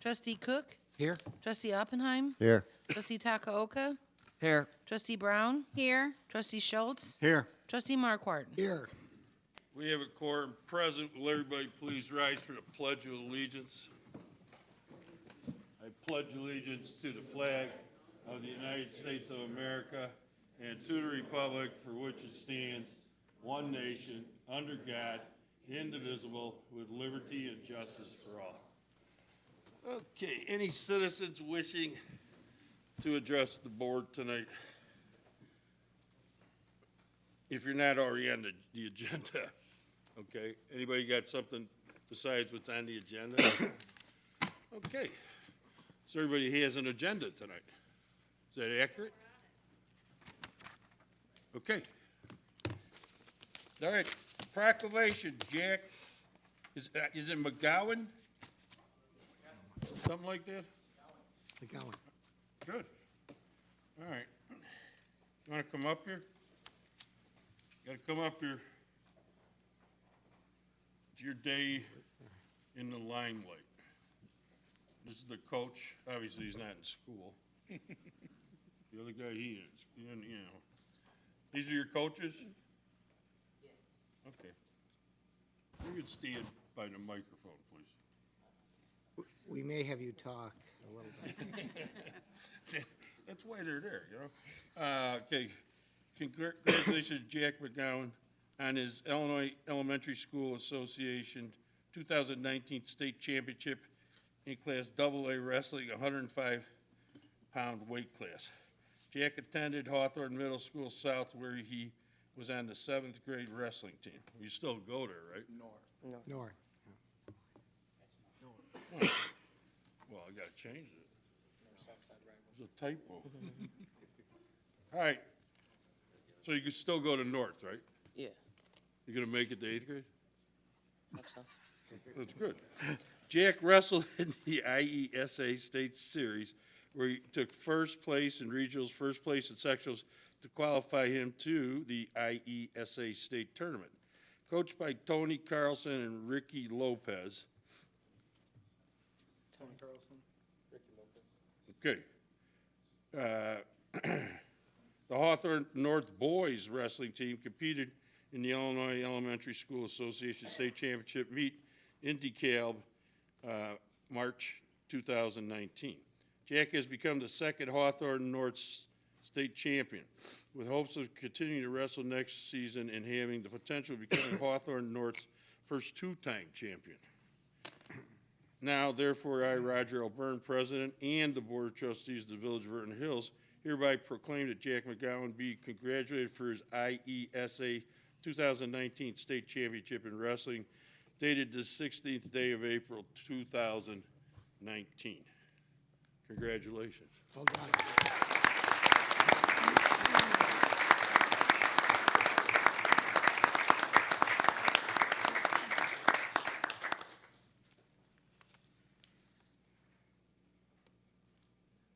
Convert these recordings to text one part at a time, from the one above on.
Trustee Cook? Here. Trustee Oppenheim? Here. Trustee Takaoka? Here. Trustee Brown? Here. Trustee Schultz? Here. Trustee Marquardt? Here. We have a quorum present. Will everybody please rise for the Pledge of Allegiance? I pledge allegiance to the flag of the United States of America and to the republic for which it stands, one nation, under God, indivisible, with liberty and justice for all. Okay, any citizens wishing to address the board tonight? If you're not already on the agenda, okay? Anybody got something besides what's on the agenda? Okay. So everybody has an agenda tonight. Is that accurate? Okay. All right. Proclamation, Jack. Is it McGowean? Something like that? McGowean. Good. All right. You want to come up here? Got to come up here. It's your day in the limelight. This is the coach. Obviously, he's not in school. The other guy, he is. And, you know. These are your coaches? Yes. Okay. You can stand by the microphone, please. We may have you talk a little bit. That's why they're there, you know. Okay. Congratulations, Jack McGowean, on his Illinois Elementary School Association 2019 State Championship in Class AA Wrestling 105-pound weight class. Jack attended Hawthorne Middle School South, where he was on the 7th grade wrestling team. You still go there, right? North. Well, I gotta change it. There's a typo. All right. So you could still go to North, right? Yeah, You're gonna make it to 8th grade? hope so. That's good. Jack wrestled in the IESA State Series, where he took first place in regionals, first place in sectionals to qualify him to the IESA State Tournament. Coached by Tony Carlson and Ricky Lopez. Tony Carlson, Ricky Lopez. Okay. The Hawthorne North boys wrestling team competed in the Illinois Elementary School Association State Championship meet in DeKalb, March 2019. Jack has become the second Hawthorne North state champion, with hopes of continuing to wrestle next season and having the potential of becoming Hawthorne North's first two-time champion. Now, therefore, I, Roger L. Byrne, President, and the Board of Trustees of the Village of Vernon Hills, hereby proclaim that Jack McGowean be congratulated for his IESA 2019 State Championship in Wrestling, dated the 16th day of April 2019. Congratulations. Well done.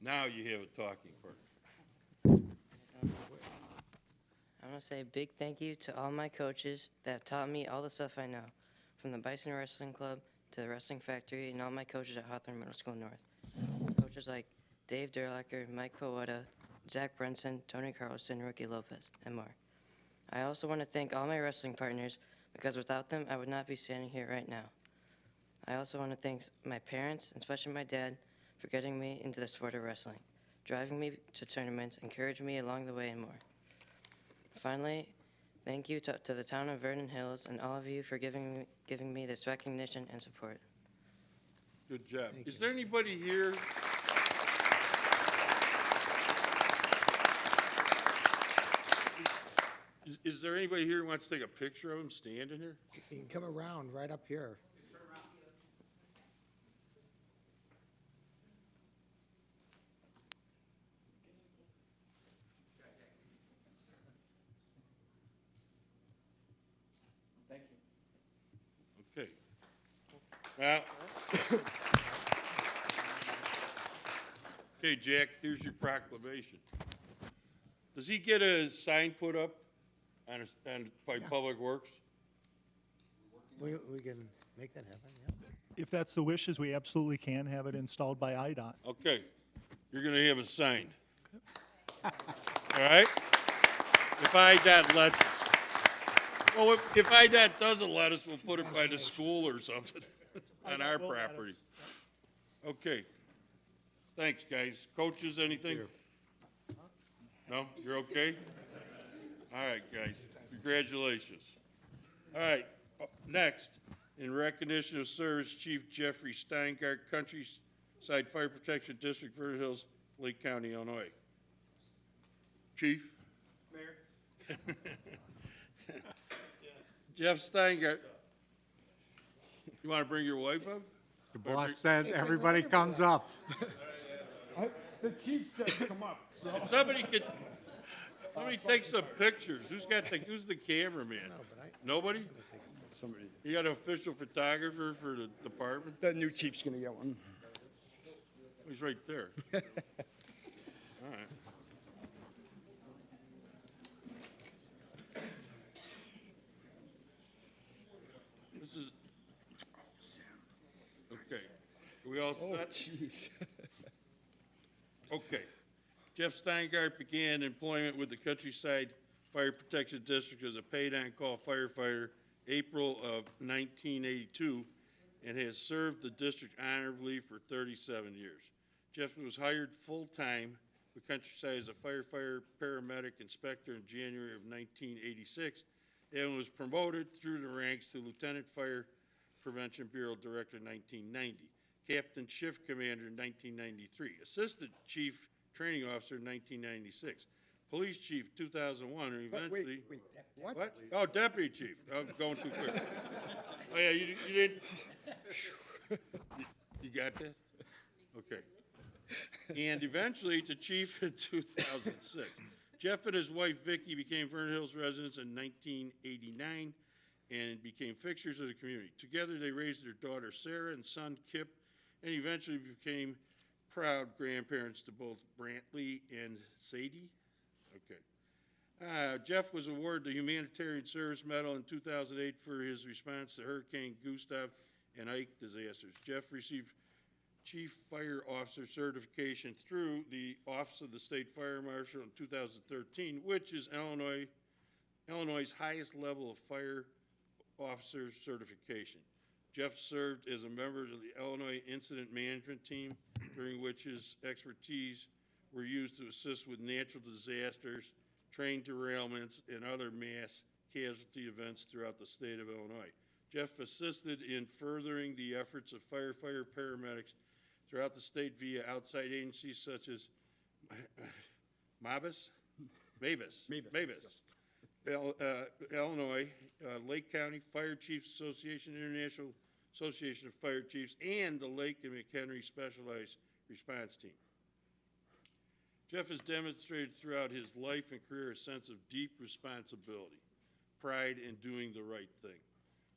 Now you have a talking partner. I want to say a big thank you to all my coaches that have taught me all the stuff I know, from the Bison Wrestling Club to the Wrestling Factory, and all my coaches at Hawthorne Middle School North. Coaches like Dave Durlacher, Mike Poeta, Zach Brunson, Tony Carlson, Ricky Lopez, and more. I also want to thank all my wrestling partners, because without them, I would not be standing here right now. I also want to thank my parents, and especially my dad, for getting me into the sport of wrestling, driving me to tournaments, encouraging me along the way, and more. Finally, thank you to the town of Vernon Hills and all of you for giving me this recognition and support. Good job. Thank Is you. there anybody here? Is there anybody here who wants to take a picture of him standing here? You can come around right up here. Thank you. Okay. Now, okay, Jack, here's your proclamation. Does he get a sign put up by Public Works? We can make that happen, yeah. If that's the wishes, we absolutely can have it installed by IDOT. Okay, you're gonna have a sign. All right? If IDOT lets us. Well, if IDOT doesn't let us, we'll put it by the school or something on our will let us. property. Okay. Thanks, guys. Coaches, anything? No? You're okay? All right, guys. Congratulations. All right, next, in recognition of Service Chief Jeffrey Steingart, Countryside Fire Protection District, Vernon Hills, Lake County, Illinois. Chief? Mayor? Jeff Steingart. You want to bring your wife up? The boss said everybody comes up. The chief said come up, so. And somebody take some pictures. Who's the cameraman? Nobody? Somebody, You got an official photographer for the department? the new chief's gonna get one. He's right there. All right. This is, okay. Are we all set? Jeez. Okay. Jeff Steingart began employment with the Countryside Fire Protection District as a paid-on-call firefighter April of 1982 and has served the district honorably for 37 years. Jeff was hired full-time with Countryside as a firefighter, paramedic, inspector in January of 1986 and was promoted through the ranks to Lieutenant Fire Prevention Bureau Director in 1990, Captain Shift Commander in 1993, Assistant Chief Training Officer in 1996, Police Chief 2001, and eventually... Wait, what? What? Oh, Deputy Chief. I'm going too quick. Oh, yeah, you didn't... You got that? Okay. And eventually to Chief in 2006. Jeff and his wife Vicki became Vernon Hills residents in 1989 and became fixtures of the community. Together they raised their daughter Sarah and son Kip and eventually became proud grandparents to both Brantley and Sadie. Okay. Jeff was awarded the Humanitarian Service Medal in 2008 for his response to Hurricane Gustav and Ike disasters. Jeff received Chief Fire Officer certification through the Office of the State Fire Marshal in 2013, which is Illinois' highest level of fire officer certification. Jeff served as a member of the Illinois Incident Management Team, during which his expertise were used to assist with natural disasters, train derailments, and other mass casualty events throughout the state of Illinois. Jeff assisted in furthering the efforts of firefighter paramedics throughout the state via outside agencies such as Mavis, Illinois, Lake County Fire Chiefs Association, International Association of Fire Chiefs, and the Lake and McHenry Specialized Response Team. Jeff has demonstrated throughout his life and career a sense of deep responsibility, pride in doing the right thing,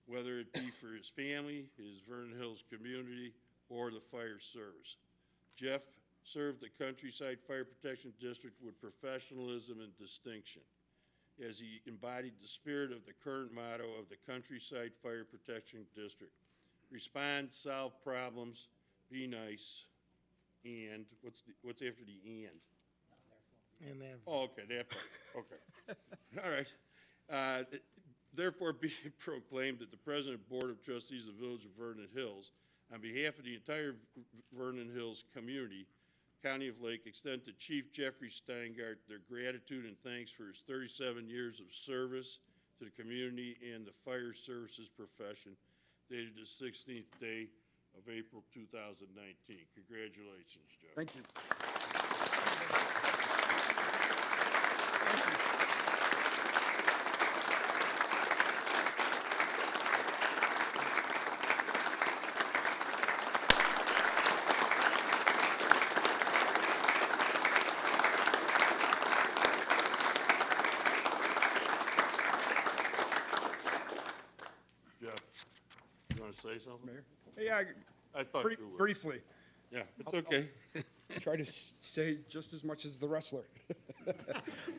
whether it be for his family, his Vernon Hills community, or the fire service. Jeff served the Countryside Fire Protection District with professionalism and distinction, as he embodied the spirit of the current motto of the Countryside Fire Protection District: respond, solve problems, be nice, and what's after the and? And they have Oh, okay, that part, okay. All right. Therefore, be it proclaimed that the President Board of Trustees of the Village of Vernon Hills, on behalf of the entire Vernon Hills community, County of Lake, extend to Chief Jeffrey Steingart their gratitude and thanks for his 37 years of service to the community and the fire services profession, dated the 16th day of April 2019. Congratulations, Jeff. Thank you. Jeff, you want to say something? Mayor? Yeah, I thought you would. briefly. Yeah, it's okay. Try to say just as much as the wrestler.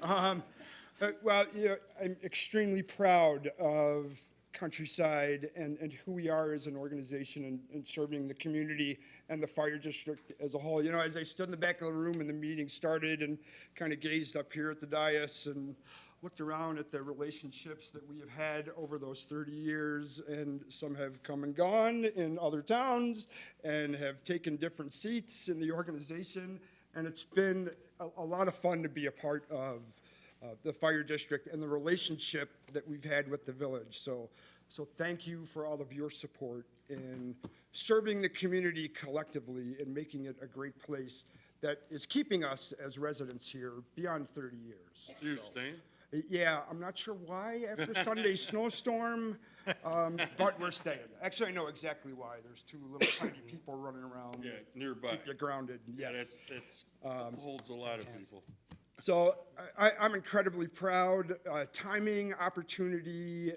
Well, you know, I'm extremely proud of Countryside and who we are as an organization and serving the community and the fire district as a whole. You know, as I stood in the back of the room and the meeting started and kind of gazed up here at the dais and looked around at the relationships that we have had over those 30 years, and some have come and gone in other towns and have taken different seats in the organization, and it's been a lot of fun to be a part of the fire district and the relationship that we've had with the village. So thank you for all of your support in serving the community collectively and making it a great place that is keeping us as residents here beyond 30 years. You staying? Yeah, I'm not sure why after Sunday's snowstorm, but we're staying. Actually, I know exactly why. There's two little tiny people running around. Yeah, nearby. Keep you grounded, Yeah, yes. that's holds a lot of people. So I'm incredibly proud. Timing, opportunity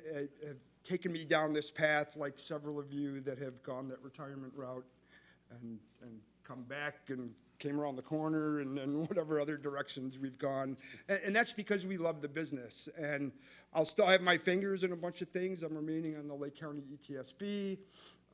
have taken me down this path, like several of you that have gone that retirement route and come back and came around the corner and whatever other directions we've gone. And that's because we love the business. And I'll still have my fingers in a bunch of things. I'm remaining on the Lake County ETSB.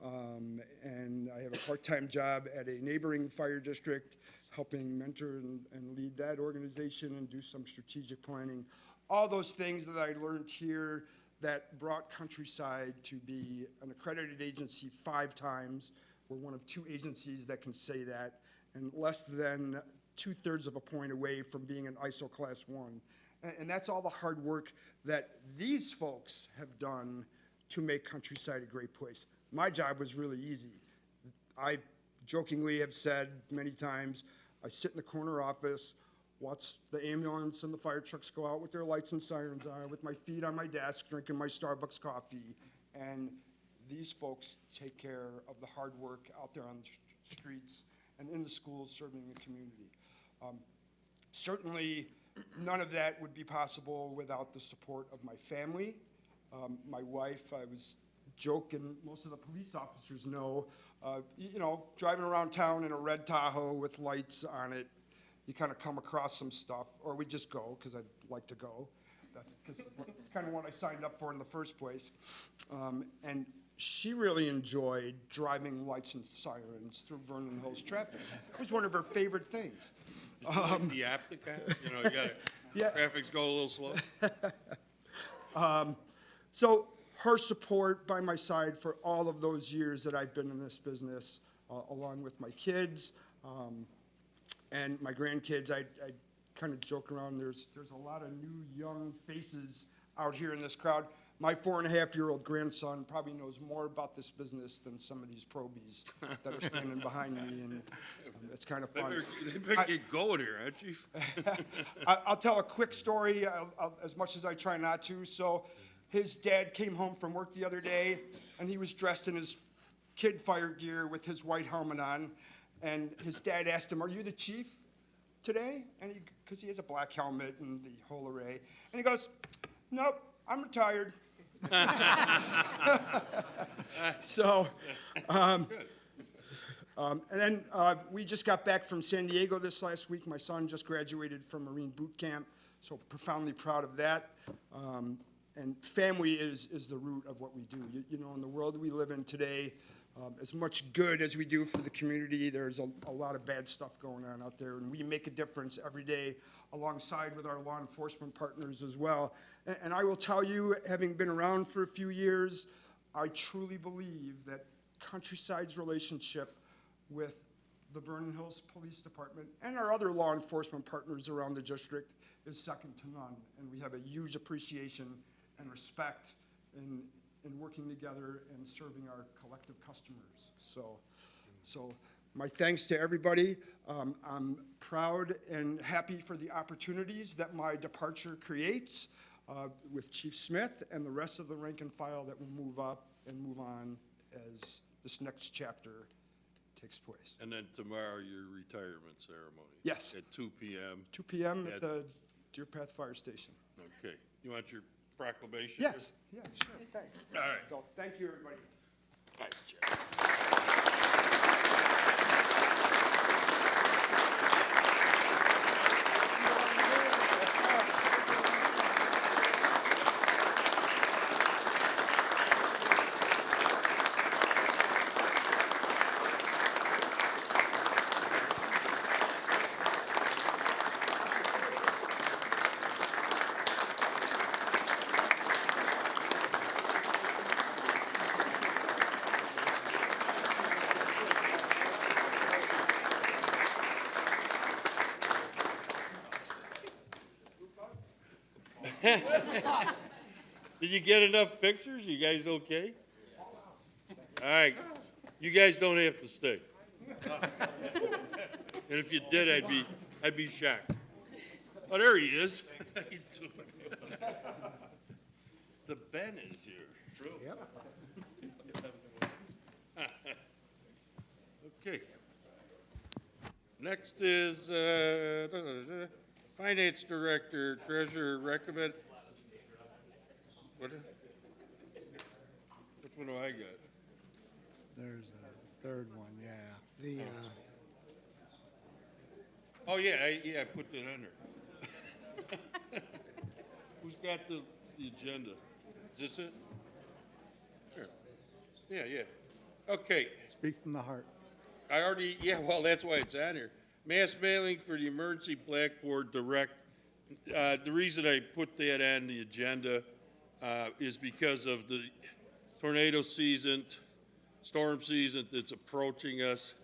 And I have a part-time job at a neighboring fire district, helping mentor and lead that organization and do some strategic planning. All those things that I learned here that brought Countryside to be an accredited agency 5 times. We're one of 2 agencies that can say that, and less than 2/3 of a point away from being an ISO Class 1. And that's all the hard work that these folks have done to make Countryside a great place. My job was really easy. I jokingly have said many times, I sit in the corner office, watch the ambulance and the fire trucks go out with their lights and sirens on, with my feet on my desk, drinking my Starbucks coffee. And these folks take care of the hard work out there on the streets and in the schools serving the community. Certainly, none of that would be possible without the support of my family. My wife, I was joking, most of the police officers know, you know, driving around town in a red Tahoe with lights on it, you kind of come across some stuff, or we just go, because I'd like to go. That's kind of what I signed up for in the first place. And she really enjoyed driving lights and sirens through Vernon Hills traffic. It was one of her favorite things. Like the app that kind of, you know, you gotta, Yeah. traffic's go a little slow. So her support by my side for all of those years that I've been in this business, along with my kids and my grandkids, I kind of joke around, there's a lot of new young faces out here in this crowd. My 4.5-year-old grandson probably knows more about this business than some of these probies that are standing behind me, and it's kind of fun. They better get going here, huh, Chief? I'll tell a quick story, as much as I try not to. So his dad came home from work the other day, and he was dressed in his kid fire gear with his white helmet on, and his dad asked him, "Are you the chief today?" And because he has a black helmet and the whole array, and he goes, "Nope, I'm retired." So, and then we just got back from San Diego this last week. My son just graduated from Marine boot camp, so profoundly proud of that. And family is the root of what we do. You know, in the world we live in today, as much good as we do for the community, there's a lot of bad stuff going on out there, and we make a difference every day alongside with our law enforcement partners as well. And I will tell you, having been around for a few years, I truly believe that Countryside's relationship with the Vernon Hills Police Department and our other law enforcement partners around the district is second to none. And we have a huge appreciation and respect in working together and serving our collective customers. So my thanks to everybody. I'm proud and happy for the opportunities that my departure creates with Chief Smith and the rest of the rank and file that will move up and move on as this next chapter takes place. And then tomorrow, your retirement ceremony. Yes. At 2 p.m. 2 p.m. Yeah. at the Deer Path Fire Station. Okay. You want your proclamation? Yes, yeah, sure, thanks. All right. So thank you, everybody. All right, Jeff. Did you get enough pictures? You guys okay? All right, you guys don't have to stay. And if you did, I'd be shocked. Oh, there he is. How you doing? The Ben is here. True. Yep. Okay. Next is Finance Director, Treasurer, recommend. What? Which one do I got? There's a third one, yeah. The, Oh, yeah, I put that on there. Who's got the agenda? Is this it? Here. Yeah. Okay, speak from the heart. I already, yeah, well, that's why it's on here. Mass mailing for the emergency Blackboard Direct. The reason I put that on the agenda is because of the tornado season, storm season that's approaching us.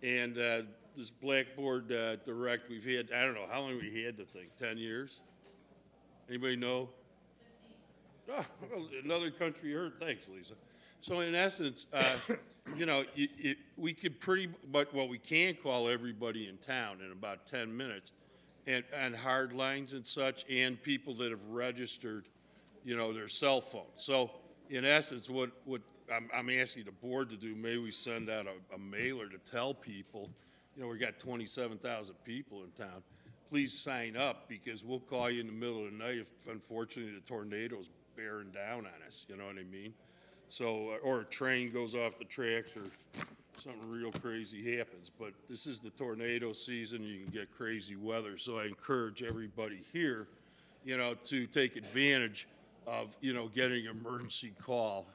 And this Blackboard Direct, we've had, I don't know, how long we had the thing, 10 years? Anybody know? Oh, well, another country heard, thanks, Lisa. So in essence, you know, we could well, we can call everybody in town in about 10 minutes and on hard lines and such, and people that have registered, you know, their cell phone. So in essence, what I'm asking the board to do, maybe we send out a mailer to tell people, you know, we got 27,000 people in town. Please sign up, because we'll call you in the middle of the night if, unfortunately, the tornado's bearing down on us, you know what I mean? So, or a train goes off the tracks or something real crazy happens. But this is the tornado season. You can get crazy weather. So I encourage everybody here, you know, to take advantage of, you know, getting an emergency call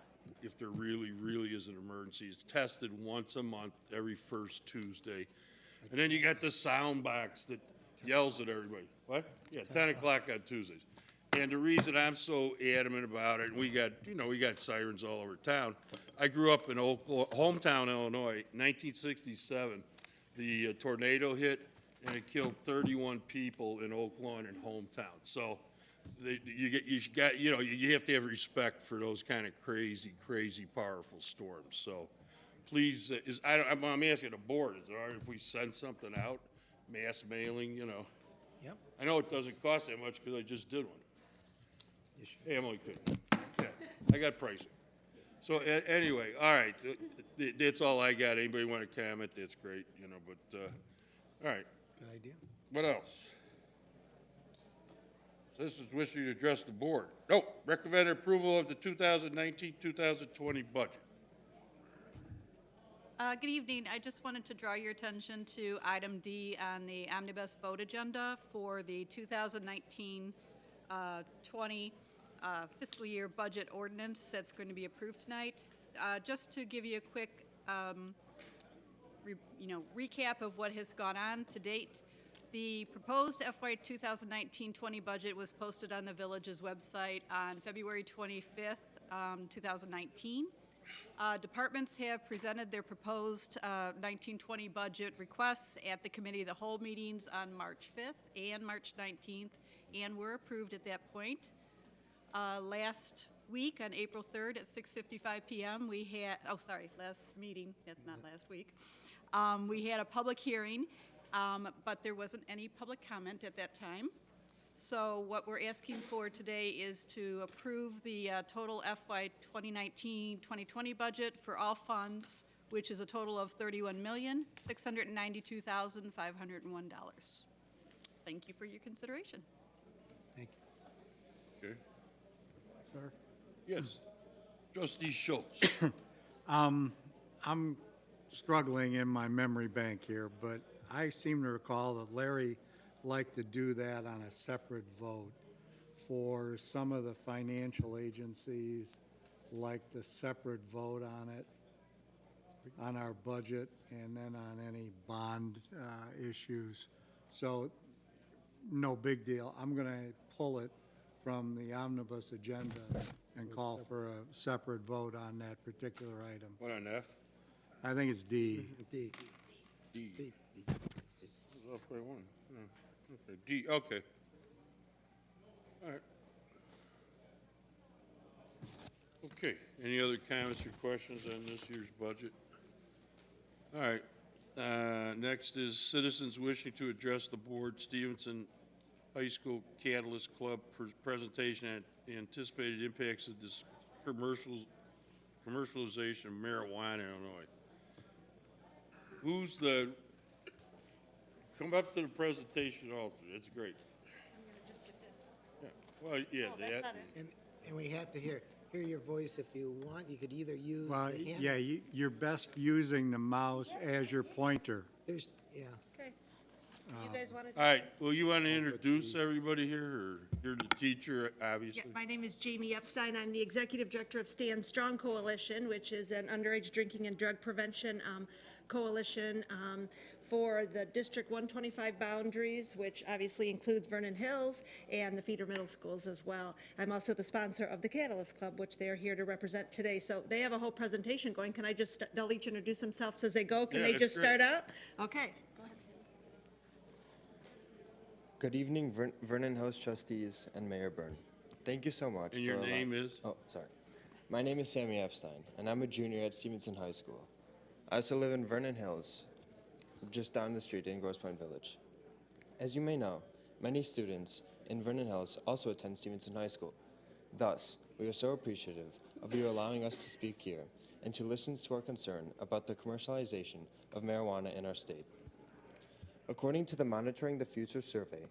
if there really, really is an emergency. It's tested once a month, every first Tuesday. And then you got the sound box that yells at everybody. What? Yeah, 10 o'clock on Tuesdays. And the reason I'm so adamant about it, and we got sirens all over town. I grew up in hometown, Illinois, 1967. The tornado hit, and it killed 31 people in Oak Lawn and hometown. So you have to have respect for those kind of crazy, powerful storms. So please, I'm asking the board, is it all right if we send something out, mass mailing, you know? Yep. I know it doesn't cost that much because I just did one. Hey, I'm only kidding. Yeah, I got pricing. So anyway, all right, that's all I got. Anybody want to comment? That's great, you know, but, all right. Good idea. What else? Citizens wishing to address the board. No, recommend approval of the 2019-2020 budget. Good evening. I just wanted to draw your attention to item D on the omnibus vote agenda for the 2019-20 fiscal year budget ordinance that's going to be approved tonight. Just to give you a quick recap of what has gone on to date. The proposed FY 2019-20 budget was posted on the village's website on February 25th, 2019. Departments have presented their proposed 19-20 budget requests at the committee of the whole meetings on March 5th and March 19th, and were approved at that point. Last week, on April 3rd at 6:55 p.m., we had, last meeting, that's not last week, we had a public hearing, but there wasn't any public comment at that time. So what we're asking for today is to approve the total FY 2019-2020 budget for all funds, which is a total of $31,692,501. Thank you for your consideration. Thank you. Okay. Sir? Yes. Trustee Schultz. I'm struggling in my memory bank here, but I seem to recall that Larry liked to do that on a separate vote. For some of the financial agencies, like the separate vote on it, on our budget, and then on any bond issues. So no big deal. I'm going to pull it from the omnibus agenda and call for a separate vote on that particular item. What on F? I think it's D. D. Off by one. Oh, okay. D. Okay. All right. Okay, any other comments or questions on this year's budget? All right, next is citizens wishing to address the board, Stevenson High School Catalyst Club presentation and the anticipated impacts of this commercialization of marijuana in Illinois. Who's the, come up to the presentation also, that's great. I'm gonna just get this. Yeah, well, yeah, that. And we have to hear your voice if you want. You could either use Well, the hand. yeah, you're best using the mouse as your pointer. There's, yeah. Okay. So you guys want to? All right, well, you want to introduce everybody here, or you're the teacher, Yeah, obviously? my name is Jamie Epstein. I'm the executive director of Stand Strong Coalition, which is an underage drinking and drug prevention coalition for the District 125 boundaries, which obviously includes Vernon Hills and the feeder middle schools as well. I'm also the sponsor of the Catalyst Club, which they're here to represent today. So they have a whole presentation going. Can I just, they'll each introduce themselves as they go. Can Yeah, they that's just great. start out? Okay. Go ahead, Sam. Good evening, Vernon House trustees and Mayor Byrne. Thank you so much. And your name is? Oh, sorry. My name is Sammy Epstein, and I'm a junior at Stevenson High School. I also live in Vernon Hills, just down the street in Grosse Pointe Village. As you may know, many students in Vernon Hills also attend Stevenson High School. Thus, we are so appreciative of you allowing us to speak here and to listen to our concern about the commercialization of marijuana in our state. According to the Monitoring the Future survey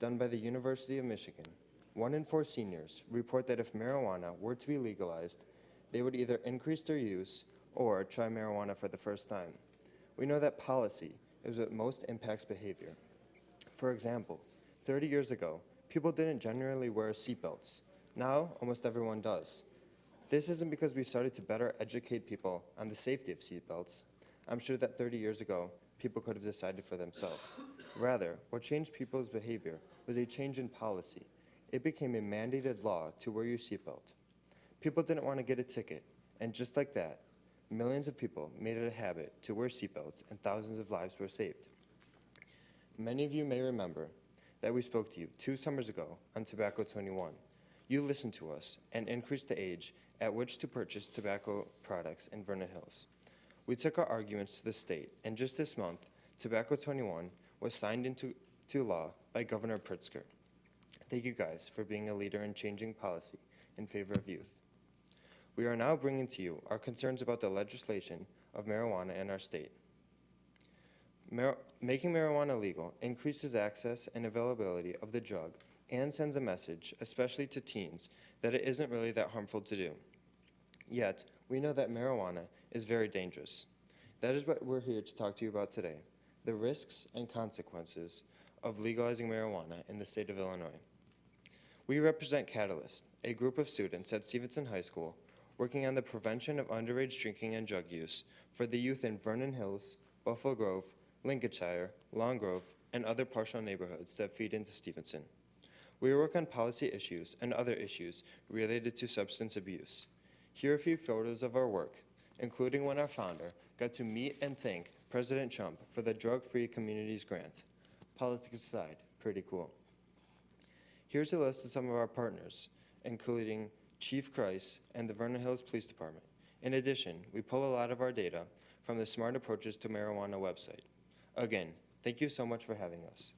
done by the University of Michigan, 1 in 4 seniors report that if marijuana were to be legalized, they would either increase their use or try marijuana for the first time. We know that policy is what most impacts behavior. For example, 30 years ago, people didn't generally wear seatbelts. Now, almost everyone does. This isn't because we started to better educate people on the safety of seatbelts. I'm sure that 30 years ago, people could have decided for themselves. Rather, what changed people's behavior was a change in policy. It became a mandated law to wear your seatbelt. People didn't want to get a ticket, and just like that, millions of people made it a habit to wear seatbelts, and thousands of lives were saved. Many of you may remember that we spoke to you 2 summers ago on Tobacco 21. You listened to us and increased the age at which to purchase tobacco products in Vernon Hills. We took our arguments to the state, and just this month, Tobacco 21 was signed into law by Governor Pritzker. Thank you guys for being a leader in changing policy in favor of youth. We are now bringing to you our concerns about the legislation of marijuana in our state. Making marijuana legal increases access and availability of the drug and sends a message, especially to teens, that it isn't really that harmful to do. Yet, we know that marijuana is very dangerous. That is what we're here to talk to you about today, the risks and consequences of legalizing marijuana in the state of Illinois. We represent Cataylsyt, a group of students at Stevenson High School working on the prevention of underage drinking and drug use for the youth in Vernon Hills, Buffalo Grove, Lincolnshire, Long Grove, and other partial neighborhoods that feed into Stevenson. We work on policy issues and other issues related to substance abuse. Here are a few photos of our work, including when our founder got to meet and thank President Trump for the Drug-Free Communities Grant. Politics aside, pretty cool. Here's a list of some of our partners, including Chief Christ and the Vernon Hills Police Department. In addition, we pull a lot of our data from the Smart Approaches to Marijuana website. Again, thank you so much for having us.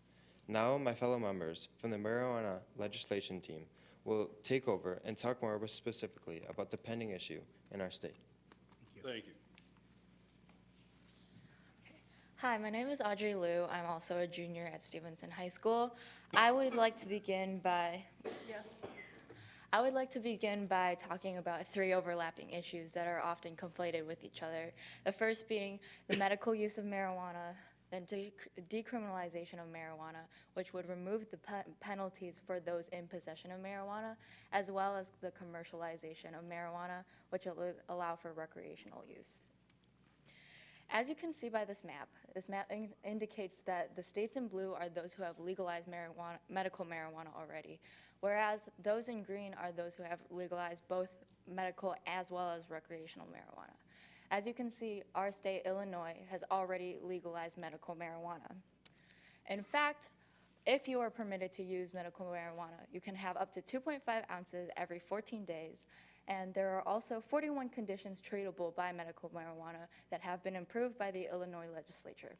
Now, my fellow members from the marijuana legislation team will take over and talk more specifically about the pending issue in our state. Thank you. Hi, my name is Audrey Liu. I'm also a junior at Stevenson High School. I would like to begin by talking about 3 overlapping issues that are often conflated with each other. The first being the medical use of marijuana, then decriminalization of marijuana, which would remove the penalties for those in possession of marijuana, as well as the commercialization of marijuana, which would allow for recreational use. As you can see by this map indicates that the states in blue are those who have legalized medical marijuana already, whereas those in green are those who have legalized both medical as well as recreational marijuana. As you can see, our state, Illinois, has already legalized medical marijuana. In fact, if you are permitted to use medical marijuana, you can have up to 2.5 ounces every 14 days, And there are also 41 conditions treatable by medical marijuana that have been improved by the Illinois legislature.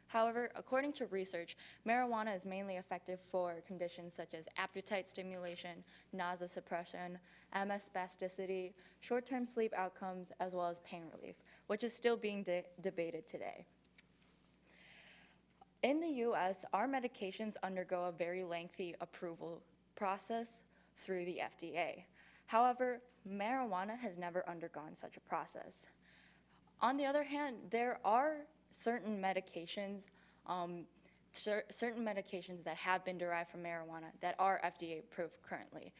However, according to research, marijuana is mainly effective for conditions such as appetite stimulation, nausea suppression, MS spasticity, short-term sleep outcomes, as well as pain relief, which is still being debated today. In the US, our medications undergo a very lengthy approval process through the FDA. However, marijuana has never undergone such a process. On the other hand, there are certain medications that have been derived from marijuana that are FDA approved currently.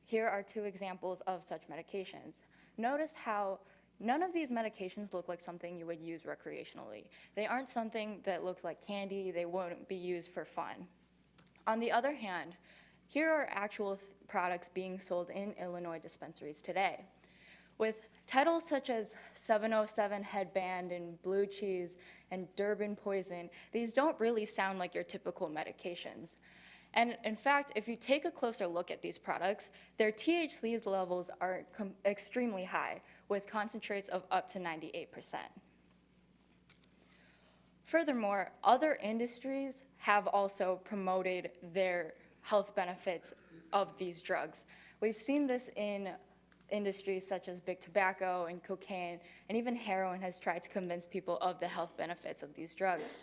Here are two examples of such medications. Notice how none of these medications look like something you would use recreationally. They aren't something that looks like candy. They won't be used for fun. On the other hand, here are actual products being sold in Illinois dispensaries today. With titles such as 707 Headband and Blue Cheese and Durban Poison, these don't really sound like your typical medications. And in fact, if you take a closer look at these products, their THC levels are extremely high, with concentrates of up to 98%. Furthermore, other industries have also promoted their health benefits of these drugs. We've seen this in industries such as big tobacco and cocaine, and even heroin has tried to convince people of the health benefits of these drugs.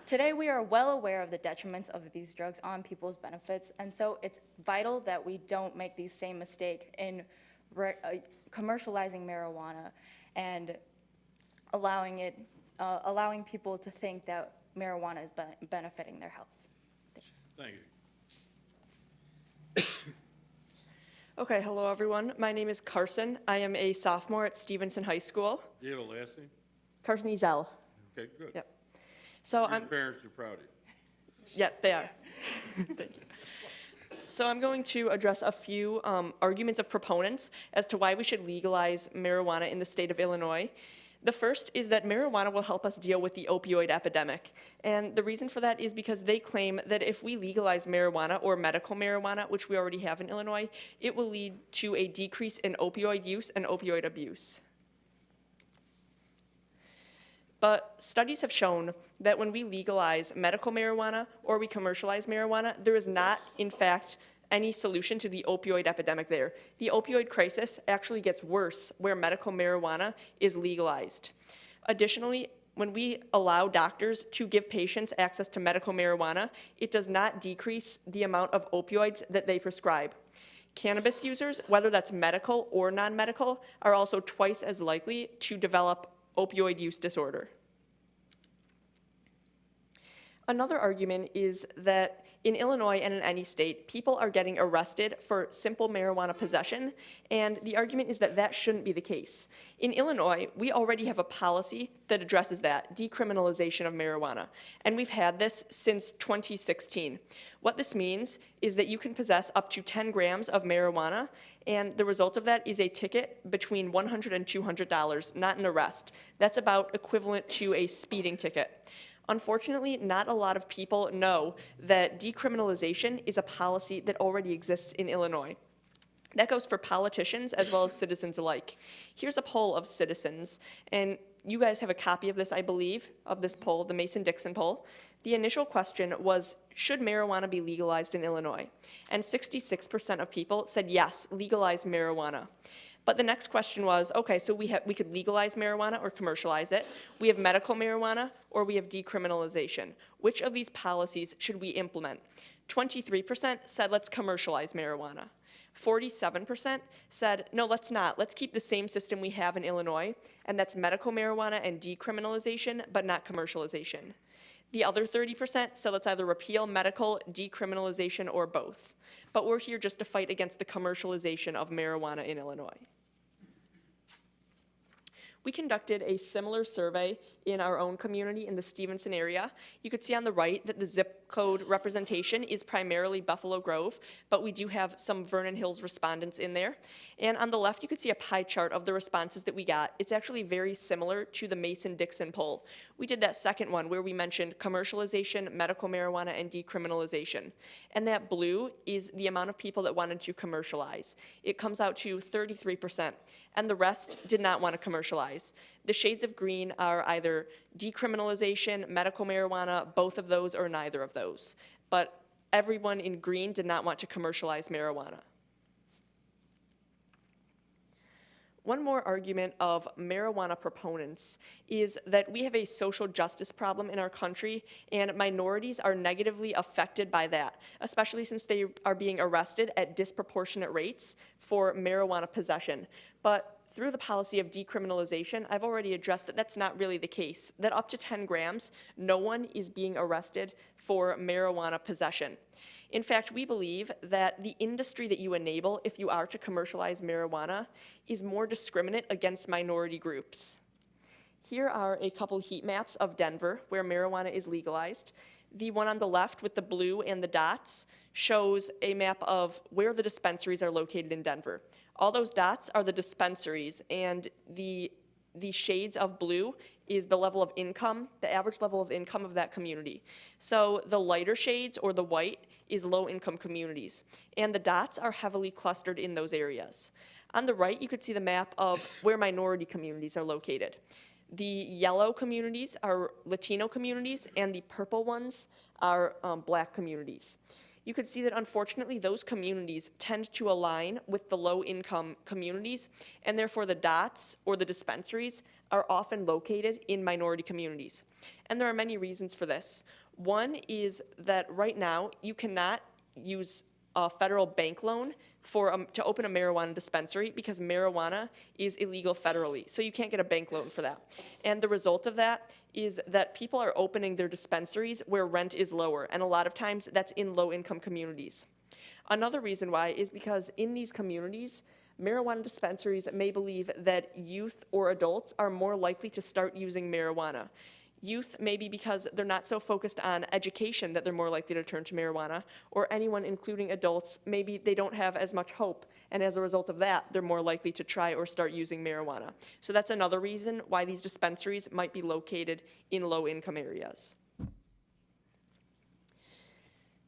Today, we are well aware of the detriments of these drugs on people's benefits, and so it's vital that we don't make the same mistake in commercializing marijuana and allowing people to think that marijuana is benefiting their health. Thank you. Okay, hello everyone. My name is Carson. I am a sophomore at Stevenson High School. Do you have a last name? Carson Ezel. Okay, good. Yep. So Your parents are proud of you. Yep, they are. Thank you. So I'm going to address a few arguments of proponents as to why we should legalize marijuana in the state of Illinois. The first is that marijuana will help us deal with the opioid epidemic. And the reason for that is because they claim that if we legalize marijuana or medical marijuana, which we already have in Illinois, it will lead to a decrease in opioid use and opioid abuse. But studies have shown that when we legalize medical marijuana or we commercialize marijuana, there is not, in fact, any solution to the opioid epidemic there. The opioid crisis actually gets worse where medical marijuana is legalized. Additionally, when we allow doctors to give patients access to medical marijuana, it does not decrease the amount of opioids that they prescribe. Cannabis users, whether that's medical or non-medical, are also twice as likely to develop opioid use disorder. Another argument is that in Illinois and in any state, people are getting arrested for simple marijuana possession, and the argument is that that shouldn't be the case. In Illinois, we already have a policy that addresses that, decriminalization of marijuana, and we've had this since 2016. What this means is that you can possess up to 10 grams of marijuana, and the result of that is a ticket between $100 and $200, not an arrest. That's about equivalent to a speeding ticket. Unfortunately, not a lot of people know that decriminalization is a policy that already exists in Illinois. That goes for politicians as well as citizens alike. Here's a poll of citizens, and you guys have a copy of this, I believe, of this poll, the Mason-Dixon poll. The initial question was, should marijuana be legalized in Illinois? And 66% of people said yes, legalize marijuana. But the next question was, okay, so we could legalize marijuana or commercialize it. We have medical marijuana or we have decriminalization. Which of these policies should we implement? 23% said let's commercialize marijuana. 47% said, no, let's not. Let's keep the same system we have in Illinois, and that's medical marijuana and decriminalization, but not commercialization. The other 30% said let's either repeal medical, decriminalization, or both. But we're here just to fight against the commercialization of marijuana in Illinois. We conducted a similar survey in our own community in the Stevenson area. You could see on the right that the zip code representation is primarily Buffalo Grove, but we do have some Vernon Hills respondents in there. And on the left, you could see a pie chart of the responses that we got. It's actually very similar to the Mason-Dixon poll. We did that second one where we mentioned commercialization, medical marijuana, and decriminalization. And that blue is the amount of people that wanted to commercialize. It comes out to 33%, and the rest did not want to commercialize. The shades of green are either decriminalization, medical marijuana, both of those, or neither of those. But everyone in green did not want to commercialize marijuana. One more argument of marijuana proponents is that we have a social justice problem in our country, and minorities are negatively affected by that, especially since they are being arrested at disproportionate rates for marijuana possession. But through the policy of decriminalization, I've already addressed that that's not really the case, that up to 10 grams, no one is being arrested for marijuana possession. In fact, we believe that the industry that you enable if you are to commercialize marijuana is more discriminate against minority groups. Here are a couple heat maps of Denver where marijuana is legalized. The one on the left with the blue and the dots shows a map of where the dispensaries are located in Denver. All those dots are the dispensaries, and the shades of blue is the level of income, the average level of income of that community. So the lighter shades, or the white, is low-income communities, and the dots are heavily clustered in those areas. On the right, you could see the map of where minority communities are located. The yellow communities are Latino communities, and the purple ones are Black communities. You could see that, unfortunately, those communities tend to align with the low-income communities, and therefore the dots, or the dispensaries, are often located in minority communities. And there are many reasons for this. One is that right now, you cannot use a federal bank loan to open a marijuana dispensary because marijuana is illegal federally. So you can't get a bank loan for that. And the result of that is that people are opening their dispensaries where rent is lower. And a lot of times that's in low-income communities. Another reason why is because in these communities, marijuana dispensaries may believe that youth or adults are more likely to start using marijuana. Youth, maybe because they're not so focused on education that they're more likely to turn to marijuana, or anyone, including adults, maybe they don't have as much hope, and as a result of that, they're more likely to try or start using marijuana. So that's another reason why these dispensaries might be located in low-income areas.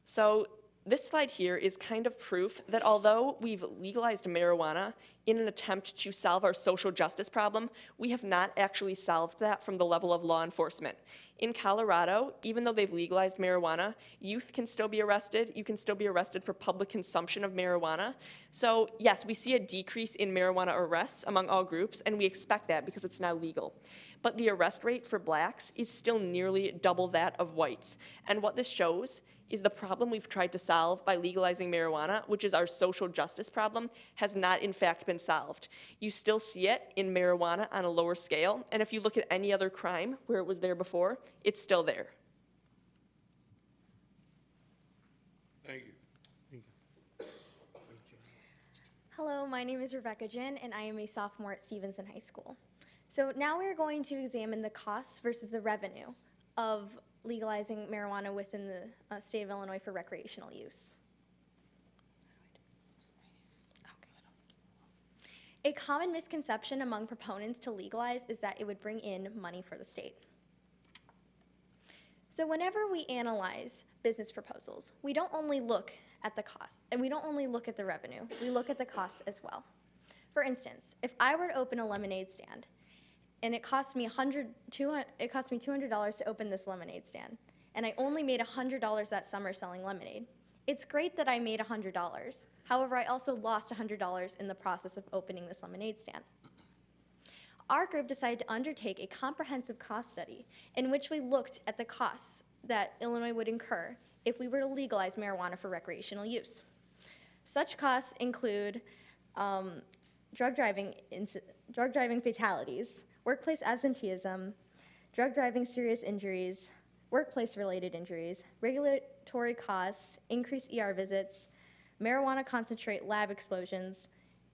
So this slide here is kind of proof that although we've legalized marijuana in an attempt to solve our social justice problem, we have not actually solved that from the level of law enforcement. In Colorado, even though they've legalized marijuana, youth can still be arrested. You can still be arrested for public consumption of marijuana. So yes, we see a decrease in marijuana arrests among all groups, and we expect that because it's now legal. But the arrest rate for Blacks is still nearly double that of whites. And what this shows is the problem we've tried to solve by legalizing marijuana, which is our social justice problem, has not in fact been solved. You still see it in marijuana on a lower scale, and if you look at any other crime where it was there before, it's still there. Thank you. Hello, my name is Rebecca Jin, and I am a sophomore at Stevenson High School. So now we're going to examine the costs versus the revenue of legalizing marijuana within the state of Illinois for recreational use. A common misconception among proponents to legalize is that it would bring in money for the state. So whenever we analyze business proposals, we don't only look at the cost, and we don't only look at the revenue, we look at the costs as well. For instance, if I were to open a lemonade stand, and it cost me $200 to open this lemonade stand, and I only made $100 that summer selling lemonade. It's great that I made $100. However, I also lost $100 in the process of opening this lemonade stand. Our group decided to undertake a comprehensive cost study in which we looked at the costs that Illinois would incur if we were to legalize marijuana for recreational use. Such costs include drug driving fatalities, workplace absenteeism, drug driving serious injuries, workplace-related injuries, regulatory costs, increased ER visits, marijuana concentrate lab explosions,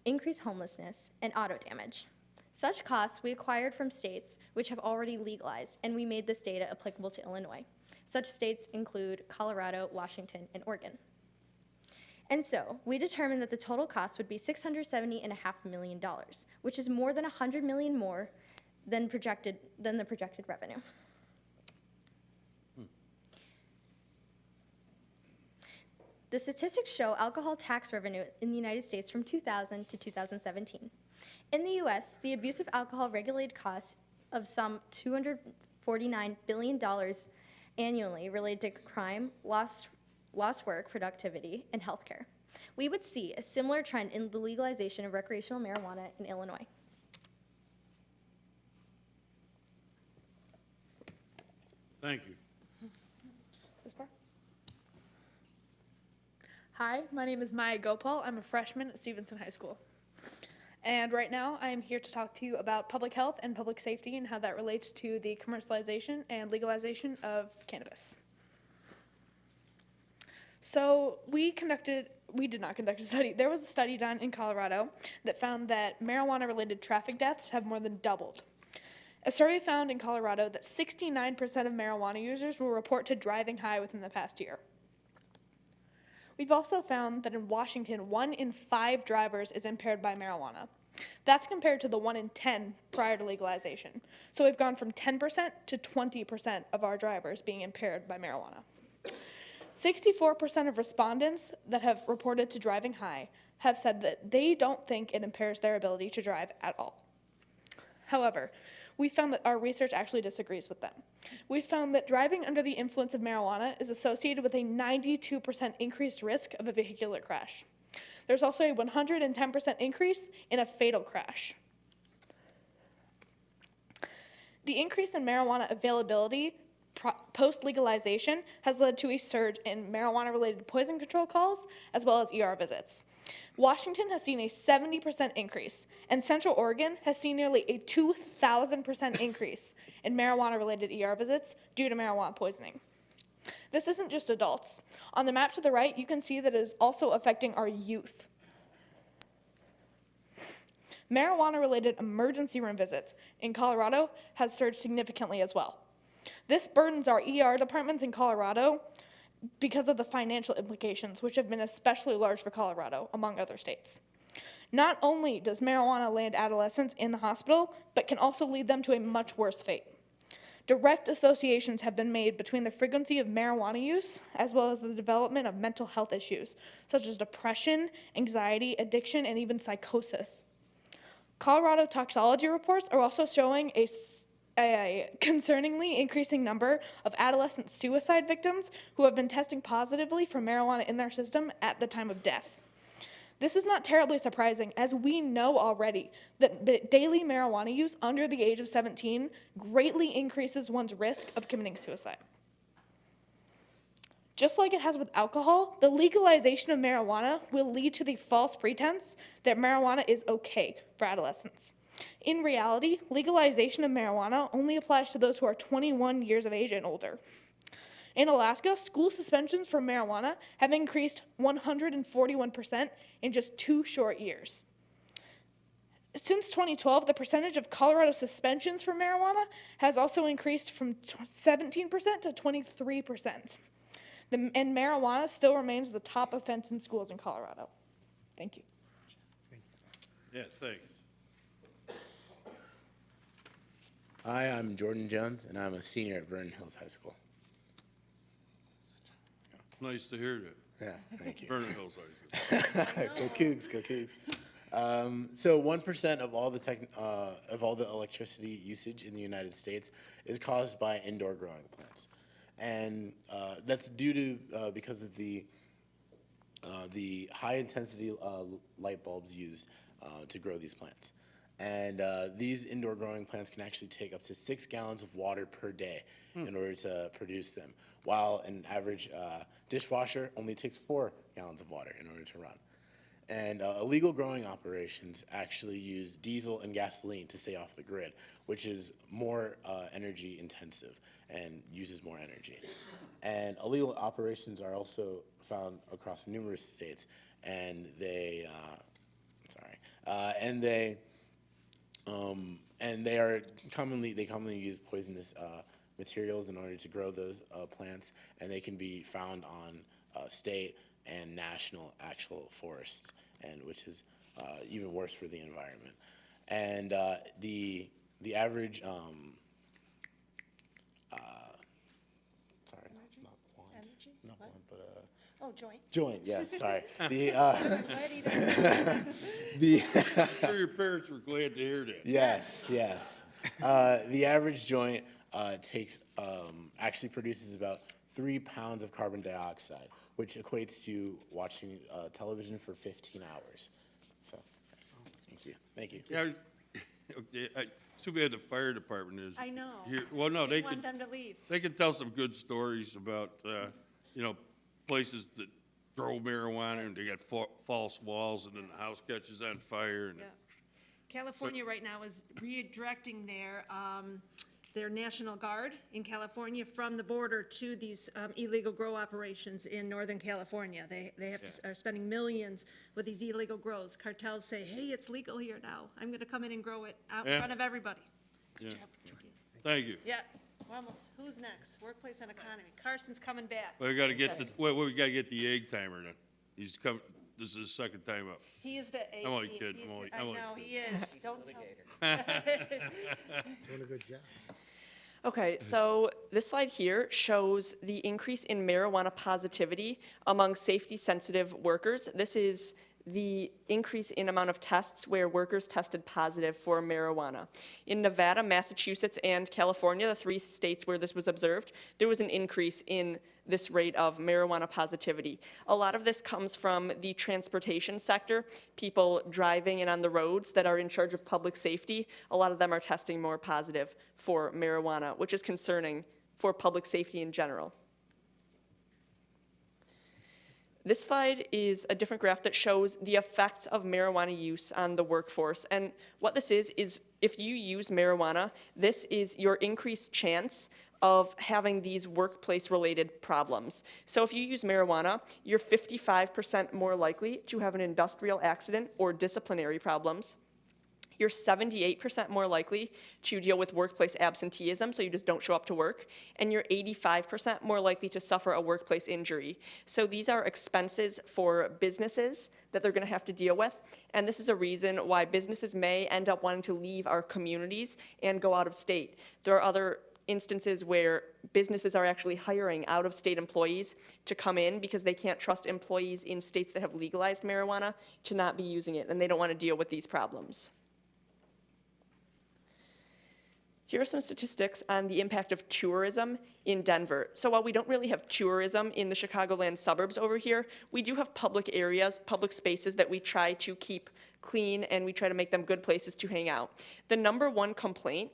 increased homelessness, and auto damage. Such costs we acquired from states which have already legalized, and we made this data applicable to Illinois. Such states include Colorado, Washington, and Oregon. And so, we determined that the total cost would be $670.5 million, which is more than $100 million more than the projected revenue. The statistics show alcohol tax revenue in the United States from 2000 to 2017. In the US, the abuse of alcohol regulated costs of some $249 billion annually related to crime, lost work, productivity, and healthcare. We would see a similar trend in the legalization of recreational marijuana in Illinois. Thank you. Hi, my name is Maya Gopal. I'm a freshman at Stevenson High School. And right now, I am here to talk to you about public health and public safety and how that relates to the commercialization and legalization of cannabis. So we did not conduct a study. There was a study done in Colorado that found that marijuana-related traffic deaths have more than doubled. A survey found in Colorado that 69% of marijuana users will report to driving high within the past year. We've also found that in Washington, 1 in 5 drivers is impaired by marijuana. That's compared to the 1 in 10 prior to legalization. So we've gone from 10% to 20% of our drivers being impaired by marijuana. 64% of respondents that have reported to driving high have said that they don't think it impairs their ability to drive at all. However, we found that our research actually disagrees with them. We found that driving under the influence of marijuana is associated with a 92% increased risk of a vehicular crash. There's also a 110% increase in a fatal crash. The increase in marijuana availability post-legalization has led to a surge in marijuana-related poison control calls, as well as ER visits. Washington has seen a 70% increase, and Central Oregon has seen nearly a 2,000% increase in marijuana-related ER visits due to marijuana poisoning. This isn't just adults. On the map to the right, you can see that it is also affecting our youth. Marijuana-related emergency room visits in Colorado has surged significantly as well. This burdens our ER departments in Colorado because of the financial implications, which have been especially large for Colorado, among other states. Not only does marijuana land adolescents in the hospital, but can also lead them to a much worse fate. Direct associations have been made between the frequency of marijuana use as well as the development of mental health issues, such as depression, anxiety, addiction, and even psychosis. Colorado toxicology reports are also showing a concerningly increasing number of adolescent suicide victims who have been testing positively for marijuana in their system at the time of death. This is not terribly surprising, as we know already that daily marijuana use under the age of 17 greatly increases one's risk of committing suicide. Just like it has with alcohol, the legalization of marijuana will lead to the false pretense that marijuana is okay for adolescents. In reality, legalization of marijuana only applies to those who are 21 years of age and older. In Alaska, school suspensions for marijuana have increased 141% in just 2 short years. Since 2012, the percentage of Colorado suspensions for marijuana has also increased from 17% to 23%. And marijuana still remains the top offense in schools in Colorado. Thank you. Yeah, thanks. Hi, I'm Jordan Jones, and I'm a senior at Vernon Hills High School. Nice to hear that. Yeah, thank you. Vernon Hills High School. Go Cougs, go Cougs. So 1% of all the electricity usage in the United States is caused by indoor growing plants, and that's due to because of the high intensity light bulbs used to grow these plants. And these indoor growing plants can actually take up to 6 gallons of water per day in order to produce them, while an average dishwasher only takes 4 gallons of water in order to run. And illegal growing operations actually use diesel and gasoline to stay off the grid, which is more energy intensive and uses more energy. And illegal operations are also found across numerous states, and they And they commonly use poisonous materials in order to grow those plants, and they can be found on state and national actual forests, and which is even worse for the environment. And the average sorry, not blunt, not blunt, but Oh, joint. joint. Yes, sorry. The I'm sure your parents were glad to hear that. yes, yes. The average joint actually produces about 3 pounds of carbon dioxide, which equates to watching television for 15 hours. So, yes. Thank you. Thank you. Yeah, okay, it's too bad the fire department is. I know. Here. Well, no, I they want could, them to leave. they could tell some good stories about, places that grow marijuana and they got false walls and then the house catches on fire. And Yeah. California right now is redirecting their National Guard in California from the border to these illegal grow operations in Northern California. They are spending millions with these illegal grows. Cartels say, hey, it's legal here now. I'm going to come in and grow it out in Yeah. front of everybody. Yeah. Thank you. Yeah, we're almost. Who's next? Workplace and economy. Carson's coming back. Well, we gotta get Yes. we gotta get the egg timer then. He's come, this is his second time up. He is the A I'm only team. kidding. He's- I'm only I know, kidding. he is. Don't tell. Doing a good job. Okay, so this slide here shows the increase in marijuana positivity among safety-sensitive workers. This is the increase in amount of tests where workers tested positive for marijuana. In Nevada, Massachusetts, and California, the 3 states where this was observed, there was an increase in this rate of marijuana positivity. A lot of this comes from the transportation sector, people driving and on the roads that are in charge of public safety. A lot of them are testing more positive for marijuana, which is concerning for public safety in general. This slide is a different graph that shows the effects of marijuana use on the workforce. And what this is if you use marijuana, this is your increased chance of having these workplace-related problems. So if you use marijuana, you're 55% more likely to have an industrial accident or disciplinary problems. You're 78% more likely to deal with workplace absenteeism, so you just don't show up to work, and you're 85% more likely to suffer a workplace injury. So these are expenses for businesses that they're going to have to deal with, and this is a reason why businesses may end up wanting to leave our communities and go out of state. There are other instances where businesses are actually hiring out-of-state employees to come in because they can't trust employees in states that have legalized marijuana to not be using it, and they don't want to deal with these problems. Here are some statistics on the impact of tourism in Denver. So while we don't really have tourism in the Chicagoland suburbs over here, we do have public areas, public spaces that we try to keep clean and we try to make them good places to hang out. The #1 complaint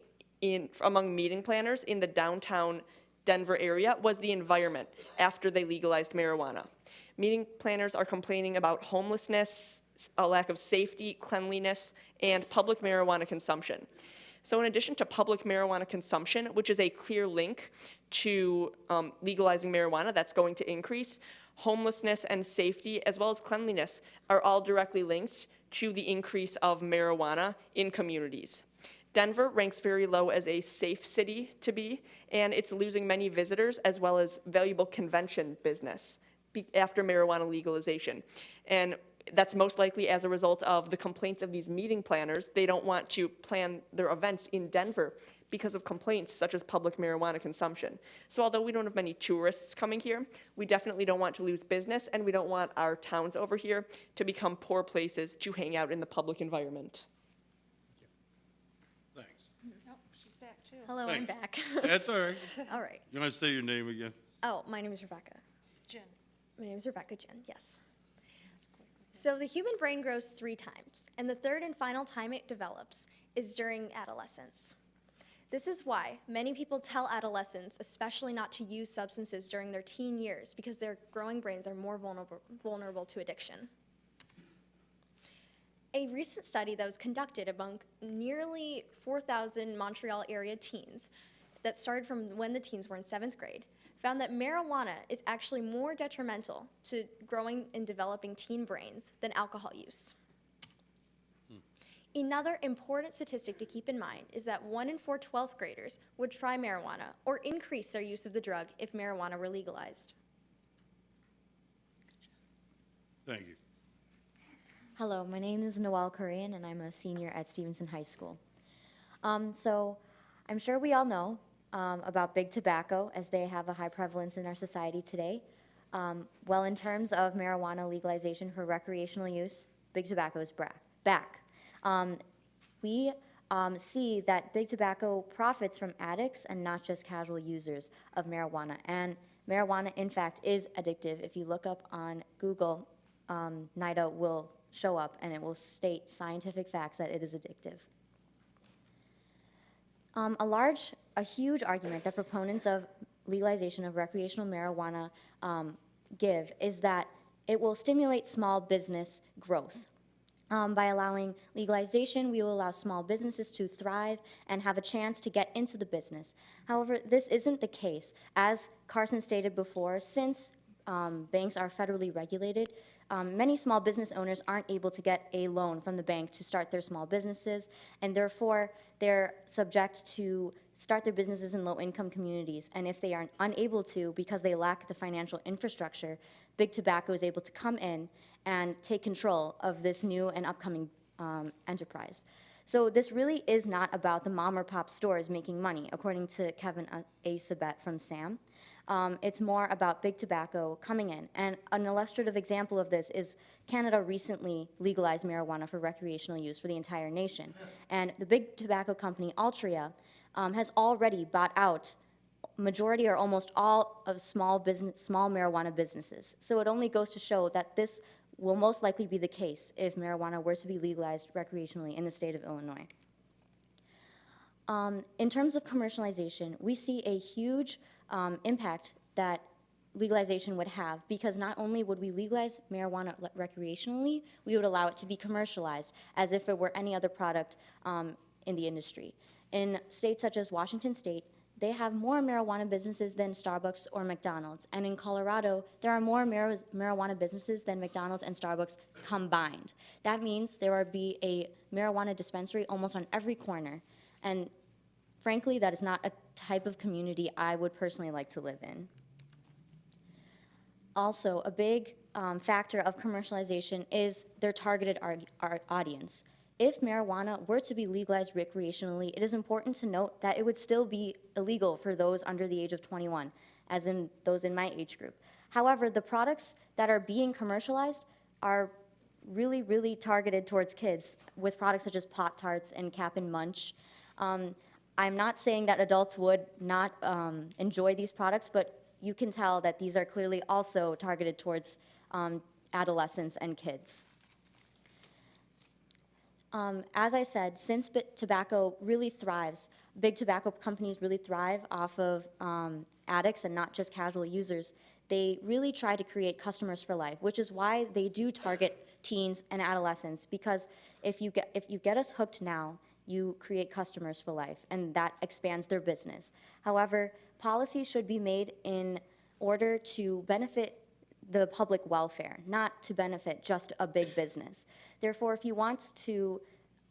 among meeting planners in the downtown Denver area was the environment after they legalized marijuana. Meeting planners are complaining about homelessness, a lack of safety, cleanliness, and public marijuana consumption. So in addition to public marijuana consumption, which is a clear link to legalizing marijuana, that's going to increase, homelessness and safety, as well as cleanliness, are all directly linked to the increase of marijuana in communities. Denver ranks very low as a safe city to be, and it's losing many visitors as well as valuable convention business after marijuana legalization. And that's most likely as a result of the complaints of these meeting planners. They don't want to plan their events in Denver because of complaints such as public marijuana consumption. So although we don't have many tourists coming here, we definitely don't want to lose business, and we don't want our towns over here to become poor places to hang out in the public environment. Thanks. Oh, she's back too. Hello, I'm back. That's all right. All right. You want to say your name again? Oh, my name is Rebecca. Jen. My name is Rebecca Jen, yes. So the human brain grows 3 times, and the third and final time it develops is during adolescence. This is why many people tell adolescents, especially not to use substances during their teen years, because their growing brains are more vulnerable to addiction. A recent study that was conducted among nearly 4,000 Montreal area teens that started from when the teens were in 7th grade found that marijuana is actually more detrimental to growing and developing teen brains than alcohol use. Another important statistic to keep in mind is that 1 in 4 12th graders would try marijuana or increase their use of the drug if marijuana were legalized. Thank you. Hello, my name is Noelle Korean, and I'm a senior at Stevenson High School. So I'm sure we all know about big tobacco, as they have a high prevalence in our society today. Well, in terms of marijuana legalization for recreational use, big tobacco is back. We see that big tobacco profits from addicts and not just casual users of marijuana. And marijuana, in fact, is addictive. If you look up on Google, NIDA will show up and it will state scientific facts that it is addictive. A huge argument that proponents of legalization of recreational marijuana give is that it will stimulate small business growth. By allowing legalization, we will allow small businesses to thrive and have a chance to get into the business. However, this isn't the case. As Carson stated before, since banks are federally regulated, many small business owners aren't able to get a loan from the bank to start their small businesses, and therefore they're subject to start their businesses in low-income communities. And if they are unable to, because they lack the financial infrastructure, big tobacco is able to come in and take control of this new and upcoming enterprise. So this really is not about the mom or pop stores making money, according to Kevin A. Sabet from SAM. It's more about big tobacco coming in. And an illustrative example of this is Canada recently legalized marijuana for recreational use for the entire nation. And the big tobacco company Altria has already bought out majority or almost all of small marijuana businesses. So it only goes to show that this will most likely be the case if marijuana were to be legalized recreationally in the state of Illinois. In terms of commercialization, we see a huge impact that legalization would have, because not only would we legalize marijuana recreationally, we would allow it to be commercialized as if it were any other product in the industry. In states such as Washington State, they have more marijuana businesses than Starbucks or McDonald's. And in Colorado, there are more marijuana businesses than McDonald's and Starbucks combined. That means there would be a marijuana dispensary almost on every corner. And frankly, that is not a type of community I would personally like to live in. Also, a big factor of commercialization is their targeted audience. If marijuana were to be legalized recreationally, it is important to note that it would still be illegal for those under the age of 21, as in those in my age group. However, the products that are being commercialized are really, really targeted towards kids, with products such as Pop-Tarts and Cap and Munch. I'm not saying that adults would not enjoy these products, but you can tell that these are clearly also targeted towards adolescents and kids. As I said, since tobacco really thrives, big tobacco companies really thrive off of addicts and not just casual users, they really try to create customers for life, which is why they do target teens and adolescents, because if you get us hooked now, you create customers for life, and that expands their business. However, policies should be made in order to benefit the public welfare, not to benefit just a big business. Therefore, if you want to,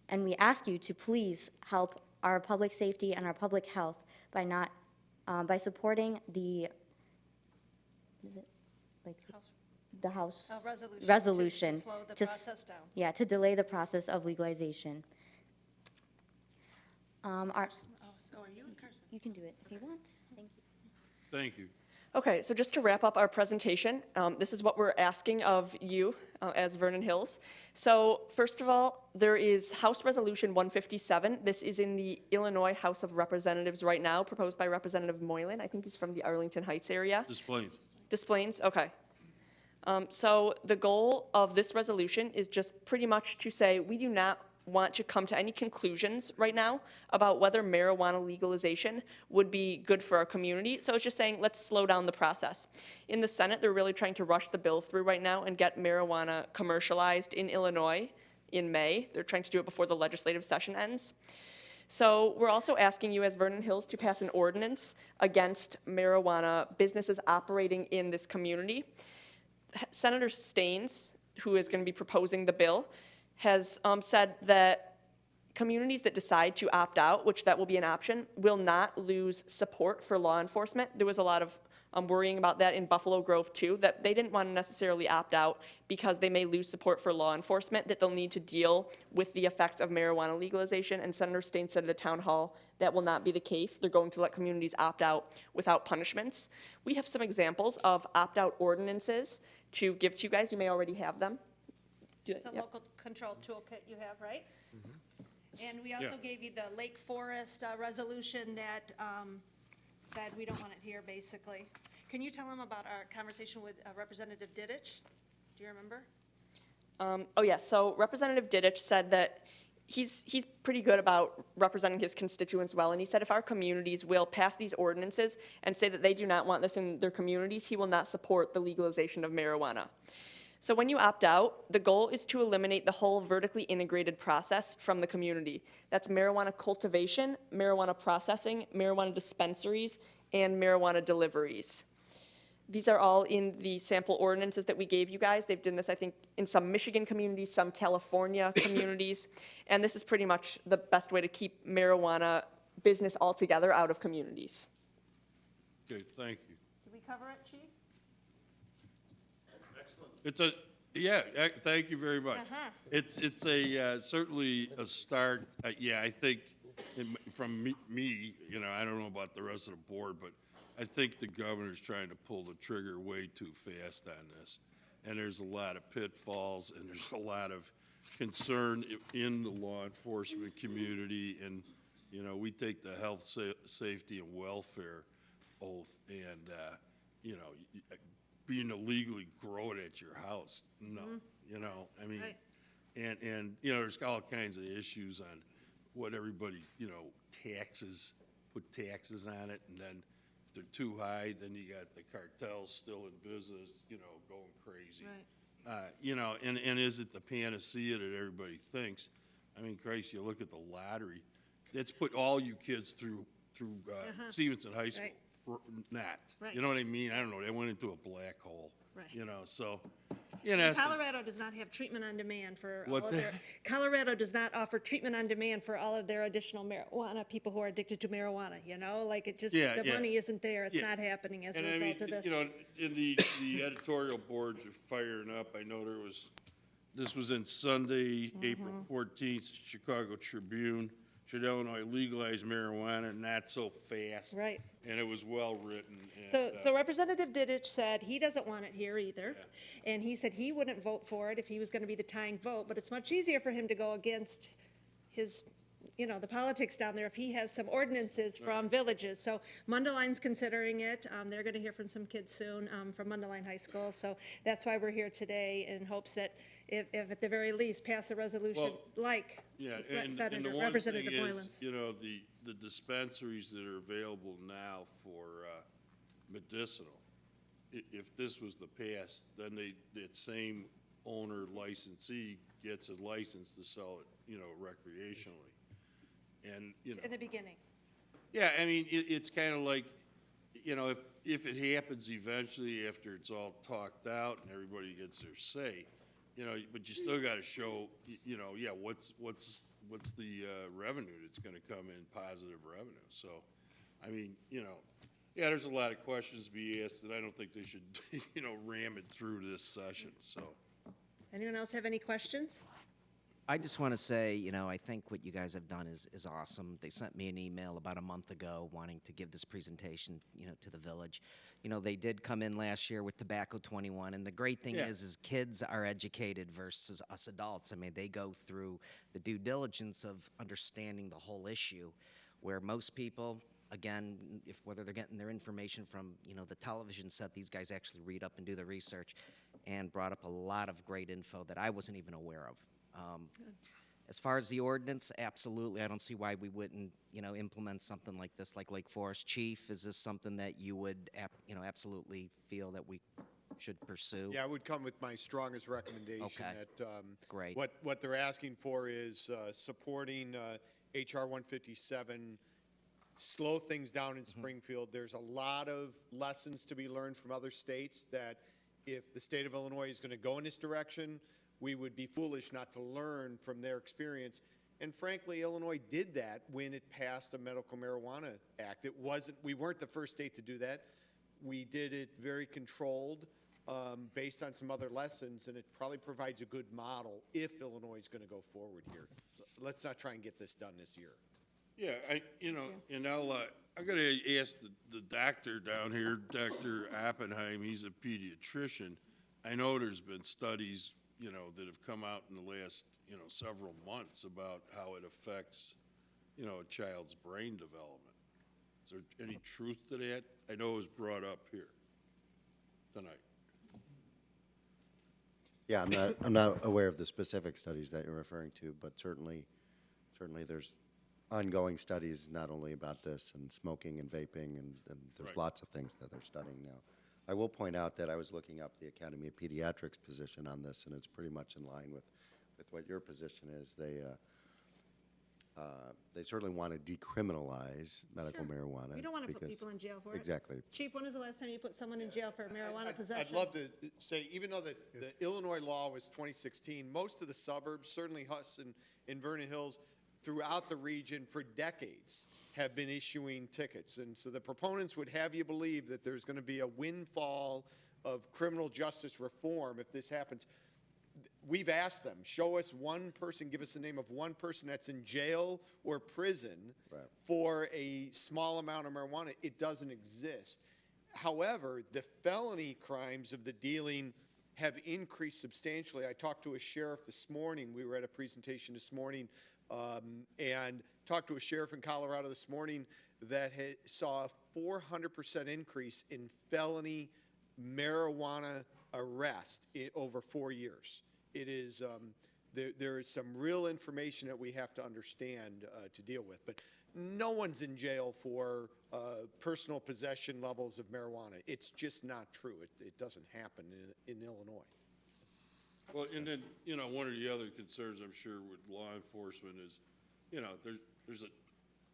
and we ask you to please help our public safety and our public health by supporting the House resolution to slow the process down. Yeah, to delay the process of legalization. So are you and Carson? You can do it if you want. Thank you. Thank you. Okay, so just to wrap up our presentation, this is what we're asking of you as Vernon Hills. So first of all, there is House Resolution 157. This is in the Illinois House of Representatives right now, proposed by Representative Moylan. I think he's from the Arlington Heights area. Des Plaines, okay. So the goal of this resolution is just pretty much to say we do not want to come to any conclusions right now about whether marijuana legalization would be good for our community. So it's just saying, let's slow down the process. In the Senate, they're really trying to rush the bill through right now and get marijuana commercialized in Illinois in May. They're trying to do it before the legislative session ends. So we're also asking you as Vernon Hills to pass an ordinance against marijuana businesses operating in this community. Senator Staines, who is going to be proposing the bill, has said that Communities that decide to opt out, which that will be an option, will not lose support for law enforcement. There was a lot of worrying about that in Buffalo Grove too, that they didn't want to necessarily opt out because they may lose support for law enforcement, that they'll need to deal with the effects of marijuana legalization. And Senator Stain said at a town hall that will not be the case. They're going to let communities opt out without punishments. We have some examples of opt-out ordinances to give to you guys. You may already have them. It's a local control toolkit you have, right? And we also gave you the Lake Forest resolution that said we don't want it here, basically. Can you tell them about our conversation with Representative Didich? Do you remember? Oh, yeah. So Representative Didich said that he's pretty good about representing his constituents well, and he said if our communities will pass these ordinances and say that they do not want this in their communities, he will not support the legalization of marijuana. So when you opt out, the goal is to eliminate the whole vertically integrated process from the community. That's marijuana cultivation, marijuana processing, marijuana dispensaries, and marijuana deliveries. These are all in the sample ordinances that we gave you guys. They've done this, I think, in some Michigan communities, some California communities, and this is pretty much the best way to keep marijuana business altogether out of communities. Okay, thank you. Did we cover it, Chief? It's thank you very much. It's a certainly a start. Yeah, I think from me, you know, I don't know about the rest of the board, but I think the governor's trying to pull the trigger way too fast on this. And there's a lot of pitfalls, and there's a lot of concern in the law enforcement community. And, you know, we take the health, safety, and welfare oath, and, you know, being illegally grow it at your house, no. You know, I mean, and you know, there's all kinds of issues on what everybody, you know, put taxes on it, and then if they're too high, then you got the cartels still in business, you know, going crazy. You know, and is it the panacea that everybody thinks? I mean, Christ, you look at the lottery, it's put all you kids through Stevenson High School. You know what I mean? I don't know. They went into a black hole. You know, so you know. Colorado does not have treatment on demand for all What's of their. Colorado does not offer treatment on demand for all of their additional marijuana people who are addicted to marijuana. You know, like it just the money isn't there. It's not happening as a result of this. You know, in the editorial boards are firing up. I know this was in Sunday, April 14th, Chicago Tribune. Should Illinois legalize marijuana? Not so fast. Right. And it was well written. So Representative Didich said he doesn't want it here either. And he said he wouldn't vote for it if he was going to be the tying vote, but it's much easier for him to go against his, you know, the politics down there if he has some ordinances from villages. So Mundeleин's considering it. They're going to hear from some kids soon from Mundelein High School. So that's why we're here today, in hopes that if at the very least pass a resolution like and the one Representative thing Moylan's. is, you know, the dispensaries that are available now for medicinal, if this was the past, then that same owner licensee gets a license to sell it, you know, recreationally. And, you know. In the beginning. Yeah, I mean, it's kind of like, you know, if it happens eventually after it's all talked out and everybody gets their say, you know, but you still got to show, you know, what's the revenue that's going to come in, positive revenue. So, I mean, you know, there's a lot of questions to be asked, and I don't think they should, you know, ram it through this session. So, Anyone else have any questions? I just want to say, you know, I think what you guys have done is awesome. They sent me an email about a month ago wanting to give this presentation, you know, to the village. You know, they did come in last year with Tobacco 21, and the great thing is kids are educated versus us adults. I mean, they go through the due diligence of understanding the whole issue, where most people, again, whether they're getting their information from, you know, the television set, these guys actually read up and do the research, and brought up a lot of great info that I wasn't even aware of. As far as the ordinance, absolutely. I don't see why we wouldn't, you know, implement something like this, like Lake Forest. Chief, is this something that you would, you know, absolutely feel that we should pursue? Yeah, I would come with my strongest recommendation. Okay. That, Great. What they're asking for is supporting HR 157, slow things down in Springfield. There's a lot of lessons to be learned from other states that if the state of Illinois is going to go in this direction, we would be foolish not to learn from their experience And frankly, Illinois did that when it passed a medical marijuana act. We weren't the first state to do that. We did it very controlled, based on some other lessons, and it probably provides a good model if Illinois is going to go forward here. Let's not try and get this done this year. Yeah, and I gotta ask the doctor down here, Dr. Oppenheim, he's a pediatrician. I know there's been studies, that have come out in the last, several months about how it affects, a child's brain development. Is there any truth to that? I know it was brought up here tonight. Yeah, I'm not aware of the specific studies that you're referring to, but certainly there's ongoing studies not only about this and smoking and vaping, and there's Right. lots of things that they're studying now. I will point out that I was looking up the Academy of Pediatrics position on this, and it's pretty much in line with what your position is. They certainly want to decriminalize medical marijuana. We don't want to put because- people in jail for it. Exactly. Chief, when was the last time you put someone in jail for marijuana possession? I'd love to say, even though the Illinois law was 2016, most of the suburbs, certainly us in Vernon Hills, throughout the region for decades have been issuing tickets. And so the proponents would have you believe that there's going to be a windfall of criminal justice reform if this happens. We've asked them, show us one person, give us the name of one person that's in jail or prison for a small amount of marijuana. It doesn't exist. However, the felony crimes of the dealing have increased substantially. I talked to a sheriff this morning. We were at a presentation this morning and talked to a sheriff in Colorado this morning that saw a 400% increase in felony marijuana arrest over 4 years. It is, there is some real information that we have to understand to deal with. But no one's in jail for personal possession levels of marijuana. It's just not true. It doesn't happen in Illinois. Well, and then, one of the other concerns I'm sure with law enforcement is, there's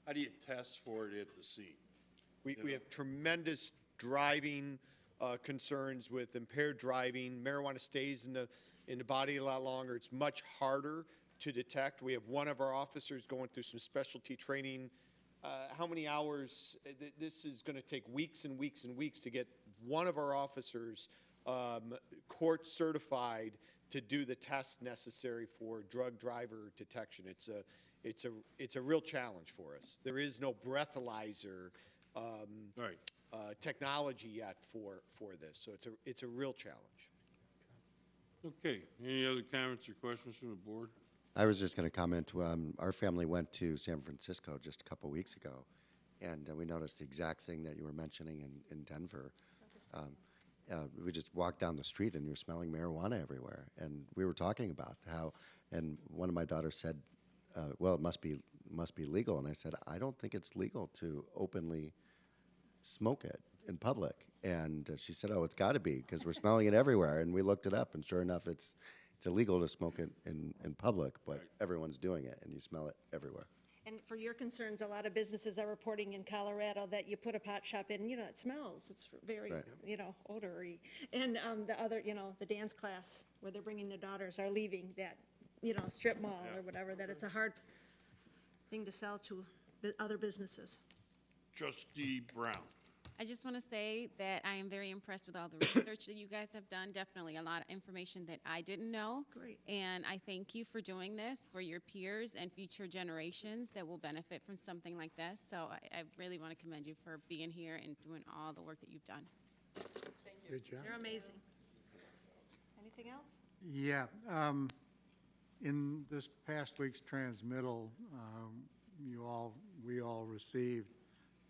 how do you test for it at the scene? We have tremendous driving concerns with impaired driving. Marijuana stays in the body a lot longer. It's much harder to detect. We have one of our officers going through some specialty training. How many hours? This is going to take weeks and weeks and weeks to get one of our officers court certified to do the tests necessary for drug driver detection. It's a real challenge for us. There is no breathalyzer technology yet for this, so it's a real challenge. Okay, any other comments or questions from the board? I was just going to comment, our family went to San Francisco just a couple weeks ago, and we noticed the exact thing that you were mentioning in Denver. We just walked down the street and you're smelling marijuana everywhere. And we were talking about how, and one of my daughters said, well, it must be legal. And I said, I don't think it's legal to openly smoke it in public. And she said, oh, it's got to be because we're smelling it everywhere. And we looked it up, and sure enough, it's illegal to smoke it in public, but everyone's doing it, and you smell it everywhere. And for your concerns, a lot of businesses are reporting in Colorado that you put a pot shop in, it smells. It's very, odory. And the other, the dance class where they're bringing their daughters are leaving that, strip mall or whatever, that it's a hard thing to sell to other businesses. Trustee Brown. I just want to say that I am very impressed with all the research that you guys have done. Definitely a lot of information that I didn't know. Great. And I thank you for doing this for your peers and future generations that will benefit from something like this. So I really want to commend you for being here and doing all the work that you've done. Thank you. Good job. You're amazing. Anything else? Yeah. In this past week's transmittal, we all received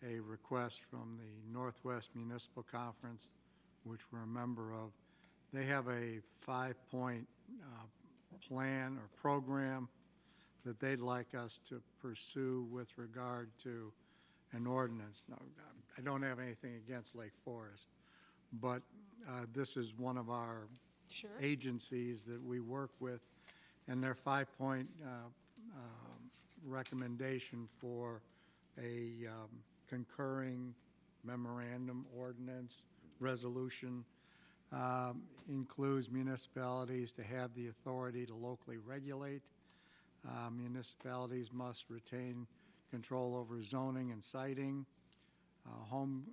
a request from the Northwest Municipal Conference, which we're a member of. They have a 5-point plan or program that they'd like us to pursue with regard to an ordinance. Now, I don't have anything against Lake Forest, but this is one of our agencies that we work with, and their 5-point recommendation for a concurring memorandum, ordinance, resolution includes municipalities to have the authority to locally regulate Municipalities must retain control over zoning and siting. Home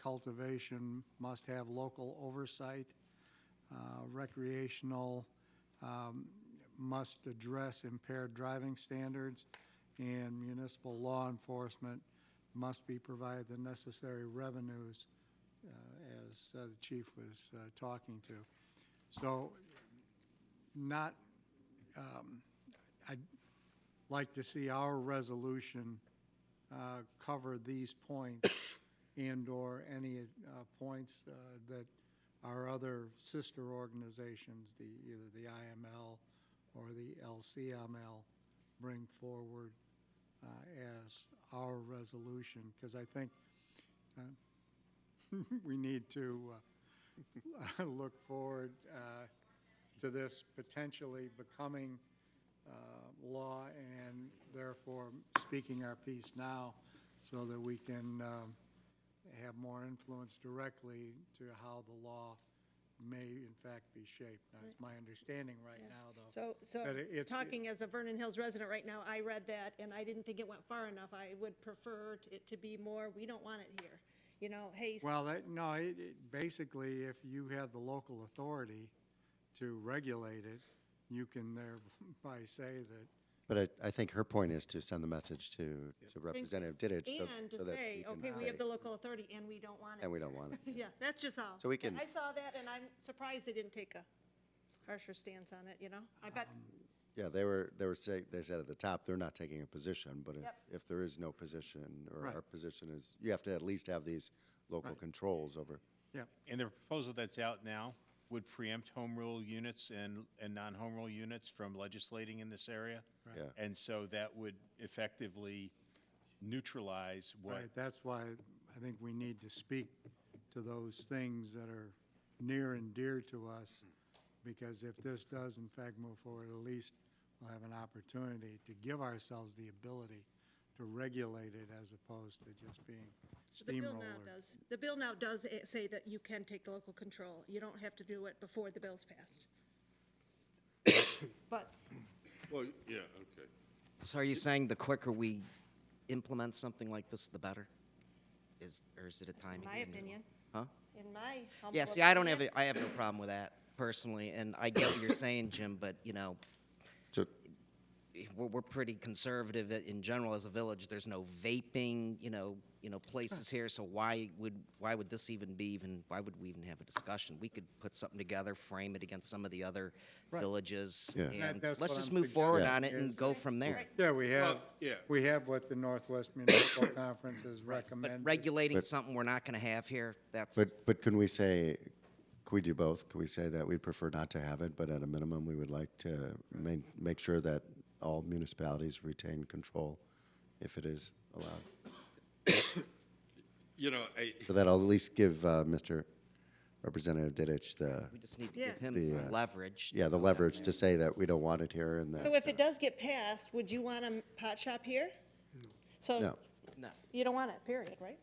cultivation must have local oversight. Recreational must address impaired driving standards, and municipal law enforcement must be provided the necessary revenues, as the chief was talking to. So not, I'd like to see our resolution cover these points and/or any points that our other sister organizations, either the IML or the LCML, bring forward as our resolution, because I think we need to look forward to this potentially becoming law, and therefore speaking our piece now so that we can have more influence directly to how the law may in fact be shaped. That's my understanding right now, though. So that it's- talking as a Vernon Hills resident right now, I read that and I didn't think it went far enough. I would prefer it to be more, we don't want it here. You know, hey. Well, basically, if you have the local authority to regulate it, you can thereby say that. But I think her point is to send the message to Representative Dittich. And to say, okay, we have the local authority and we don't want it. And we don't want it. Yeah, that's just all. So we can- I saw that and I'm surprised they didn't take a harsher stance on it, you know? I bet, Yeah, they said at the top, they're not taking a position, but Yep. if there is no position, or Right. our position is, you have to at least have these local Right. controls over. And the proposal that's out now would preempt home rule units and non-home rule units from legislating in this area. Right. Yeah. And so that would effectively neutralize what. Right, that's why I think we need to speak to those things that are near and dear to us, because if this does in fact move forward, at least we'll have an opportunity to give ourselves the ability to regulate it as opposed to just being the bill steamroller. now does. The bill now does say that you can take the local control. You don't have to do it before the bill's passed. But Well, yeah, okay. So are you saying the quicker we implement something like this, the better? Or is it a timing? in my thing as well? opinion, Huh? in my humble Yeah, see, I opinion. have no problem with that personally, and I get what you're saying, Jim, but, you know, So we're pretty conservative in general as a village. There's no vaping, places here, so why would we even have a discussion? We could put something together, frame it against some of the other Right. villages, Yeah. and That's let's what just I'm move forward suggesting on it and is- go from there. Yeah, we have, Well, yeah. we have what the Northwest Municipal Conference has recommended. But regulating But- something we're not gonna have here, that's. But can we say, can we do both? Can we say that we'd prefer not to have it, but at a minimum, we would like to make sure that all municipalities retain control if it is allowed? You know, So that'll at least give Mr. Representative Dittich We just need to Yeah. give him the, some leverage. yeah, the leverage to say that we don't want it here and that. So if it does get passed, would you want a pot shop here? So No. No. you don't want it, period, right?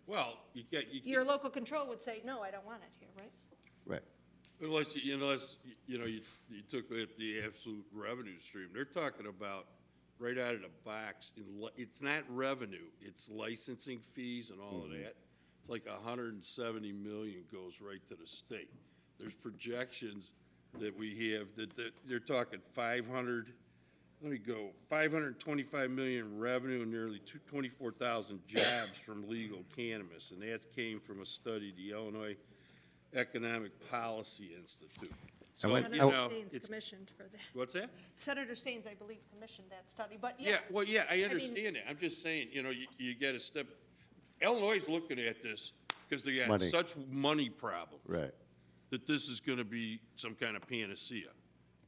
well, you Your local control would say, no, I don't want it here, right? Right. unless you took the absolute revenue stream. They're talking about right out of the box. It's not revenue, it's licensing fees and all of that. It's like 170 million goes right to the state. There's projections that we have that they're talking 525 million revenue and nearly 24,000 jobs from legal cannabis. And that came from a study, the Illinois Economic Policy Institute. So, Senator Staines it's, commissioned for that. what's that? Senator Staines, I believe, commissioned that study, but Yeah, yeah. well, yeah, I mean- understand that. I'm just saying, you got to step, Illinois is looking at this because they got Money. such money problem Right. that this is going to be some kind of panacea.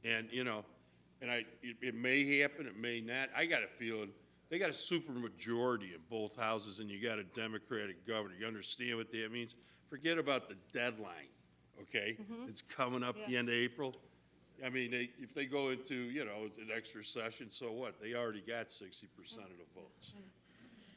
And, it may happen, it may not. I got a feeling they got a super majority in both houses and you got a Democratic governor. You understand what that means? Forget about the deadline, okay? It's coming up the end of April. I mean, if they go into, an extra session, so what? They already got 60% of the votes.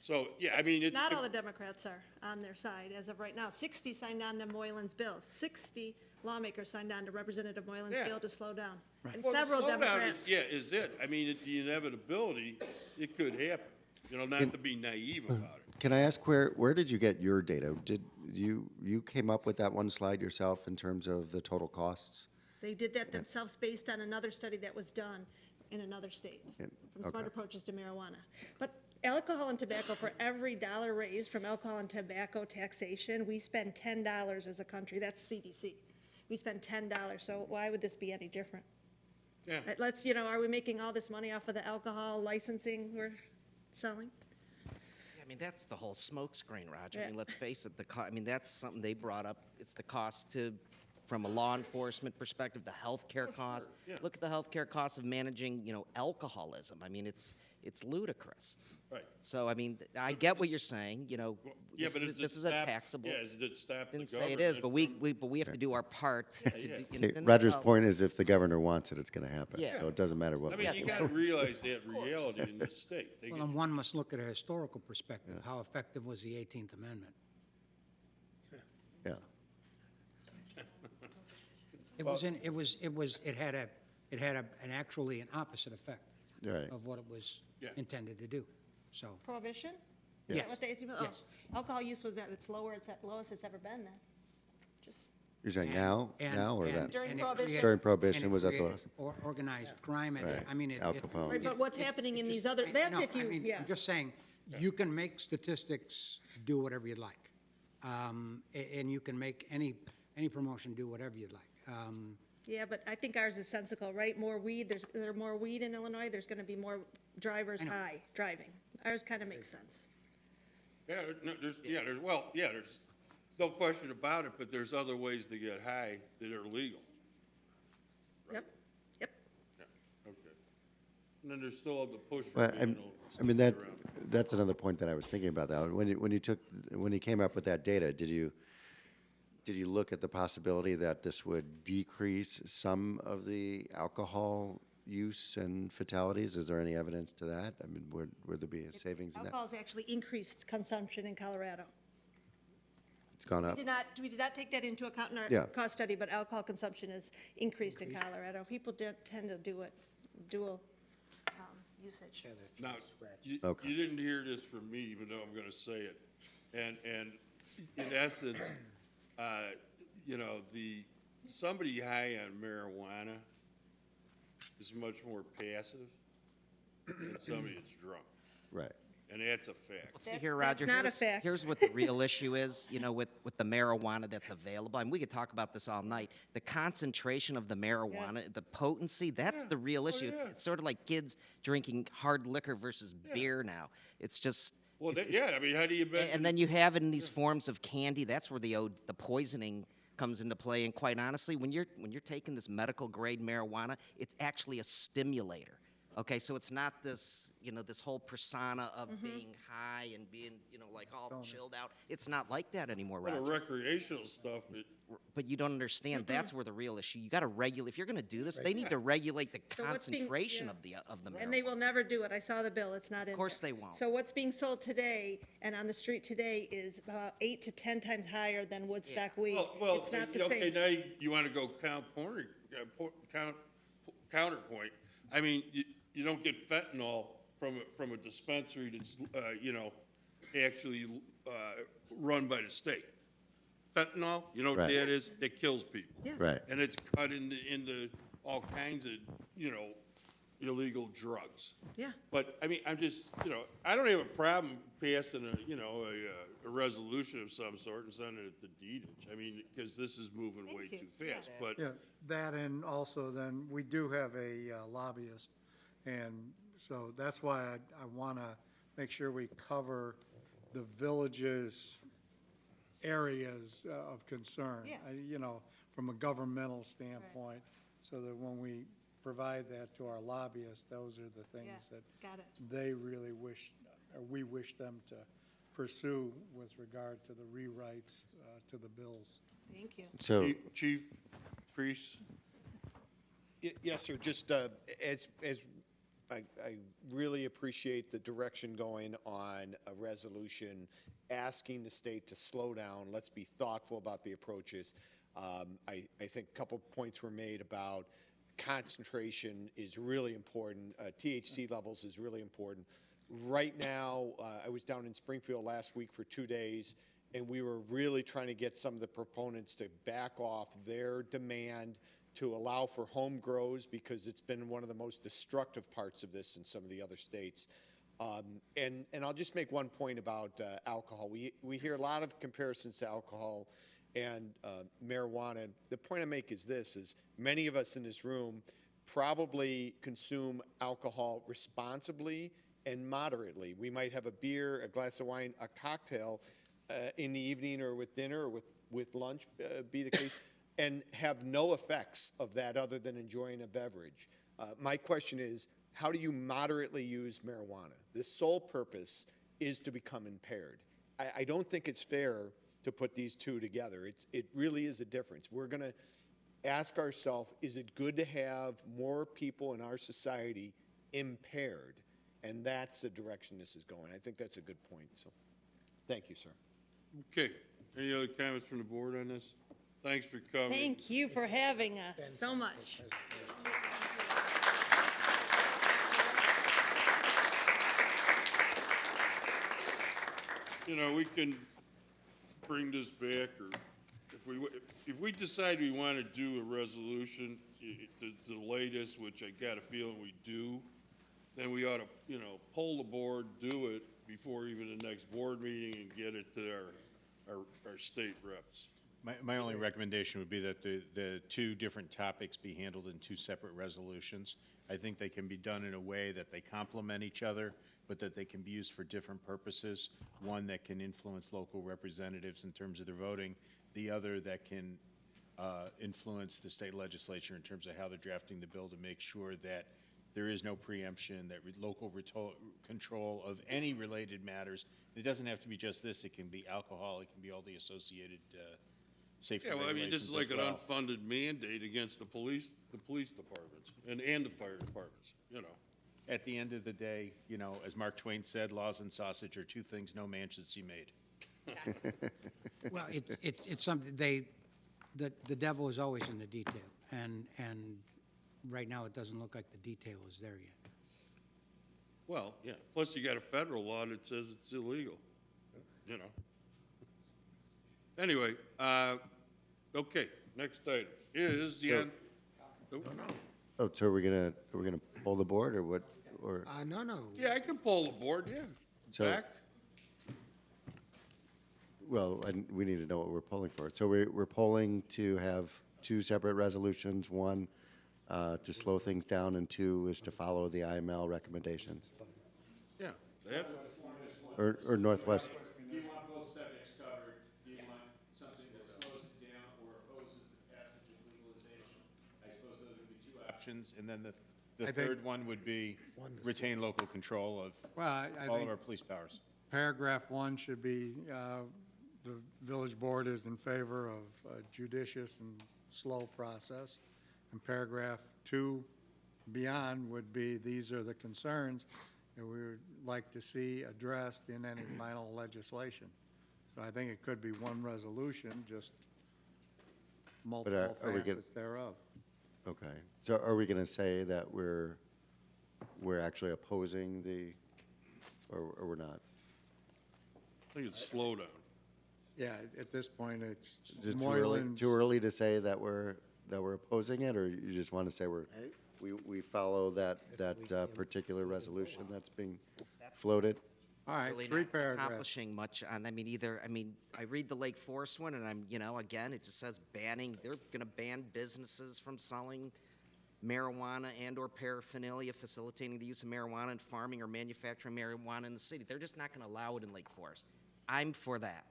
So, yeah, I mean, it's. Not all the Democrats are on their side as of right now. 60 signed on to Moylan's bill. 60 lawmakers signed on to Representative Moylan's Yeah. bill to slow down. And Well, the several slowdown Democrats. is it. I mean, the inevitability, it could happen, you know, not to be naive about it. Can I ask where did you get your data? Did you came up with that one slide yourself in terms of the total costs? They did that themselves based on another study that was done in another state, from Smart okay. Approaches to Marijuana. But alcohol and tobacco, for every dollar raised from alcohol and tobacco taxation, we spend $10 as a country. That's CDC. We spend $10, so why would this be any different? Yeah. Let's, you know, are we making all this money off of the alcohol licensing we're selling? I mean, that's the whole smokescreen, Roger. I Yeah. mean, let's face it, I mean, that's something they brought up. It's the cost from a law enforcement perspective, the healthcare cost. Yeah. Look at the healthcare cost of managing, alcoholism. I mean, it's ludicrous. Right. So, I mean, I get what you're saying, Yeah, this but is a taxable. Yeah, is it stop the Didn't say government? it is, but we have to do our part. to yeah. do- Okay, and Roger's that's how- point is if the governor wants it, it's going to happen. Yeah. So it doesn't matter what. I we mean, do. you gotta realize that reality in this state. They Well, get- and one must look at a historical perspective. How effective was the 18th Amendment? Yeah. It had an actually an opposite effect Right. of what it was Yeah. intended to do. So, Prohibition? Yes. Is that what the 18th Yes. Alcohol use was at its lowest it's ever been then. Just, You're saying And- now and- or and- then? During and it Prohibition. created- During Prohibition and it was at the created lowest. Organized crime, and, Right. I mean, Al Capone. right, but what's happening in these other, I that's know, if you, I mean, yeah. I'm just saying, you can make statistics do whatever you'd like. And you can make any promotion do whatever you'd like. Yeah, but I think ours is sensical, right? More weed, there's more weed in Illinois, there's gonna be more drivers high driving. Ours kind of makes sense. Yeah, there's no question about it, but there's other ways to get high that are legal. Yep, yep. Yeah, okay. And then there's still the push. Well, for, you know, I mean, sticking around. that's another point that I was thinking about that. When you came up with that data, did you look at the possibility that this would decrease some of the alcohol use and fatalities? Is there any evidence to that? I mean, would there be a savings in that? Alcohol's actually increased consumption in Colorado. It's gone up? We did not take that into account in Yeah. our cost study, but alcohol consumption is increased in Colorado. People tend to do it, dual usage. Now, you Okay. didn't hear this from me, even though I'm gonna say it. And in essence, somebody high on marijuana is much more passive than somebody that's drunk. Right. And that's a fact. See here, That's Roger. not a here's- fact. Here's what the real issue is, with the marijuana that's available. And we could talk about this all night. The concentration of the marijuana, the potency, that's the real issue. It's sort of like kids drinking hard liquor versus beer now. It's just. Well, I mean, how do you measure? And then you have it in these forms of candy. That's where the poisoning comes into play. And quite honestly, when you're taking this medical grade marijuana, it's actually a stimulator. Okay, so it's not this, this whole persona of being high and being, like all chilled out. It's not like that anymore, Well, the Roger. recreational stuff, But you don't understand. That's where the real issue. You got to regulate. If you're going to do this, they need to regulate the So what's being- concentration yeah. of the marijuana. And they will never do it. I saw the bill. It's not in there. Of course they won't. So what's being sold today and on the street today is about 8 to 10 times higher than Woodstock weed. well, It's not the okay, same. now you want to go counterpoint. I mean, you don't get fentanyl from a dispensary that's, actually run by the state. Fentanyl, you know what Right. that is? It kills people. Yeah. Right. And it's cut into all kinds of, illegal drugs. Yeah. But, I mean, I'm just, I don't have a problem passing a resolution of some sort and sending it to DDH. I mean, because this is moving way too fast, but. Yeah, that and also then, we do have a lobbyist, and so that's why I want to make sure we cover the village's areas of concern. Yeah. From a governmental standpoint, so that when we provide that to our lobbyists, those are the things that Got it. they really wish, or we wish them to pursue with regard to the rewrites to the bills. Thank you. So, Chief Priest? Yes, sir. Just as I really appreciate the direction going on a resolution asking the state to slow down. Let's be thoughtful about the approaches. I think a couple points were made about concentration is really important. THC levels is really important. Right now, I was down in Springfield last week for 2 days, and we were really trying to get some of the proponents to back off their demand to allow for home grows, because it's been one of the most destructive parts of this in some of the other states. And I'll just make one point about alcohol. We hear a lot of comparisons to alcohol and marijuana. The point I make is this, is many of us in this room probably consume alcohol responsibly and moderately. We might have a beer, a glass of wine, a cocktail in the evening or with dinner or with lunch, be the case, and have no effects of that other than enjoying a beverage. My question is, how do you moderately use marijuana? The sole purpose is to become impaired. I don't think it's fair to put these two together. It really is a difference. We're going to ask ourselves, is it good to have more people in our society impaired? And that's the direction this is going. I think that's a good point. So, thank you, sir. Okay. Any other comments from the board on this? Thanks for coming. Thank you for having us so much. You know, we can bring this back, or if we decide we want to do a resolution to delay this, which I got a feeling we do, then we ought to, you know, poll the board, do it before even the next board meeting, and get it to our state reps. My only recommendation would be that the two different topics be handled in two separate resolutions. I think they can be done in a way that they complement each other, but that they can be used for different purposes. One that can influence local representatives in terms of their voting, the other that can influence the state legislature in terms of how they're drafting the bill, to make sure that there is no preemption, that local control of any related matters. It doesn't have to be just this. It can be alcohol. It can be all the associated safety Yeah, well, I mean, this regulations is like as an well. unfunded mandate against the police departments and the fire departments, you know. At the end of the day, you know, as Mark Twain said, laws and sausage are two things no man should see made. Well, it's something, the devil is always in the detail, and right now it doesn't look like the detail is there yet. Well, yeah, plus you got a federal law that says it's illegal, you know. Anyway, okay, next item is the end. Oh, so are we gonna pull the board, or what, or? No. Yeah, I can poll the board, yeah. So- Back. Well, and we need to know what we're polling for. So we're polling to have two separate resolutions, one to slow things down, and two is to follow the IML recommendations, Yeah, that, or Northwest. Do you want both subjects covered? Do you want something that slows it down or opposes the passage of legalization? I suppose those would be two options. And then the I think- third one would be retain local control of Well, I all of think our police powers. paragraph 1 should be, the village board is in favor of a judicious and slow process. And paragraph 2 beyond would be, these are the concerns that we would like to see addressed in any final legislation. So I think it could be one resolution, just multiple are we facets thereof. Okay, so are we gonna say that we're actually opposing the, or we're not? I think it's slow down. Yeah, at this point, it's Is it Moylan's. too early to say that we're opposing it, or you just want to say we follow that particular resolution that's being floated? All right, Really 3 not paragraphs. accomplishing much on, I read the Lake Forest one, and I'm, you know, again, it just says they're gonna ban businesses from selling marijuana and/or paraphernalia facilitating the use of marijuana in farming or manufacturing marijuana in the city. They're just not gonna allow it in Lake Forest. I'm for that,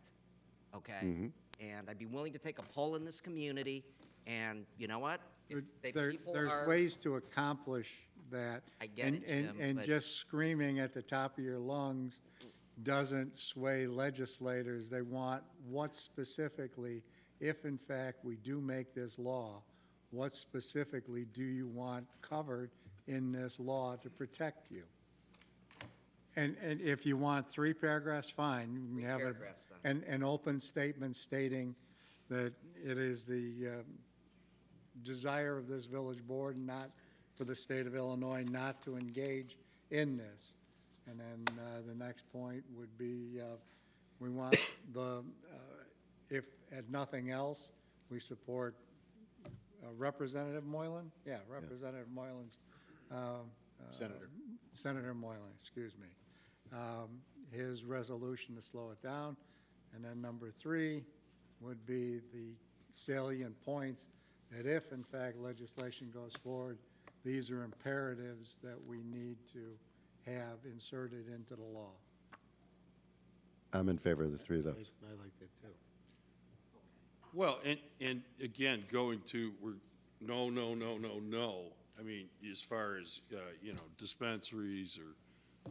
okay? Mhm. And I'd be willing to take a poll in this community, and you know what? If the There's people are- ways to accomplish that. I get and- it, Jim, And but- just screaming at the top of your lungs doesn't sway legislators. They want what specifically, if in fact we do make this law, what specifically do you want covered in this law to protect you. And if you want 3 paragraphs, fine. You can have paragraphs, then. an open statement stating that it is the desire of this village board, not for the state of Illinois, not to engage in this. And then the next point would be, we want if at nothing else, we support Representative Moylan? Yeah, Representative Moylan's. Senator Moylan, excuse me. His resolution to slow it down. And then number 3 would be the salient points that if, in fact, legislation goes forward, these are imperatives that we need to have inserted into the law. I'm in favor of the 3 of those. I like that too. Well, and again, going to, no. I mean, as far as, you know, dispensaries or,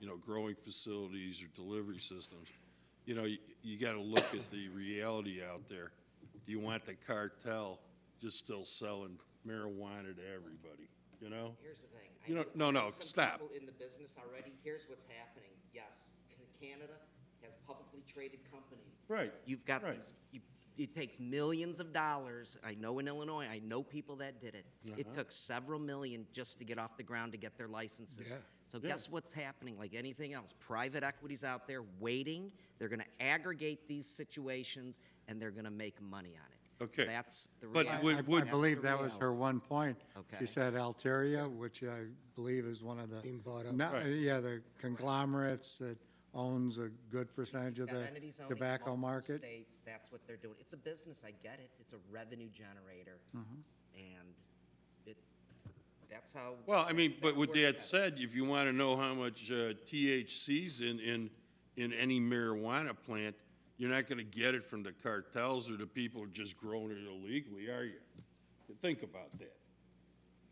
you know, growing facilities or delivery systems, you know, you got to look at the reality out there. Do you want the cartel just still selling marijuana to everybody, you know? Here's the thing. You know, I no, know some stop. people in the business already. Here's what's happening. Yes, Canada has publicly traded companies. Right. You've got Right. it takes millions of dollars. I know in Illinois, I know people that did it. It took several million just to get off the ground to get their licenses. Yeah. So Yeah. guess what's happening? Like anything else, private equity's out there waiting. They're going to aggregate these situations and they're going to make money on it. Okay. That's the But reality. I believe that was her one point. Okay. She said Alteria, which I believe is one of the. Being bought up. Right. Yeah, the conglomerates that owns a good percentage of Got the entities owning tobacco multiple market. States, that's what they're doing. It's a business, I get it. It's a revenue generator. Mm-hmm. And that's how. Well, I mean, but that's with where that it's said, if you want to know how much THC's in any marijuana plant, you're not going to get it from the cartels or the people who are just growing it illegally, are you? Think about that.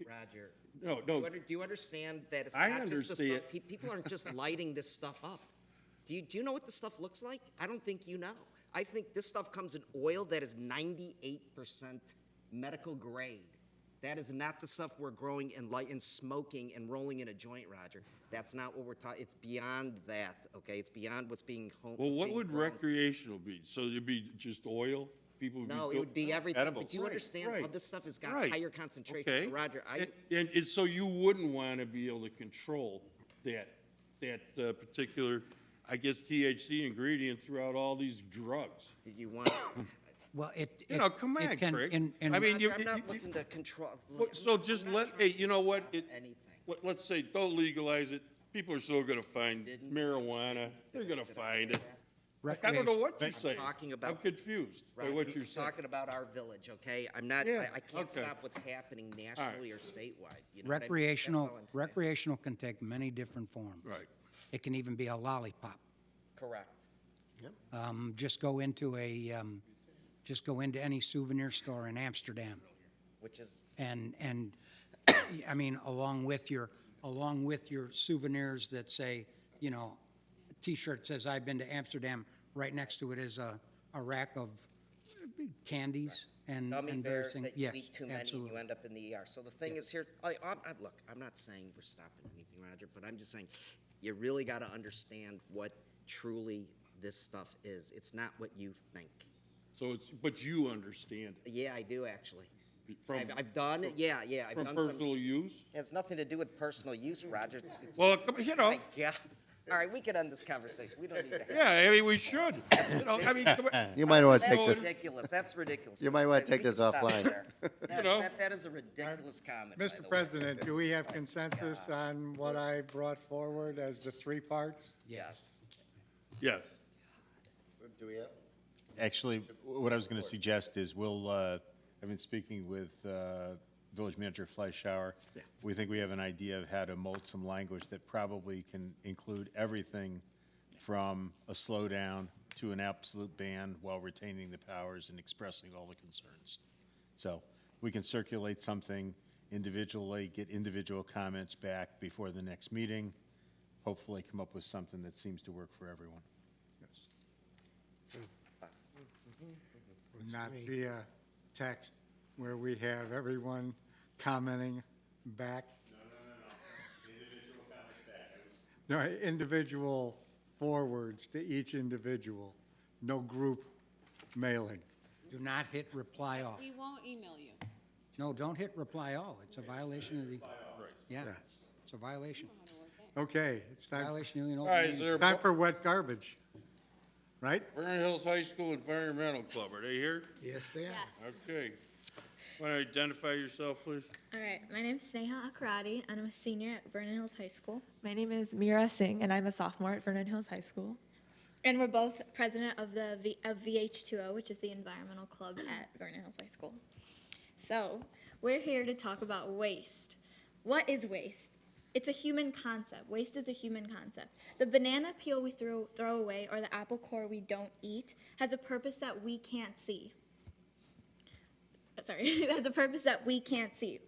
at. Roger. No. Do you understand that it's I not just the understand. stuff, people aren't just lighting this stuff up. Do you know what this stuff looks like? I don't think you know. I think this stuff comes in oil that is 98% medical grade. That is not the stuff we're growing and light and smoking and rolling in a joint, Roger. That's not what we're talking. It's beyond that, okay? It's beyond what's being home. Well, what's what being would grown. recreational be? So it'd be just oil? People would No, be it would be everything. edibles. But you Right, understand how right, this stuff has got right. higher concentration. Okay. So, Roger, And so you wouldn't want to be able to control that particular, I guess, THC ingredient throughout all these drugs. did you want? Well, You know, come on, can, Craig. in I mean, Roger, I'm not looking to control. so just let, hey, you know what? Anything. Let's say, don't legalize it. People are still going to find marijuana. They're going to find it. I don't know what you're saying. Talking about. I'm confused by Roger, what you're you're saying. talking about our village, okay? I'm not. Yeah, I can't okay. stop what's happening nationally or statewide. You know what I mean? recreational, That's all I'm saying. recreational can take many different forms. Right. It can even be a lollipop. Correct. Just go into any souvenir store in Amsterdam, Which is and I mean, along with your souvenirs that say, you know, T-shirt says I've been to Amsterdam. Right next to it is a rack of candies and gummy various bears things. that you Yes, eat too many and absolutely. you end up in the ER. So the thing is here, look, I'm not saying we're stopping anything, Roger, but I'm just saying you really got to understand what truly this stuff is. It's not what you think. So but you understand it. Yeah, I do actually. From, I've done it. Yeah. I've from done personal some. use? It has nothing to do with personal use, Roger. It's, Well, you know. yeah. All right, we can end this conversation. We don't need to. Yeah, I mean, we should. You know, I mean, You might want to That's take this. ridiculous. That's ridiculous. You might want to We take this can stop offline. there. You know. That is a ridiculous comment. by the Mr. way. President, do we have consensus on what I brought forward as the 3 parts? Yes. Yes. Do we have? Actually, what I was going to suggest is I've been speaking with Village Manager Fleischauer. We think we have an idea of how to mold some language that probably can include everything from a slowdown to an absolute ban while retaining the powers and expressing all the concerns. So we can circulate something individually, get individual comments back before the next meeting, hopefully come up with something that seems to work for everyone. Not via text where we have everyone commenting back. No, individual forwards to each individual, no group mailing. Do not hit reply all. We won't email you. No, don't hit reply all. It's a violation of the, yeah, it's a violation. Okay, it's time, Violation of the All open right, is meeting. there time for wet garbage, right? Vernon Hills High School Environmental Club, are they here? Yes, they are. Okay. Want to identify yourself, please? All right, my name's Sneha Akarati, and I'm a senior at Vernon Hills High School. My name is Mira Singh, and I'm a sophomore at Vernon Hills High School. And we're both president of the VH2O, which is the environmental club at Vernon Hills High School. So, we're here to talk about waste. What is waste? It's a human concept. Waste is a human concept. The banana peel we throw away, or the apple core we don't eat, has a purpose that we can't see. Sorry, has a purpose that we can't see.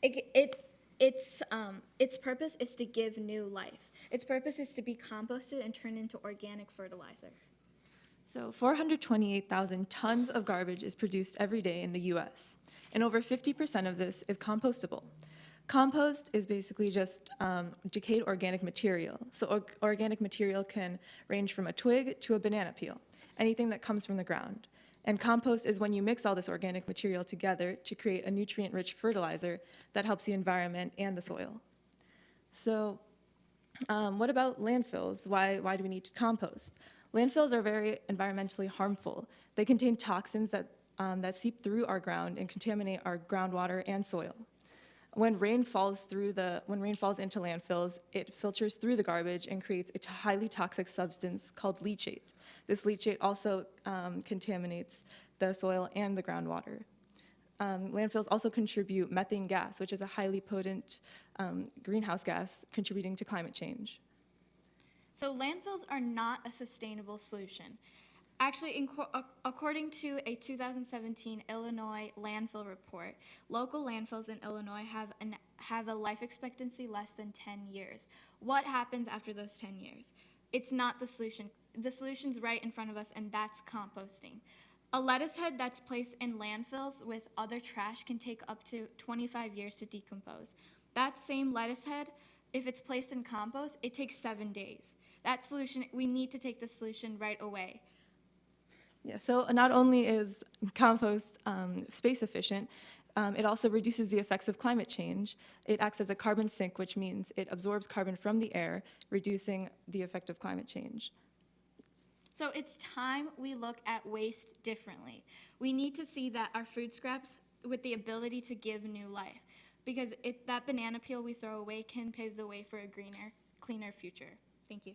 Its purpose is to give new life. Its purpose is to be composted and turned into organic fertilizer. So 428,000 tons of garbage is produced every day in the US, and over 50% of this is compostable. Compost is basically just decayed organic material. So organic material can range from a twig to a banana peel, anything that comes from the ground. And compost is when you mix all this organic material together to create a nutrient-rich fertilizer that helps the environment and the soil. So what about landfills? Why do we need to compost? Landfills are very environmentally harmful. They contain toxins that seep through our ground and contaminate our groundwater and soil. When rain falls into landfills, it filters through the garbage and creates a highly toxic substance called leachate. This leachate also contaminates the soil and the groundwater. Landfills also contribute methane gas, which is a highly potent greenhouse gas contributing to climate change. So landfills are not a sustainable solution. Actually, according to a 2017 Illinois landfill report, local landfills in Illinois have a life expectancy less than 10 years. What happens after those 10 years? It's not the solution. The solution's right in front of us, and that's composting. A lettuce head that's placed in landfills with other trash can take up to 25 years to decompose. That same lettuce head, if it's placed in compost, it takes 7 days. That solution, we need to take the solution right away. Yeah, so not only is compost space efficient, it also reduces the effects of climate change. It acts as a carbon sink, which means it absorbs carbon from the air, reducing the effect of climate change. So it's time we look at waste differently. We need to see that our food scraps with the ability to give new life, because that banana peel we throw away can pave the way for a greener, cleaner future. Thank you.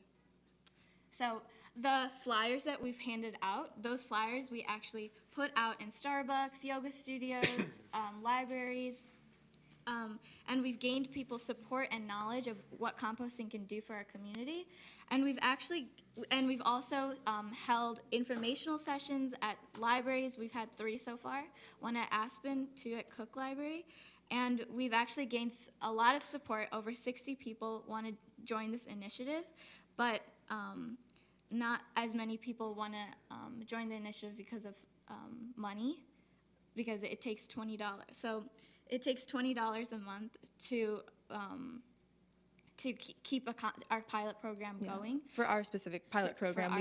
So the flyers that we've handed out, those flyers we actually put out in Starbucks, yoga studios, libraries, and we've gained people's support and knowledge of what composting can do for our community. And we've also held informational sessions at libraries. We've had 3 so far, 1 at Aspen, 2 at Cook Library. And we've actually gained a lot of support. Over 60 people want to join this initiative, but not as many people want to join the initiative because of money, because it takes $20. So it takes $20 a month to keep our pilot program going. For our specific pilot program,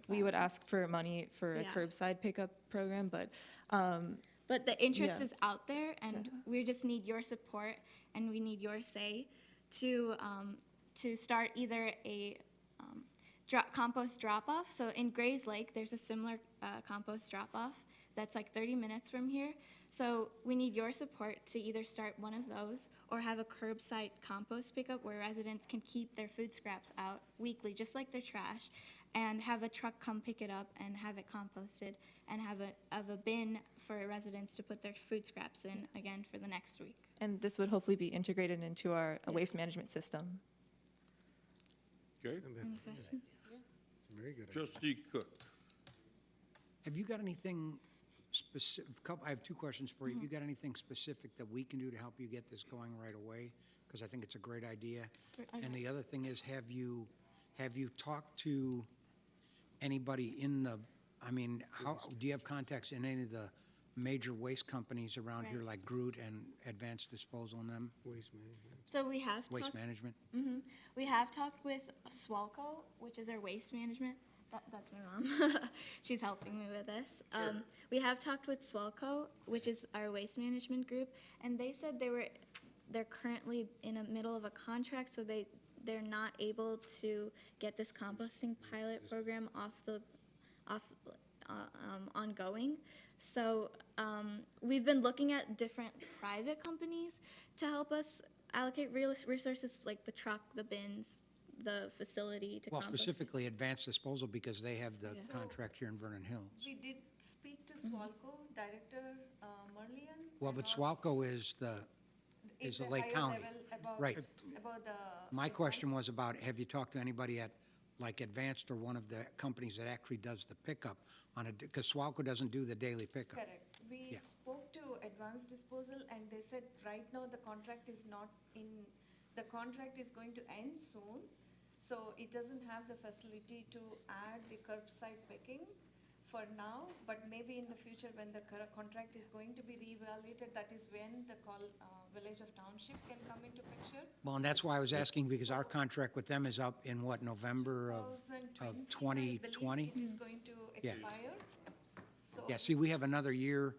we would ask for money for a curbside pickup program, but the interest is out there, and we just need your support, and we need your say to start either a compost drop-off. So in Grays Lake, there's a similar compost drop-off that's like 30 minutes from here. So we need your support to either start one of those or have a curbside compost pickup where residents can keep their food scraps out weekly, just like their trash, and have a truck come pick it up and have it composted, and have a bin for residents to put their food scraps in again for the next week. And this would hopefully be integrated into our waste management system. Okay. Any questions? Very good. Trustee Cook. Have you got anything specific, I have 2 questions for you. Have you got anything specific that we can do to help you get this going right away? Because I think it's a great idea. And the other thing is, have you talked to anybody in the, do you have contacts in any of the major waste companies around here Right. like Groot and Advanced Disposal and them? Waste management. So we have Waste talked- management? We have talked with Swalco, which is our waste management. That's my mom. She's helping me with this. We have talked with Swalco, which is our waste management group, and they said they're currently in the middle of a contract, so they're not able to get this composting pilot program ongoing. So we've been looking at different private companies to help us allocate real resources like the truck, the bins, the facility to Well, compost. specifically Advanced Disposal because they have the Yeah. contract here in Vernon Hills. We did speak to Swalco Director Merlian. Well, and but also- Swalco is the It's a Lake higher County. level about- Right. About the. My question was about, have you talked to anybody at, like Advanced or one of the companies that actually does the pickup on a, because Swalco doesn't do the daily pickup? Correct. We Yeah. spoke to Advanced Disposal and they said right now the contract is not in, the contract is going to end soon. So it doesn't have the facility to add the curbside picking for now, but maybe in the future when the contract is going to be reevaluated, that is when the Village of Township can come into picture. Well, and that's why I was asking, because our contract with them is up in what, November of 2020, I believe 2020? it is going to Yeah. expire. So. Yeah, see, we have another year,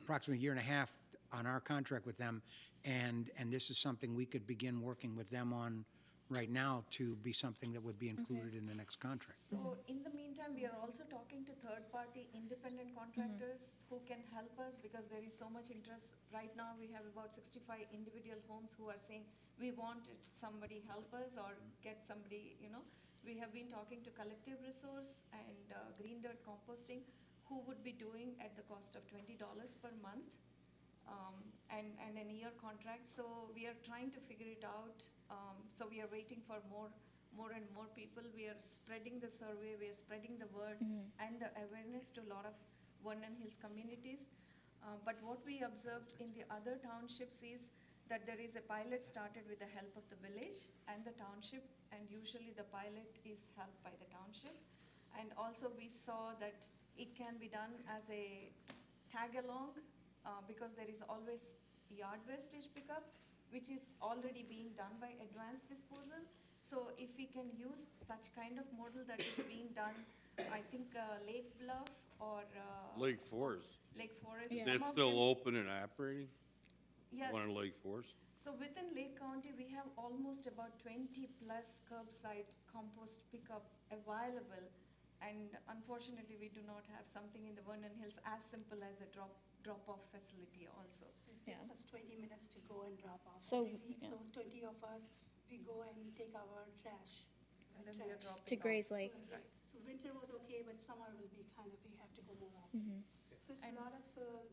approximately a year and a half on our contract with them, and this is something we could begin working with them on right now to be something that would be included in the next contract. So in the meantime, we are also talking to third-party independent contractors who can help us because there is so much interest. Right now, we have about 65 individual homes who are saying, we want somebody help us or get somebody, We have been talking to Collective Resource and Green Dirt Composting, who would be doing at the cost of $20 per month and an year contract. So we are trying to figure it out. So we are waiting for more and more people. We are spreading the survey, we are spreading the word and the awareness to a lot of Vernon Hills communities. But what we observed in the other townships is that there is a pilot started with the help of the village and the township, and usually the pilot is helped by the township. And also we saw that it can be done as a tag-along because there is always yard wastage pickup, which is already being done by Advanced Disposal. So if we can use such kind of model that is being done, I think Lake Bluff or Lake Forest. Lake Forest. Is some that of still them- open and operating? Yes. One in Lake Forest? So within Lake County, we have almost about 20 plus curbside compost pickup available. And unfortunately, we do not have something in the Vernon Hills as simple as a drop-off facility also. So it takes us 20 minutes to go and drop off So, every week. yeah. So 20 of us, we go and take our trash. And then we are dropping To off. Gray's Lake. So winter was okay, but summer will be kind of, we have to go more often. So it's a lot of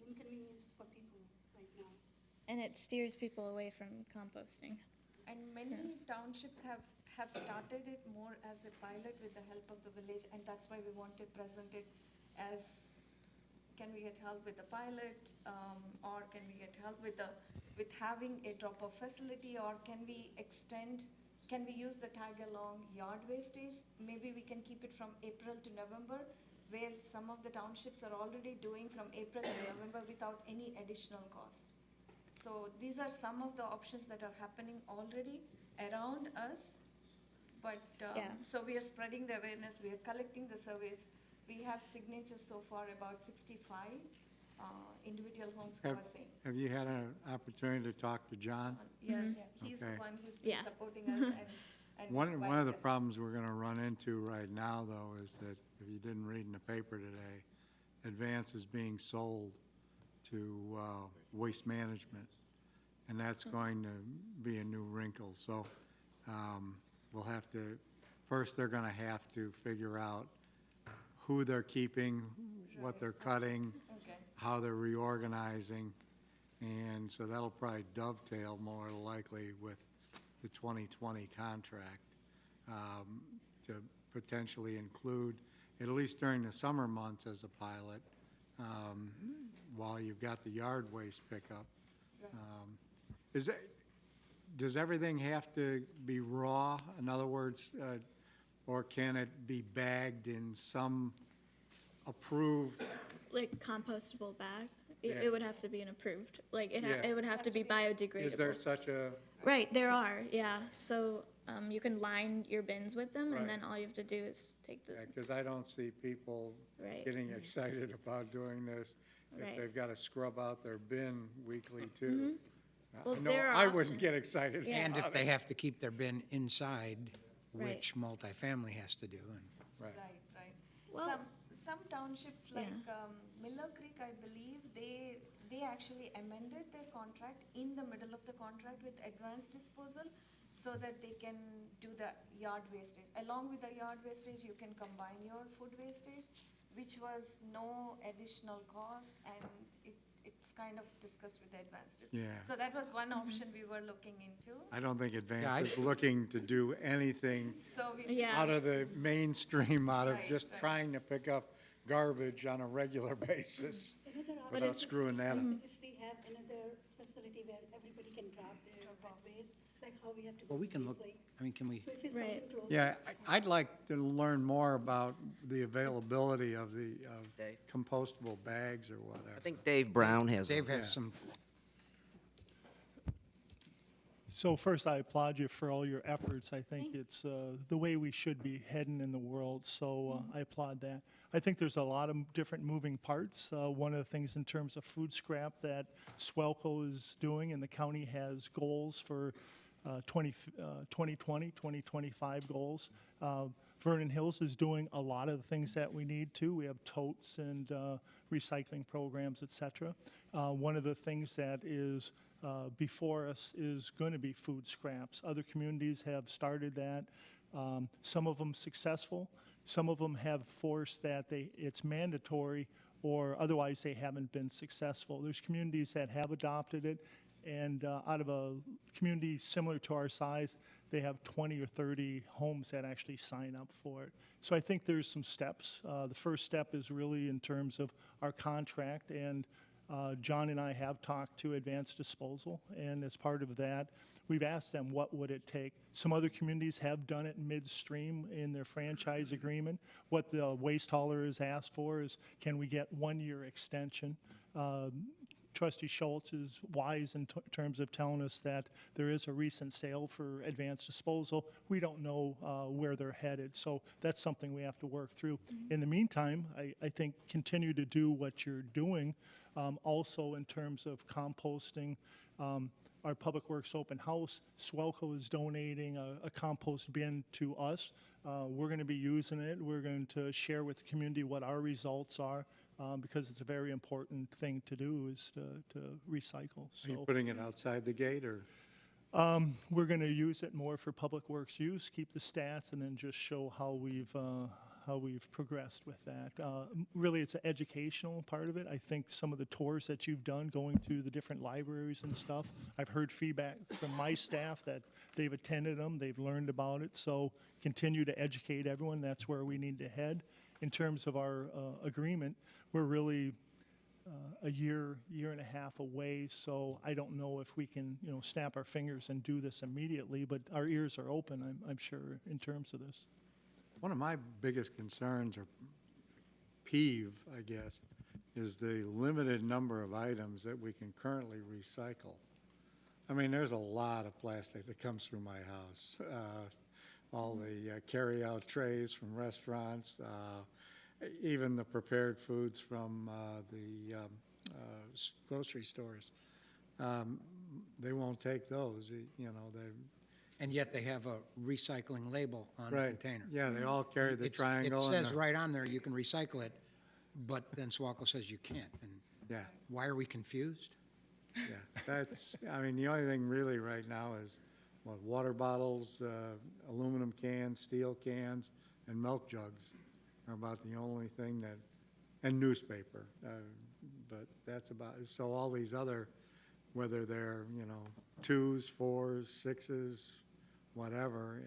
inconvenience for people right now. And it steers people away from composting. And many townships have started it more as a pilot with the help of the village, and that's why we want to present it as, can we get help with the pilot, or can we get help with having a drop-off facility, or can we use the tag-along yard wastage? Maybe we can keep it from April to November, where some of the townships are already doing from April to November without any additional cost. So these are some of the options that are happening already around us. But, so we are spreading the awareness, we are collecting the surveys. We have signatures so far, about 65 individual homes who are saying. Have you had an opportunity to talk to John? Yes, he's the Okay. one who's been supporting us and One his of wife the has- problems we're going to run into right now, though, is that if you didn't read in the paper today, Advance is being sold to Waste Management, and that's going to be a new wrinkle. So we'll have to, first they're going to have to figure out who they're keeping, what they're cutting, Okay. how they're reorganizing, and so that'll probably dovetail more likely with the 2020 contract to potentially include, at least during the summer months as a pilot, while you've got the yard waste pickup. Does everything have to be raw? In other words, or can it be bagged in some approved? Like compostable bag? it would have to be an approved, like, Yeah. it would have to be biodegradable. Is there such a, Right, there are, yeah. So, you can line your bins with them, Right. and then all you have to do is take the, because I don't see people Right. getting excited about doing this if Right. they've got to scrub out their bin weekly too. Mhm. Well, I know there are I wouldn't options. get excited Yeah. And if about they it. have to keep their bin inside, Right. which multifamily has to do, and Right. Right. Well- Some townships like Miller Creek, I believe, they actually amended their contract in the middle of the contract with advanced disposal so that they can do the yard wastage. Along with the yard wastage, you can combine your food wastage, which was no additional cost, and it's kind of discussed with the advanced disposal. Yeah. So that was one option we were looking into. I don't think Yeah, Advance is looking to do anything So we Yeah. out of the mainstream, out of Right, just right. trying to pick up garbage on a regular basis Another option without is screwing that up. if we have another facility where everybody can grab their wet waste, like how we have to. well, we can do look, these, like, I mean, can we, So if it's Right. something close. Yeah, I'd like to learn more about the availability of Dave? compostable bags or whatever. I think Dave Brown has. Dave Yeah. has some, So first, I applaud you for all your efforts. I think it's the way we should be heading in the world, so I applaud that. I think there's a lot of different moving parts. One of the things in terms of food scrap that Swelco is doing, and the county has goals for 2020, 2025 goals. Vernon Hills is doing a lot of the things that we need to. We have totes and recycling programs, et cetera. One of the things that is before us is going to be food scraps. Other communities have started that. Some of them successful. Some of them have forced that it's mandatory, or otherwise they haven't been successful. There's communities that have adopted it, and out of a community similar to our size, they have 20 or 30 homes that actually sign up for it. So I think there's some steps. The first step is really in terms of our contract, and John and I have talked to Advanced Disposal, and as part of that, we've asked them what would it take. Some other communities have done it midstream in their franchise agreement. What the waste hauler has asked for is, can we get 1-year extension? Trustee Schultz is wise in terms of telling us that there is a recent sale for Advanced Disposal. We don't know where they're headed, so that's something we have to work through. In the meantime, I think continue to do what you're doing. Also in terms of composting, our Public Works Open House, Swelco is donating a compost bin to us. We're going to be using it. We're going to share with the community what our results are, because it's a very important thing to do, is to recycle. Are you So putting it outside the gate, or? we're going to use it more for Public Works use, keep the stats, and then just show how we've progressed with that. Really, it's an educational part of it. I think some of the tours that you've done, going to the different libraries and stuff, I've heard feedback from my staff that they've attended them, they've learned about it, so continue to educate everyone. That's where we need to head. In terms of our agreement, we're really a year and a half away, so I don't know if we can, snap our fingers and do this immediately, but our ears are open, I'm sure, in terms of this. One of my biggest concerns, or peeve, I guess, is the limited number of items that we can currently recycle. I mean, there's a lot of plastic that comes through my house. All the carry-out trays from restaurants, even the prepared foods from the grocery stores. They won't take those, and yet they have a recycling label on the Right. container. Yeah, they all carry the It's- triangle. It and says the- right on there, you can recycle it, but then Swalco says you can't, and Yeah, why are we confused? yeah. That's, I mean, the only thing really right now is, water bottles, aluminum cans, steel cans, and milk jugs are about the only thing that, and newspaper. But that's about, so all these other, whether they're, 2s, 4s, 6s, whatever,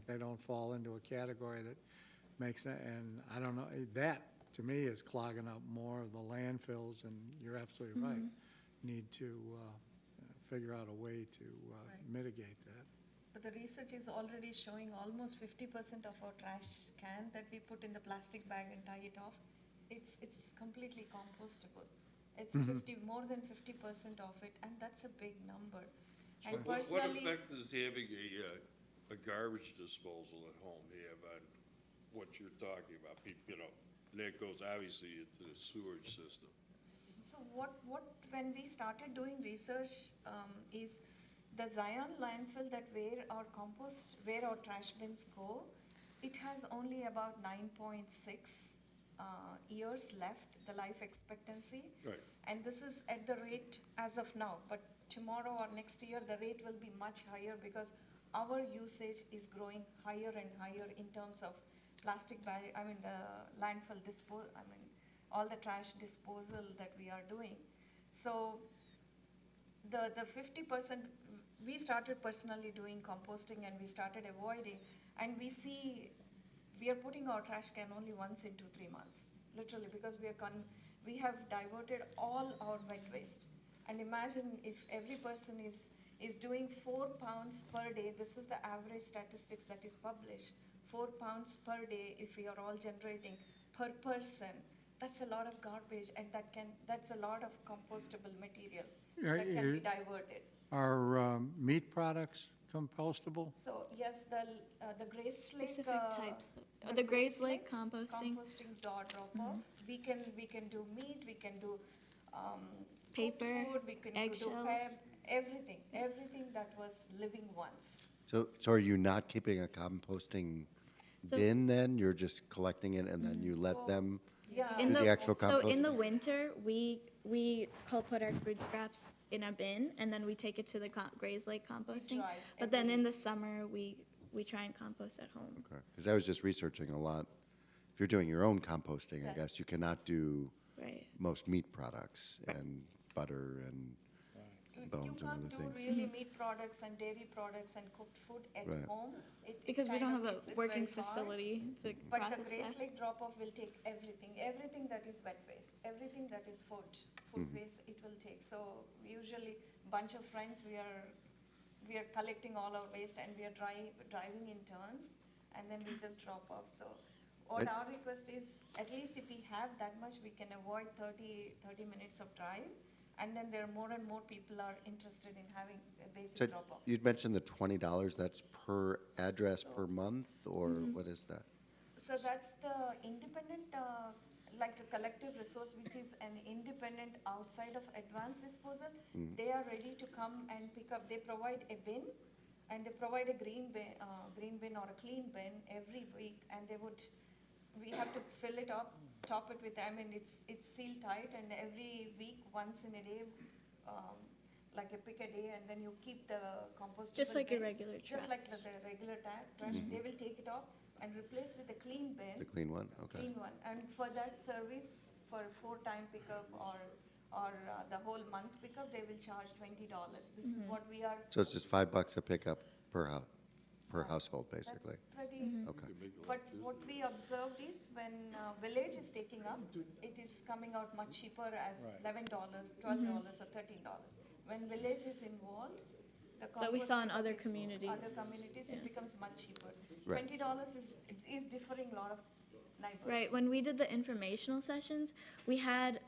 they don't fall into a category that makes that, and I don't know, that to me is clogging up more of the landfills, and you're absolutely right. Need to figure out a way to mitigate that. But the research is already showing almost 50% of our trash can that we put in the plastic bag and tie it off, it's completely compostable. It's Mhm. 50, more than 50% of it, and that's a big number. And What personally, effect does having a garbage disposal at home have on what you're talking about? You know, that goes obviously into the sewage system. so when we started doing research, is the Zion landfill that where our trash bins go, it has only about 9.6 years left, the life expectancy. Right. And this is at the rate as of now, but tomorrow or next year, the rate will be much higher because our usage is growing higher and higher in terms of plastic bag, the landfill all the trash disposal that we are doing. So the 50%, we started personally doing composting and we started avoiding, and we are putting our trash can only once in 2-3 months, literally, because we have diverted all our wet waste. And imagine if every person is doing 4 pounds per day, this is the average statistics that is published, 4 pounds per day if we are all generating per person. That's a lot of garbage, and that's a lot of compostable material that can be diverted. Are meat products compostable? So yes, the Grace Lake, Specific types of, the Grace Lake composting. Drop-off. We can do meat, we can do Paper, food, we can do eggshells. everything that was living once. So are you not keeping a composting So- bin then? You're just collecting it and then you let them Yeah. do the actual composting? So in the winter, we put our food scraps in a bin, and then we take it to the Grays Lake composting. drive But then every in the summer, we try and compost at home. Because I was just researching a lot. If you're doing your own composting, I Yes. guess you cannot do Right. most meat products and butter and You bones and can't other do things. really meat products and dairy products and cooked food at Right. home. Because we don't have a it's working very hard. facility to But the process Grace that. Lake drop-off will take everything that is wet waste, everything that is food Mhm. waste, it will take. So usually, bunch of friends, we are collecting all our waste and we are driving in turns, and then we just drop off. So what I- our request is, at least if we have that much, we can avoid 30 minutes of drive, and then there are more and more people are interested in having a basic So drop-off. you'd mentioned the $20, that's per address per month, or what is that? So that's the independent, like a collective resource, which is an independent outside of advanced disposal. Mm. They are ready to come and pick up. They provide a bin, and they provide a green bin or a clean bin every week, and we have to fill it up, top it with, it's sealed tight, and every week, once in a day, like a pick a day, and then you keep the compostable Just like your bin, regular just trash. like the regular trash. Mhm. They will take it off and replace with a clean bin. The clean one? Okay. Clean one. And for that service, for a 4-time pickup or the whole month pickup, they will charge $20. This is what we are. So it's just $5 a pickup per household, basically? That's pretty. Okay. But what we observed is when village is taking up, it is coming out much cheaper as $11, $12, or $13. When village is involved, the That we saw in composting other is- communities. Other communities, it becomes much cheaper. Right. $20 is differing a lot of neighbors. Right, when we did the informational sessions, we had,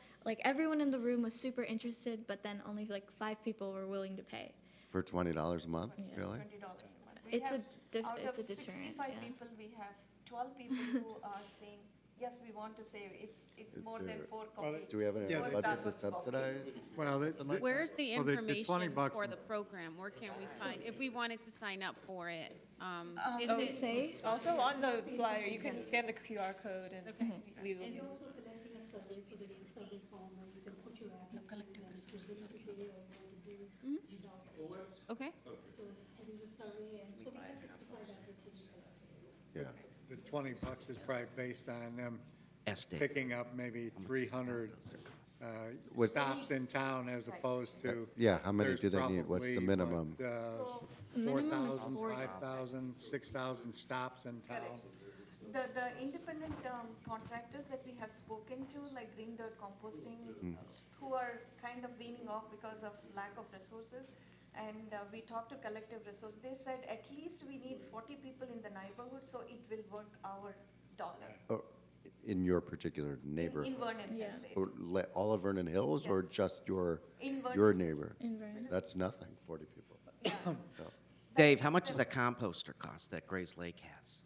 everyone in the room was super interested, but then only 5 people were willing to pay. For $20 a month, Yeah. really? $20 a month. We It's a have, out it's a of deterrent, 65 yeah. people, we have 12 people who are saying, yes, we want to save. It's more than there- 4 coffee. Do we have any Yeah, budget to Starbucks coffee. subsidize? Well, Where's the well, the information $20 for the program? Where can we find, if we wanted to sign up for it? Is Does it- it say? Also on the flyer, you can scan the QR code and we will. And you're also collecting a survey, so there is a survey form where you can put your address and if you're willing to pay or you want to do. Okay. So it is a survey, and so we have 65 addresses. Yeah. The $20 is probably based on them Estate. picking up maybe 300 What- stops in town as opposed to. Yeah, how many there's do they need? What's the probably, minimum? So Minimum is 4,000, 40. 5,000, 6,000 stops in town. the independent contractors that we have spoken to, like Green Dirt Composting, who are kind of weaning off because of lack of resources, and we talked to Collective Resource, they said at least we need 40 people in the neighborhood, so it will work our dollar. Oh, in your particular neighborhood? In Vernon, Yeah. I say. Or all of Vernon Hills or just your In Vernon your Hills. neighbor? In Vernon. That's nothing, 40 people. No. Dave, how much does a composter cost that Grays Lake has?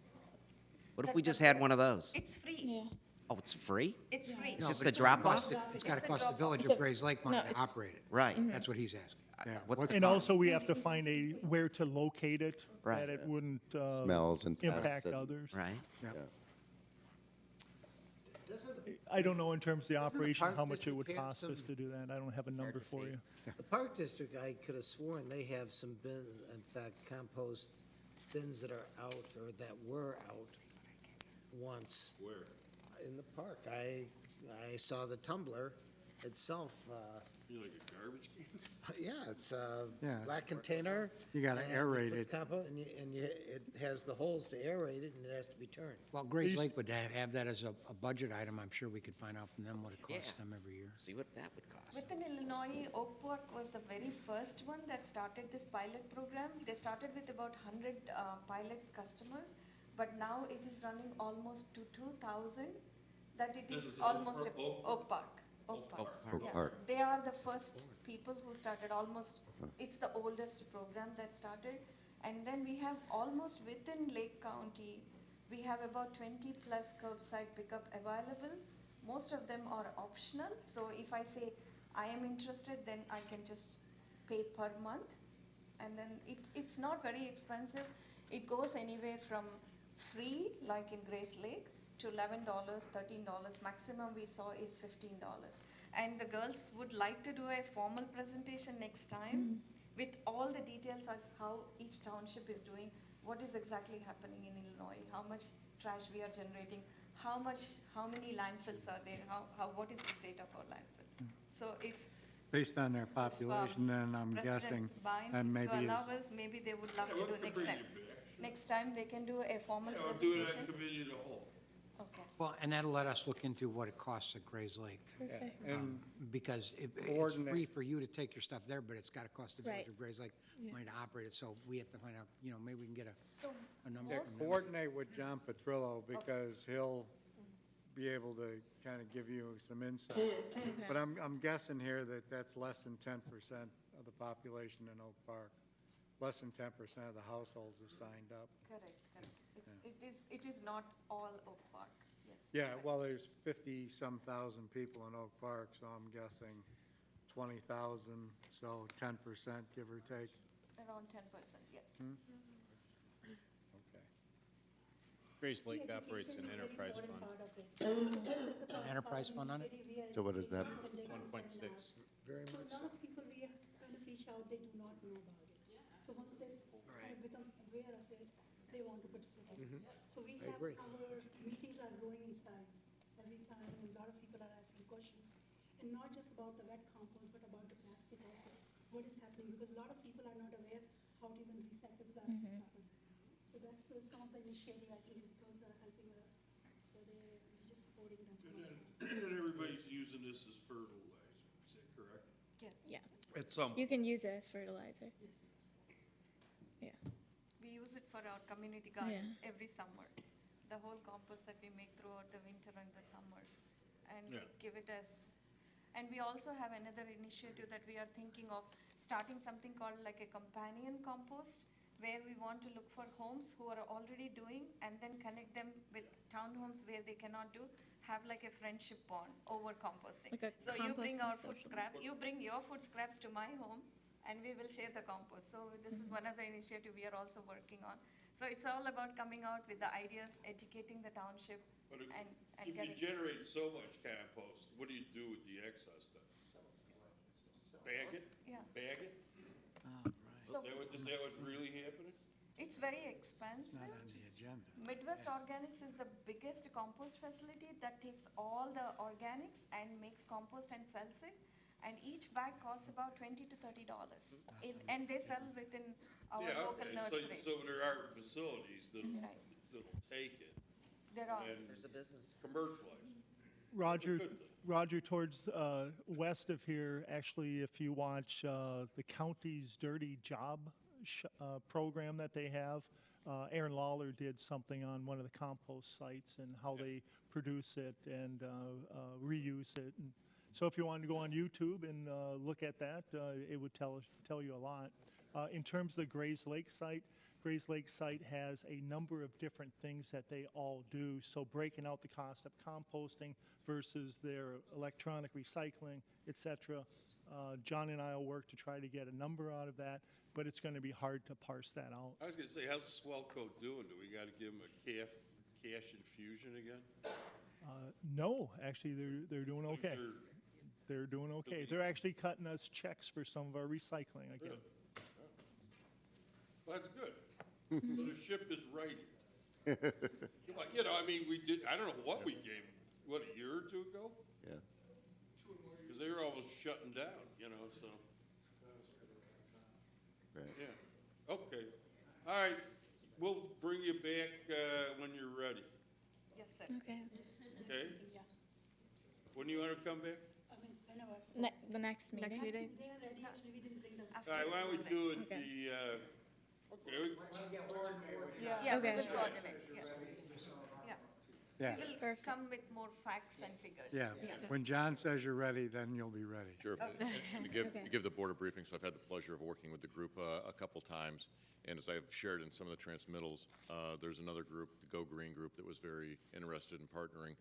What if we just had one of those? It's free. Yeah. Oh, it's free? It's free. It's No, just but a it's gotta drop-off? cost- It's got It's to a cost the drop-off. village It's of a- Grays Lake money no, to it's- operate it. Right. That's what he's asking. Yeah. What's What's the And cost? also, we have to find where to locate it, Right. that it wouldn't Smells and pests impact and- others. Right? Yeah. I don't know in terms of the Doesn't the operation, park how much it district would have cost us some- to do that. I don't have a number for you. The Park District, I could have sworn they have some bin, in fact, compost bins that are out or that were out once. Where? In the park. I saw the tumbler itself. You like a garbage can? Yeah, it's a Yeah. black container. You gotta and aerate put it. it has the holes to aerate it and it has to be turned. Well, Grays Lake would have that as a budget item. I'm sure we could find out from them what it costs them every year. See what that would cost. Within Illinois, Oak Park was the very first one that started this pilot program. They started with about 100 pilot customers, but now it is running almost to 2,000, that it This is is almost Oak Park? Oak Park. Oak Park. Oak Yeah. Park. They are the first people who started almost, it's the oldest program that started. And then we have almost within Lake County, we have about 20 plus curbside pickup available. Most of them are optional. So if I say I am interested, then I can just pay per month. And then it's not very expensive. It goes anywhere from free, like in Grace Lake, to $11, $13. Maximum we saw is $15. And the girls would like to do a formal presentation next time with all the details as how each township is doing, what is exactly happening in Illinois, how much trash we are generating, how many landfills are there, what is the state of our landfill. So if Based on their population, then I'm guessing President Biden, that if maybe you is, allow us, maybe they would love to do next time. Next time they can do a formal Yeah, I'll do it presentation. at committee of the whole. Okay. Well, and that'll let us look into what it costs at Grays Lake. Perfect. and Because it's Coordinate. free for you to take your stuff there, but it's got to cost the village Right. of Grays Lake money to operate it. So we have to find out, maybe we can get So a number. from them. coordinate with John Petrillo because he'll be able to kind of give you some insight. But I'm guessing here that that's less than 10% of the population in Oak Park. Less than 10% of the households have signed up. Correct. It is not all Oak Park, yes. Yeah, correct. well, there's 50-some thousand people in Oak Park, so I'm guessing 20,000, so 10%, give or take. Around 10%, yes. Okay. Grace Lake operates an enterprise fund, Enterprise fund on it? So what is that? 1.6. Very So a much lot so. of people we kind of reach out, they do not know about it. So once they kind of become aware of it, they want to participate. So we I have, agree. our meetings are growing in size every time, and a lot of people are asking questions. And not just about the wet compost, but about the plastic also. What is happening, because a lot of people are not aware how to even recycle plastic happen. So that's some of the initiative I think these girls are helping us. So we're just supporting them from And outside. then, and everybody's using this as fertilizer, is that correct? Yes. Yeah. At some. You can use it as fertilizer. Yes. Yeah. We use it for our community gardens every summer. The whole compost that we make throughout the winter and the summer. And we Yeah. give it as, and we also have another initiative that we are thinking of starting something called like a companion compost, where we want to look for homes who are already doing and then connect them with townhomes where they cannot do, have like a friendship bond over composting. Like a So you bring our composting food social. scrap, you bring your food scraps to my home, and we will share the compost. So this is one of the initiative we are also working on. So it's all about coming out with the ideas, educating the township, But if and you getting. generate so much compost, what do you do with the excess then? Bag it? Yeah. Bag it? So Is that what's really happening? it's very It's expensive. not on the agenda. Midwest Organics is the biggest compost facility that takes all the organics and makes compost and sells it. And each bag costs about $20 to $30. And they sell within our Yeah, local okay, nurseries. so there are facilities that'll Right. take it There are. and There's a business. commercialize it. Roger, Good thing. Roger, towards west of here, actually, if you watch the county's Dirty Job program that they have, Aaron Lawler did something on one of the compost sites and how they produce it and reuse it. And so if you wanted to go on YouTube and look at that, it would tell you a lot. In terms of the Grays Lake site has a number of different things that they all do. So breaking out the cost of composting versus their electronic recycling, et cetera. John and I will work to try to get a number out of that, but it's going to be hard to parse that out. I was gonna say, how's Swellcoat doing? Do we gotta give them a cash infusion again? No, actually, they're doing okay. They're doing okay. They're actually cutting us checks for some of our recycling again. Good. Well, that's good. So the ship is righty. You know, I mean, we did, I don't know what we gave them, what, a year or two ago? Yeah. Because they were almost shutting down, you know, so. Right. Yeah, okay. All right, we'll bring you back when you're ready, Yes, sir. Okay. okay? When do you want to come back? I mean, whenever. The next meeting? Next meeting? They are ready, actually, we didn't bring them. All right, why don't we do it Okay. okay, Yeah, we Okay. will coordinate, yes. Yeah, We will come with more facts and figures. yeah. When John says you're ready, then you'll be ready. Sure. And to give the board a briefing, so I've had the pleasure of working with the group a couple times, and as I've shared in some of the transmittals, there's another group, the Go Green Group, that was very interested in partnering.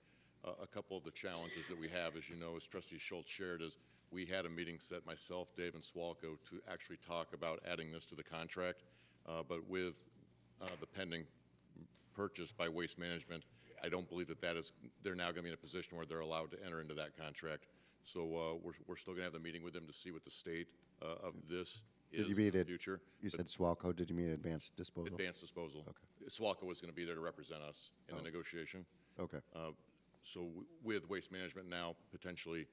A couple of the challenges that we have, as you know, as Trustee Schultz shared, is we had a meeting set, myself, Dave, and Swalco, to actually talk about adding this to the contract, but with the pending purchase by Waste Management, I don't believe that is, they're now going to be in a position where they're allowed to enter into that contract. So we're still going to have the meeting with them to see what the state of this is in the future. You said Swalco, did you mean advanced disposal? Advanced disposal. Okay. Swalco was going to be there to represent us in the negotiation. Okay. So with Waste Management now potentially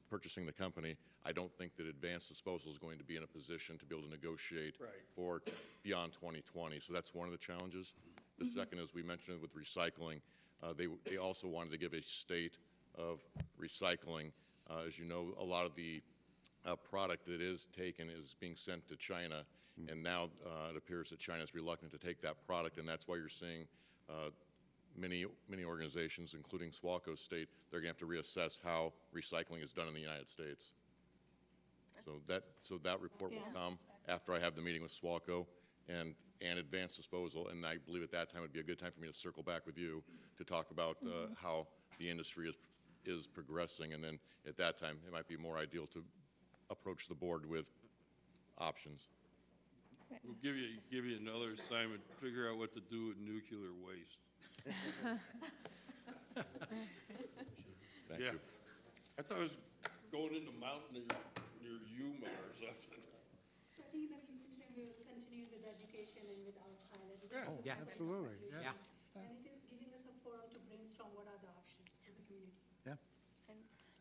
purchasing the company, I don't think that Advanced Disposal is going to be in a position to be able to negotiate for beyond 2020. So that's one of the challenges. The second, as we mentioned with recycling, they also wanted to give a state of recycling. As you know, a lot of the product that is taken is being sent to China, and now it appears that China is reluctant to take that product, and that's why you're seeing many organizations, including Swalco State, they're going to have to reassess how recycling is done in the United States. So that report will come after I have the meeting with Swalco and Advanced Disposal, and I believe at that time would be a good time for me to circle back with you to talk about how the industry is progressing, and then at that time it might be more ideal to approach the board with options. We'll give you another assignment, figure out what to do with nuclear waste. Thank Yeah. you. I thought it was going in the mountain near Yuma or something. So I think in the future, we will continue with education and with our pilot. Oh, yeah, absolutely, yeah. And it is giving us a forum to brainstorm what are the options as a community. Yeah. And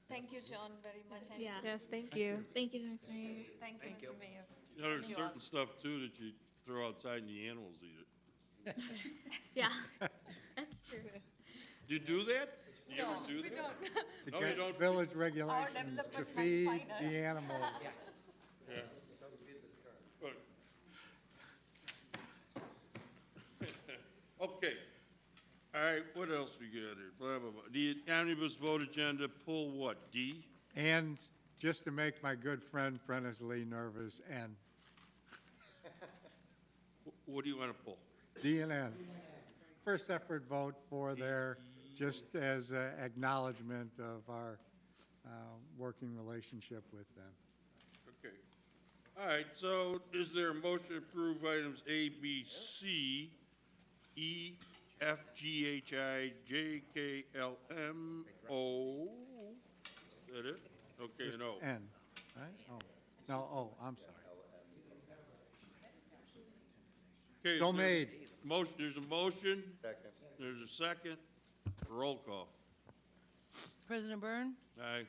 thank you, John, very much. and Yes, thank you. Thank you, Mr. Mayor. Thank you, Mr. Mayor. You know, there's Thank you all. certain stuff too that you throw outside and the animals eat it. Yeah, that's true. Do you do that? Do you ever No, do we that? don't. No, you Against don't? village regulations to development might feed fine us. the animals. Yeah. But- Okay. All right, what else we got here? Blah, blah, blah. The omnibus vote agenda, pull what, D? And just to make my good friend Prentice Lee nervous, N, What do you want to pull? D and N. For a separate vote for their, just as a acknowledgement of our working relationship with them. Okay. All right, so is there a motion to approve items A, B, C, E, F, G, H, I, J, K, L, M, O? Is that it? Okay, Just no. N, right? Oh, no, oh, I'm sorry. Okay, So is there- made. Motion, there's a motion. Second. There's a second. Roll call. President Byrne? Aye.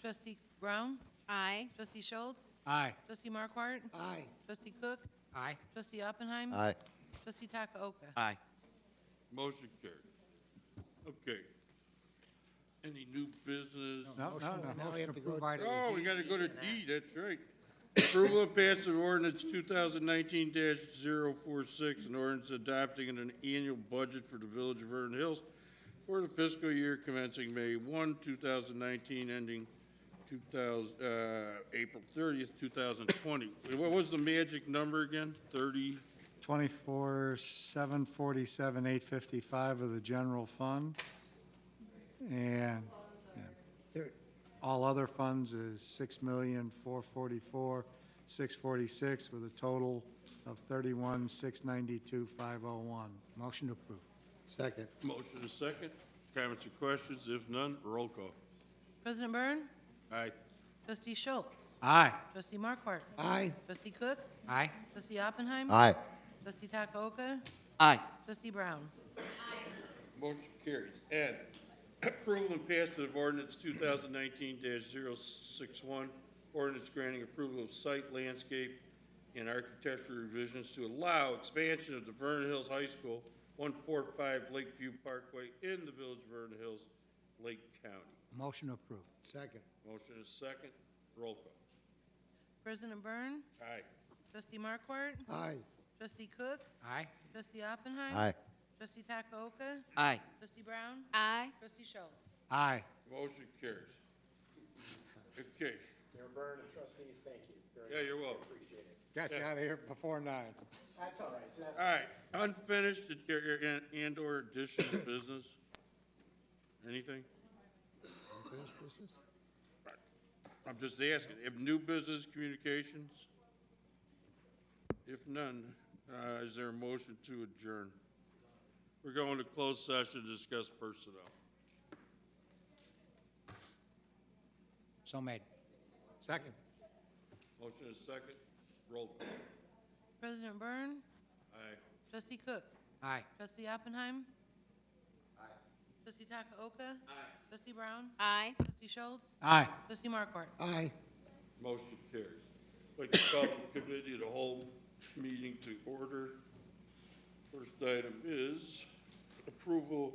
Trustee Brown? Aye. Trustee Schultz? Aye. Trustee Markwart? Aye. Trustee Cook? Aye. Trustee Oppenheim? Aye. Trustee Takaoka? Aye. Motion carried. Okay. Any new business? No, no, no. Now we have to go. Oh, we gotta go to D, that's right. Approval and passage of ordinance 2019-046, an ordinance adopting an annual budget for the Village of Vernon Hills for the fiscal year commencing May 1, 2019, ending April 30th, 2020. What was the magic number again? 30? 24,747, 855 of the general fund. And all other funds is 6,444,646 with a total of 31,692,501. Motion to approve. Second. Motion is second. Comments or questions? If none, roll call. President Byrne? Aye. Trustee Schultz? Aye. Trustee Markwart? Aye. Trustee Cook? Aye. Trustee Oppenheim? Aye. Trustee Takaoka? Aye. Trustee Brown? Motion carries. And approval and passage of ordinance 2019-061, ordinance granting approval of site, landscape, and architectural revisions to allow expansion of the Vernon Hills High School, 145 Lakeview Parkway in the Village of Vernon Hills, Lake County. Motion to approve. Second. Motion is second. Roll call. President Byrne? Aye. Trustee Markwart? Aye. Trustee Cook? Aye. Trustee Oppenheim? Aye. Trustee Takaoka? Aye. Trustee Brown? Aye. Trustee Schultz? Aye. Motion carries. Okay. Mayor Byrne and trustees, thank you. Yeah, you're welcome. Appreciate it. Got you out of here before 9. That's all right. All right, unfinished and/or additional business? Anything? Unfinished business? I'm just asking, if new business communications? If none, is there a motion to adjourn? We're going to closed session to discuss personnel. So made. Second. Motion is second. Roll call. President Byrne? Aye. Trustee Cook? Aye. Trustee Oppenheim? Aye. Trustee Takaoka? Aye. Trustee Brown? Aye. Trustee Schultz? Aye. Trustee Markwart? Aye. Motion carries. I'd like to call the committee of the whole meeting to order. First item is approval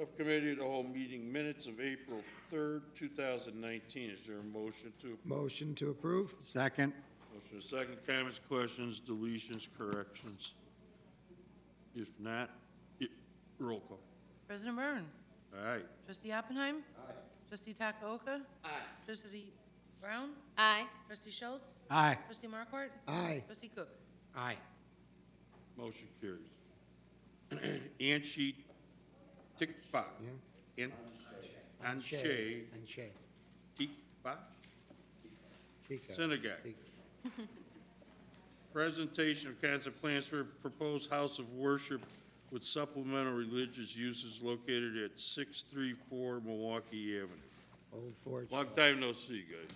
of committee of the whole meeting minutes of April 3rd, 2019. Is there a motion to? Motion to approve? Second. Motion is second. Comments, questions, deletions, corrections? If not, roll call. President Byrne? Aye. Trustee Oppenheim? Aye. Trustee Takaoka? Aye. Trustee Brown? Aye. Trustee Schultz? Aye. Trustee Markwart? Aye. Trustee Cook? Aye. Motion carries. Anshe, Tikvah. Anshe, Anshe. Tikvah. Tika. Synagogue. Tika. Presentation of concept plans for proposed house of worship with supplemental religious uses located at 634 Milwaukee Avenue. Old Forge. Long time no see, guys.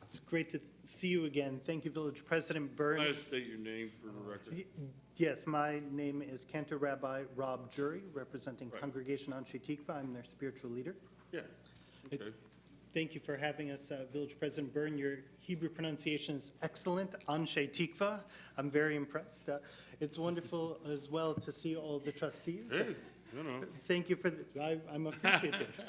It's great to see you again. Thank you, Village President Byrne. Please state your name for the record. Yes, my name is Cantor Rabbi Rob Jury, representing Right. Congregation Anshe Tikvah. I'm their spiritual leader. Yeah, okay. Thank you for having us, Village President Byrne. Your Hebrew pronunciation is excellent, Anshe Tikvah. I'm very impressed. It's wonderful as well to see all the trustees. Hey, you know. Thank you for I'm appreciative.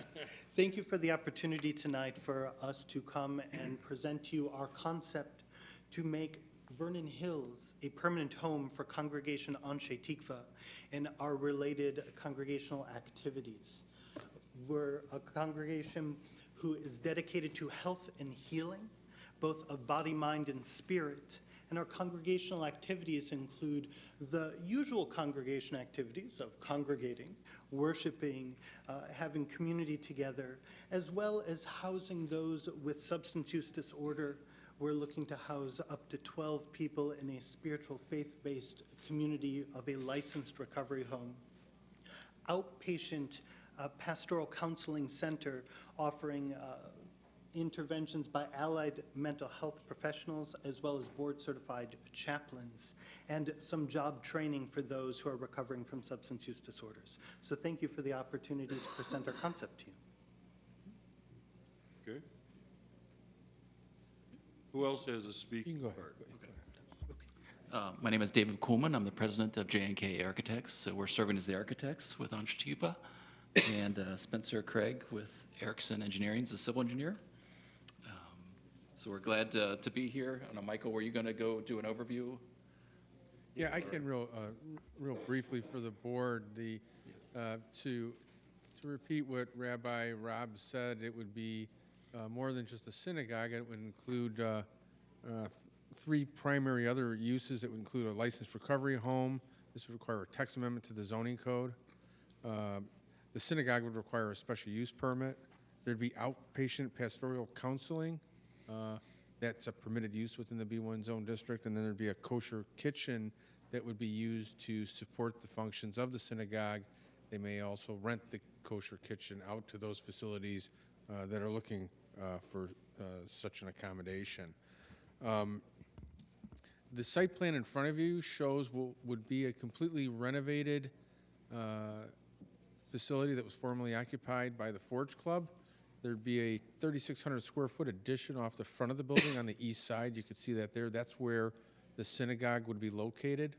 Thank you for the opportunity tonight for us to come and present to you our concept to make Vernon Hills a permanent home for Congregation Anshe Tikvah and our related congregational activities. We're a congregation who is dedicated to health and healing, both of body, mind, and spirit. And our congregational activities include the usual congregation activities of congregating, worshiping, having community together, as well as housing those with substance use disorder. We're looking to house up to 12 people in a spiritual faith-based community of a licensed recovery home. Outpatient pastoral counseling center offering interventions by allied mental health professionals as well as board-certified chaplains, and some job training for those who are recovering from substance use disorders. So thank you for the opportunity to present our concept to you. Okay. Who else has a speaking part? My name is David Kuhlman. I'm the president of J&K Architects. So we're serving as the architects with Anshe Tikvah, and Spencer Craig with Erickson Engineering is the civil engineer. So we're glad to be here. I don't know, Michael, were you going to go do an overview? Yeah, I can real briefly for the board, to repeat what Rabbi Rob said, it would be more than just a synagogue. It would include 3 primary other uses. It would include a licensed recovery home. This would require a text amendment to the zoning code. The synagogue would require a special use permit. There'd be outpatient pastoral counseling. That's a permitted use within the B1 zone district. And then there'd be a kosher kitchen that would be used to support the functions of the synagogue. They may also rent the kosher kitchen out to those facilities that are looking for such an accommodation. The site plan in front of you shows what would be a completely renovated facility that was formerly occupied by the Forge Club. There'd be a 3,600 square foot addition off the front of the building on the east side. You could see that there. That's where the synagogue would be located.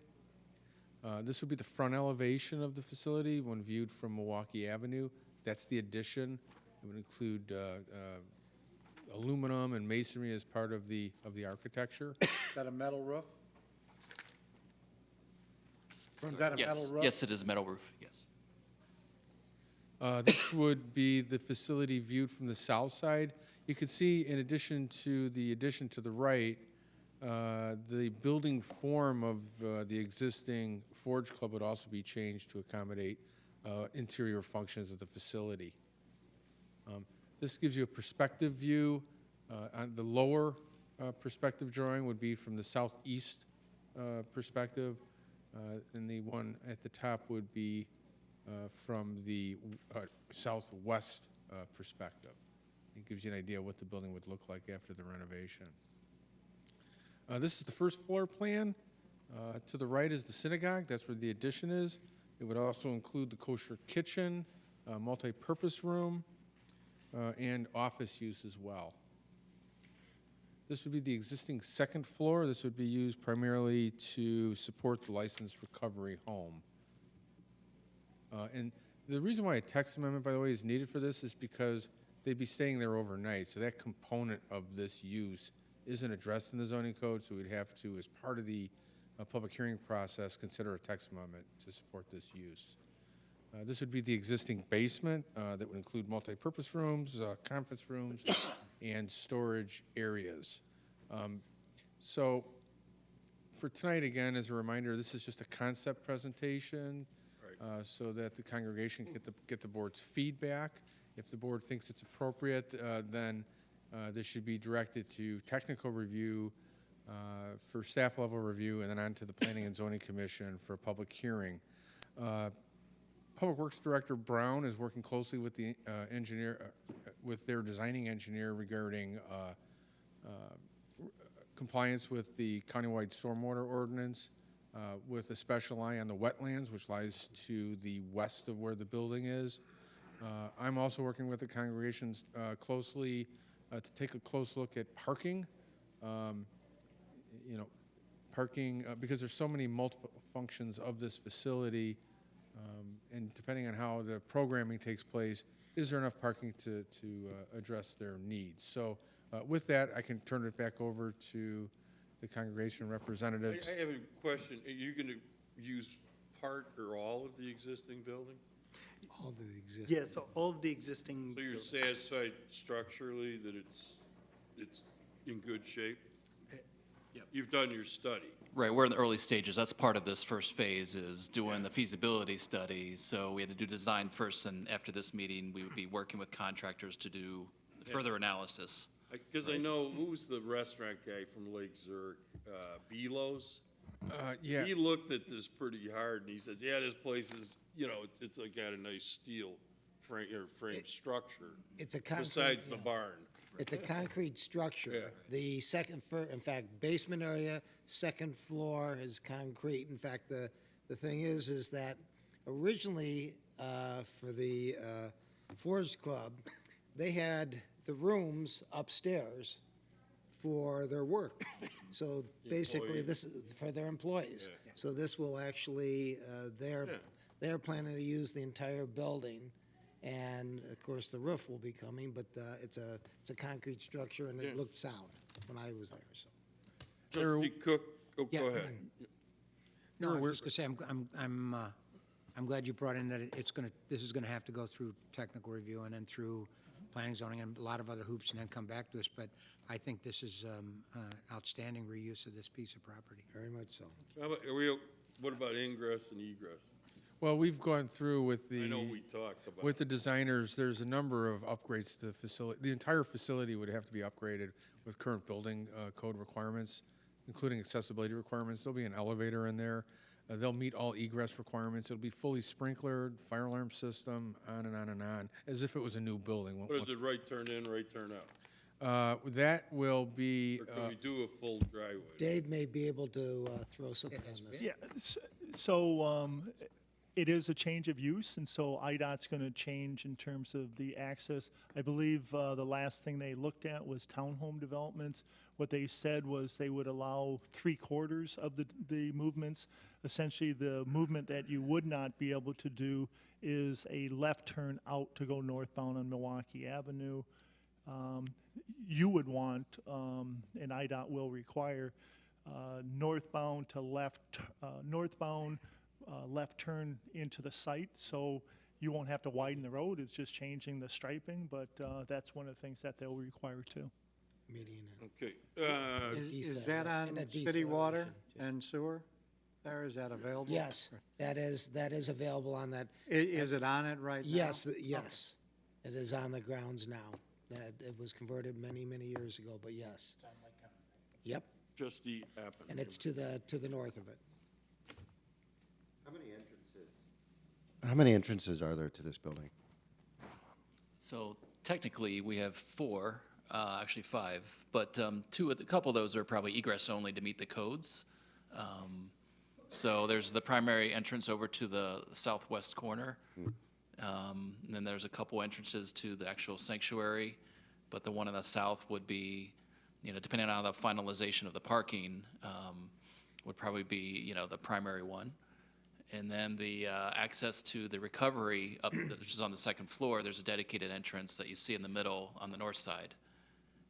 This would be the front elevation of the facility when viewed from Milwaukee Avenue. That's the addition. It would include aluminum and masonry as part of the architecture. Is that a metal roof? Is that a metal roof? Yes, it is metal roof, yes. This would be the facility viewed from the south side. You can see, in addition to the addition to the right, the building form of the existing Forge Club would also be changed to accommodate interior functions of the facility. This gives you a perspective view. On the lower perspective drawing would be from the southeast perspective, and the one at the top would be from the southwest perspective. It gives you an idea what the building would look like after the renovation. This is the first floor plan. To the right is the synagogue. That's where the addition is. It would also include the kosher kitchen, multi-purpose room, and office use as well. This would be the existing second floor. This would be used primarily to support the licensed recovery home. And the reason why a text amendment, by the way, is needed for this is because they'd be staying there overnight. So that component of this use isn't addressed in the zoning code, so we'd have to, as part of the public hearing process, consider a text amendment to support this use. This would be the existing basement that would include multi-purpose rooms, conference rooms, and storage areas. So for tonight, again, as a reminder, this is just a concept presentation so that the congregation can get the board's feedback. If the board thinks it's appropriate, then this should be directed to technical review for staff level review, and then on to the Planning and Zoning Commission for a public hearing. Public Works Director Brown is working closely with the engineer, with their designing engineer regarding compliance with the countywide stormwater ordinance, with a special eye on the wetlands, which lies to the west of where the building is. I'm also working with the congregations closely to take a close look at parking. Parking, because there's so many multiple functions of this facility, and depending on how the programming takes place, is there enough parking to address their needs? So with that, I can turn it back over to the congregation representatives. I have a question. Are you going to use part or all of the existing building? All the existing. Yeah, so all of the existing. So you're satisfied structurally that it's in good shape? Yep. You've done your study. Right, we're in the early stages. That's part of this first phase, is doing the feasibility study. So we had to do design first, and after this meeting, we would be working with contractors to do further analysis. Because I know, who's the restaurant guy from Lake Zurich? Belo's? Yeah. He looked at this pretty hard, and he says, yeah, this place is, it's like got a nice steel frame structure. It's a concrete. Besides the barn. It's a concrete structure. Yeah. The second floor, in fact, basement area, second floor is concrete. In fact, the thing is that originally for the Forge Club, they had the rooms upstairs for their work. So basically, this is for their employees. Yeah. So this will actually, they're planning to use the entire building. And of course, the roof will be coming, but it's a concrete structure, and it looked sound. when I was there, so. Trustee Cook, oh, Yeah. go ahead. No, I was just gonna say, I'm glad you brought in that this is gonna have to go through technical review and then through planning, zoning, and a lot of other hoops, and then come back to us, but I think this is outstanding reuse of this piece of property. Very much so. What about ingress and egress? Well, we've gone through with the. I know we talked about. With the designers, there's a number of upgrades to the facility. The entire facility would have to be upgraded with current building code requirements, including accessibility requirements. There'll be an elevator in there. They'll meet all egress requirements. It'll be fully sprinklered, fire alarm system, on and on and on, as if it was a new building. What is it, right turn in, right turn out? That will be. Or can we do a full driveway? Dave may be able to throw something on this. Yeah, so it is a change of use, and so IDOT's going to change in terms of the access. I believe the last thing they looked at was townhome developments. What they said was they would allow 3/4 of the movements. Essentially, the movement that you would not be able to do is a left turn out to go northbound on Milwaukee Avenue. You would want, and IDOT will require, northbound to left, left turn into the site, so you won't have to widen the road. It's just changing the striping, but that's one of the things that they'll require too. Median. Okay. Is that on and a city water deceleration, and sewer? There, is that available? Yes, that is available on that. Is it on it right now? Yes, yes. It is on the grounds now. That it was converted many, many years ago, but yes. Yep, Trustee Appen. and it's to the north of it. How many entrances are there to this building? So technically, we have four, actually five, but a couple of those are probably egress only to meet the codes. So there's the primary entrance over to the southwest corner. And then there's a couple entrances to the actual sanctuary, but the one in the south would be, depending on the finalization of the parking, would probably be, the primary one. And then the access to the recovery, which is on the second floor, there's a dedicated entrance that you see in the middle on the north side.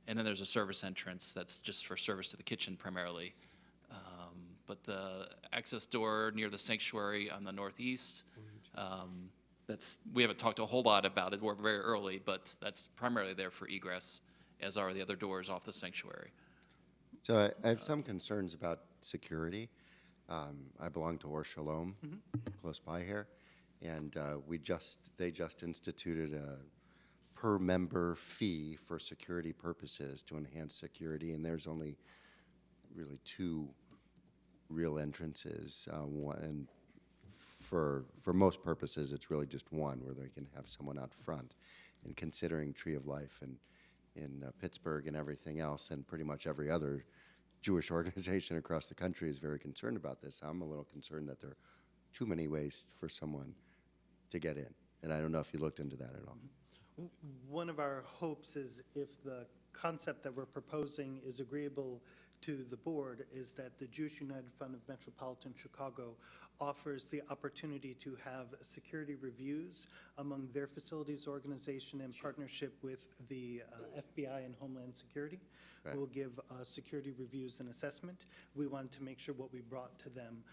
And then there's a service entrance that's just for service to the kitchen primarily. But the access door near the sanctuary on the northeast, we haven't talked a whole lot about it. We're very early, but that's primarily there for egress, as are the other doors off the sanctuary. So I have some concerns about security. I belong to Or Shalom, close by here, and they just instituted a per-member fee for security purposes to enhance security, and there's only really two real entrances. And for most purposes, it's really just one where they can have someone out front. And considering Tree of Life and in Pittsburgh and everything else, and pretty much every other Jewish organization across the country is very concerned about this. I'm a little concerned that there are too many ways for someone to get in. And I don't know if you looked into that at all. One of our hopes is if the concept that we're proposing is agreeable to the board, is that the Jewish United Fund of Metropolitan Chicago offers the opportunity to have security reviews among their facilities organization in partnership with the FBI and Homeland Security. Right. We'll give security reviews and assessment. We wanted to make sure what we brought to them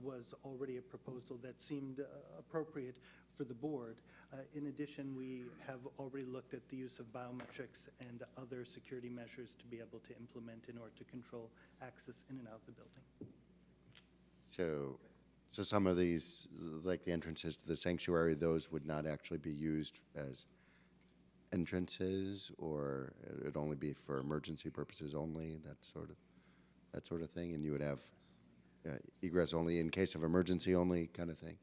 was already a proposal that seemed appropriate for the board. In addition, we have already looked at the use of biometrics and other security measures to be able to implement in order to control access in and out of the building. So some of these, like the entrances to the sanctuary, those would not actually be used as entrances, or it'd only be for emergency purposes only, that sort of thing, and you would have egress only in case of emergency only kind of thing.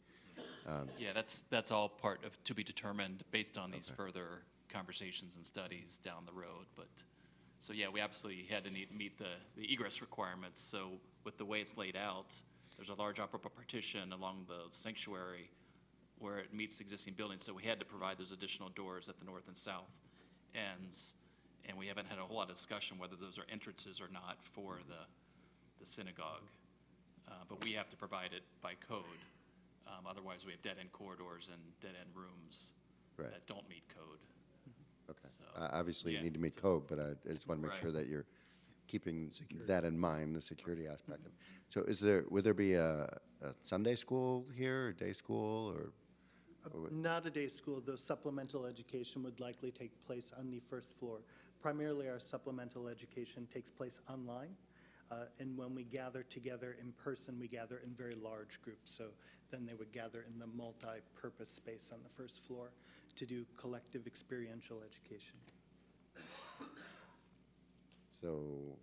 Yeah, that's all part of, to be determined based on these further conversations and studies down the road. But, so yeah, we absolutely had to meet the egress requirements. So with the way it's laid out, there's a large operable partition along the sanctuary where it meets existing buildings. So we had to provide those additional doors at the north and south ends. And we haven't had a whole lot of discussion whether those are entrances or not for the synagogue. But we have to provide it by code. Otherwise, we have dead-end corridors and dead-end rooms Right. that don't meet code. Okay. So, Obviously, yeah, you need to meet code, but I just want to make sure that you're keeping that in mind, the security aspect of it. So would there be a Sunday school here, or day school, or? Not a day school, though supplemental education would likely take place on the first floor. Primarily, our supplemental education takes place online. And when we gather together in person, we gather in very large groups. So then they would gather in the multi-purpose space on the first floor to do collective experiential education. So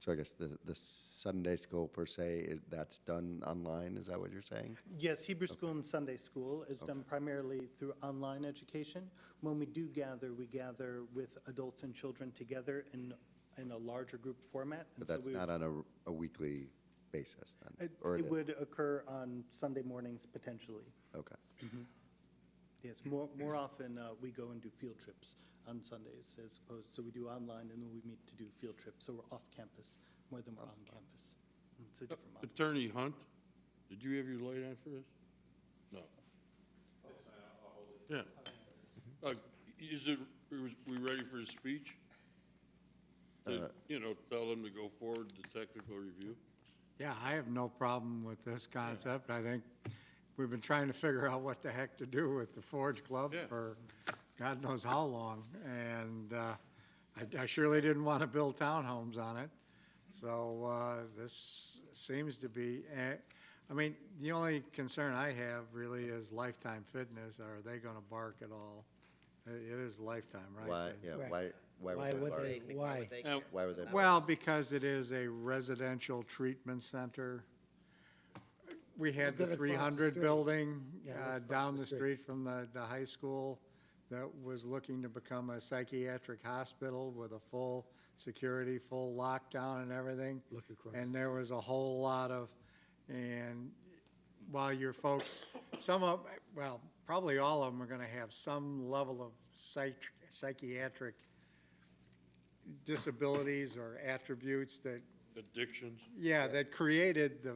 I guess the Sunday school per se, that's done online, is that what you're saying? Yes, Hebrew school and Sunday school is done primarily through online education. When we do gather, we gather with adults and children together in a larger group format. But that's not on a weekly basis then? It would occur on Sunday mornings potentially. Okay. Yes, more often we go and do field trips on Sundays as opposed, so we do online and then we meet to do field trips. So we're off campus more than we're on campus. It's a different model. Attorney Hunt, did you have your light on for us? No. Yeah. Is we ready for his speech? Tell them to go forward to technical review? Yeah, I have no problem with this concept. I think we've been trying to figure out what the heck to do with the Forge Club for God knows how long. And I surely didn't want to build townhomes on it. So this seems to be, I mean, the only concern I have really is Lifetime Fitness. Are they going to bark at all? It is Lifetime, right? Why, yeah, Right. why Why would they, why? Why would they? Well, because it is a residential treatment center. We had the Look at across the 300 street. building Yeah, look across down the the street. street from the high school that was looking to become a psychiatric hospital with a full security, full lockdown and everything. Look across. And there was a whole lot of, and while your folks, well, probably all of them are going to have some level of psychiatric disabilities or attributes that, Addictions? yeah, that created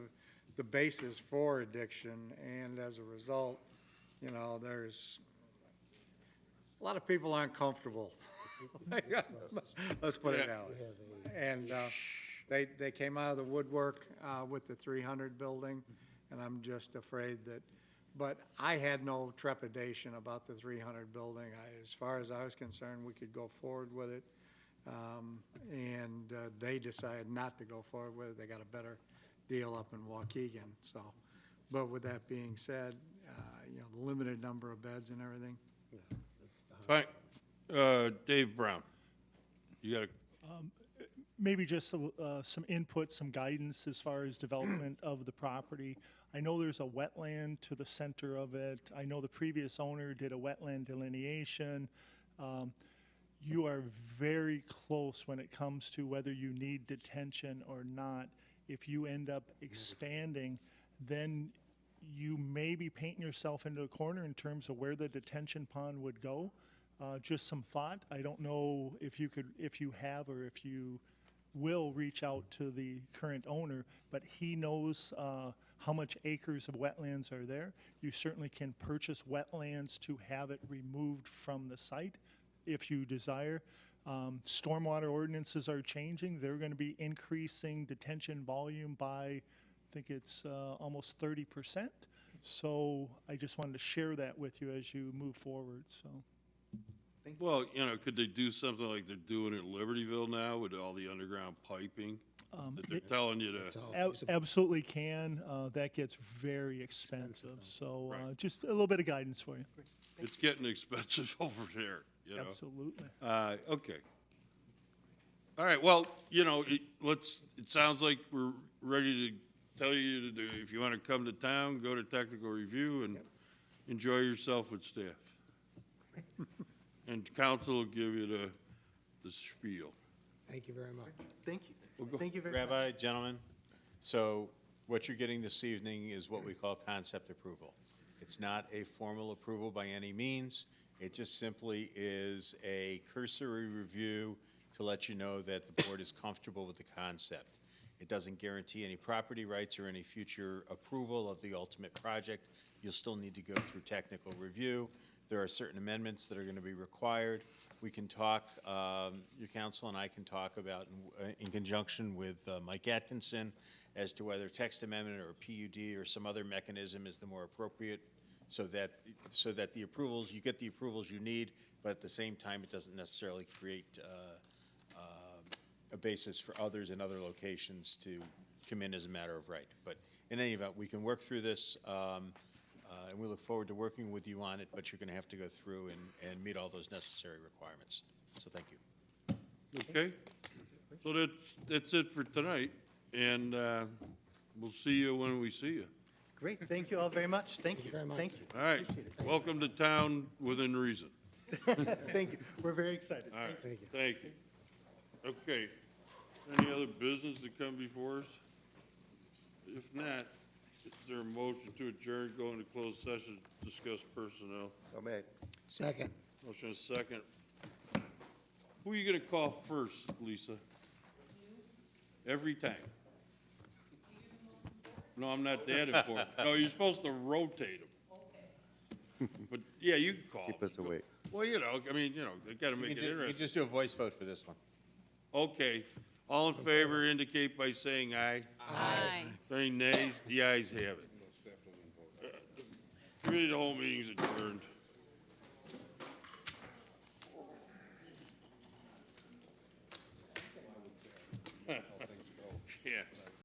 the basis for addiction. And as a result, there's a lot of people aren't comfortable. Let's put it that way. And they came out of the woodwork with the 300 building, and I'm just afraid that, but I had no trepidation about the 300 building. As far as I was concerned, we could go forward with it. And they decided not to go forward with it. They got a better deal up in Waukegan. So, but with that being said, the limited number of beds and everything. All right, Dave Brown, you got a Maybe just some input, some guidance as far as development of the property. I know there's a wetland to the center of it. I know the previous owner did a wetland delineation. You are very close when it comes to whether you need detention or not. If you end up expanding, then you may be painting yourself into a corner in terms of where the detention pond would go. Just some thought. I don't know if you have or if you will reach out to the current owner, but he knows how much acres of wetlands are there. You certainly can purchase wetlands to have it removed from the site if you desire. Stormwater ordinances are changing. They're going to be increasing detention volume by, I think it's almost 30%. So I just wanted to share that with you as you move forward, so. Well, could they do something like they're doing in Libertyville now with all the underground piping? That they're telling you to, Absolutely can. That gets very expensive. So just a little bit of guidance for you. it's getting expensive over there, Absolutely. Okay. All right, well, it sounds like we're ready to tell you to do, if you want to come to town, go to technical review and enjoy yourself with staff. And council will give you the spiel. Thank you very much. Thank you. We'll go. Thank you very much. Rabbi, gentlemen, so what you're getting this evening is what we call concept approval. It's not a formal approval by any means. It just simply is a cursory review to let you know that the board is comfortable with the concept. It doesn't guarantee any property rights or any future approval of the ultimate project. You'll still need to go through technical review, There are certain amendments that are going to be required. We can talk, your council and I can talk about, in conjunction with Mike Atkinson, as to whether text amendment or PUD or some other mechanism is the more appropriate, so that the approvals, you get the approvals you need, but at the same time, it doesn't necessarily create a basis for others in other locations to come in as a matter of right. But in any event, we can work through this, and we look forward to working with you on it, but you're going to have to go through and meet all those necessary requirements. So thank you. Okay, so that's it for tonight, and we'll see you when we see you. Great, thank you all very much. Thank you. Thank you. All right, welcome to town within reason. Thank you. We're very excited. All right, Thank you. thank you. Okay, any other business to come before us? If not, is there a motion to adjourn, go into closed session, discuss personnel? So made. Second. Motion is second. Who are you gonna call first, Lisa? Every time. No, I'm not that important. No, you're supposed to rotate them. Okay. But, yeah, you can call. Keep us awake. Well, you know, I mean, you know, they gotta make it You can interesting. just do a voice vote for this one. Okay, all in favor indicate by saying aye. Aye. Saying nays, the ayes have it. Committee, the whole meeting's adjourned.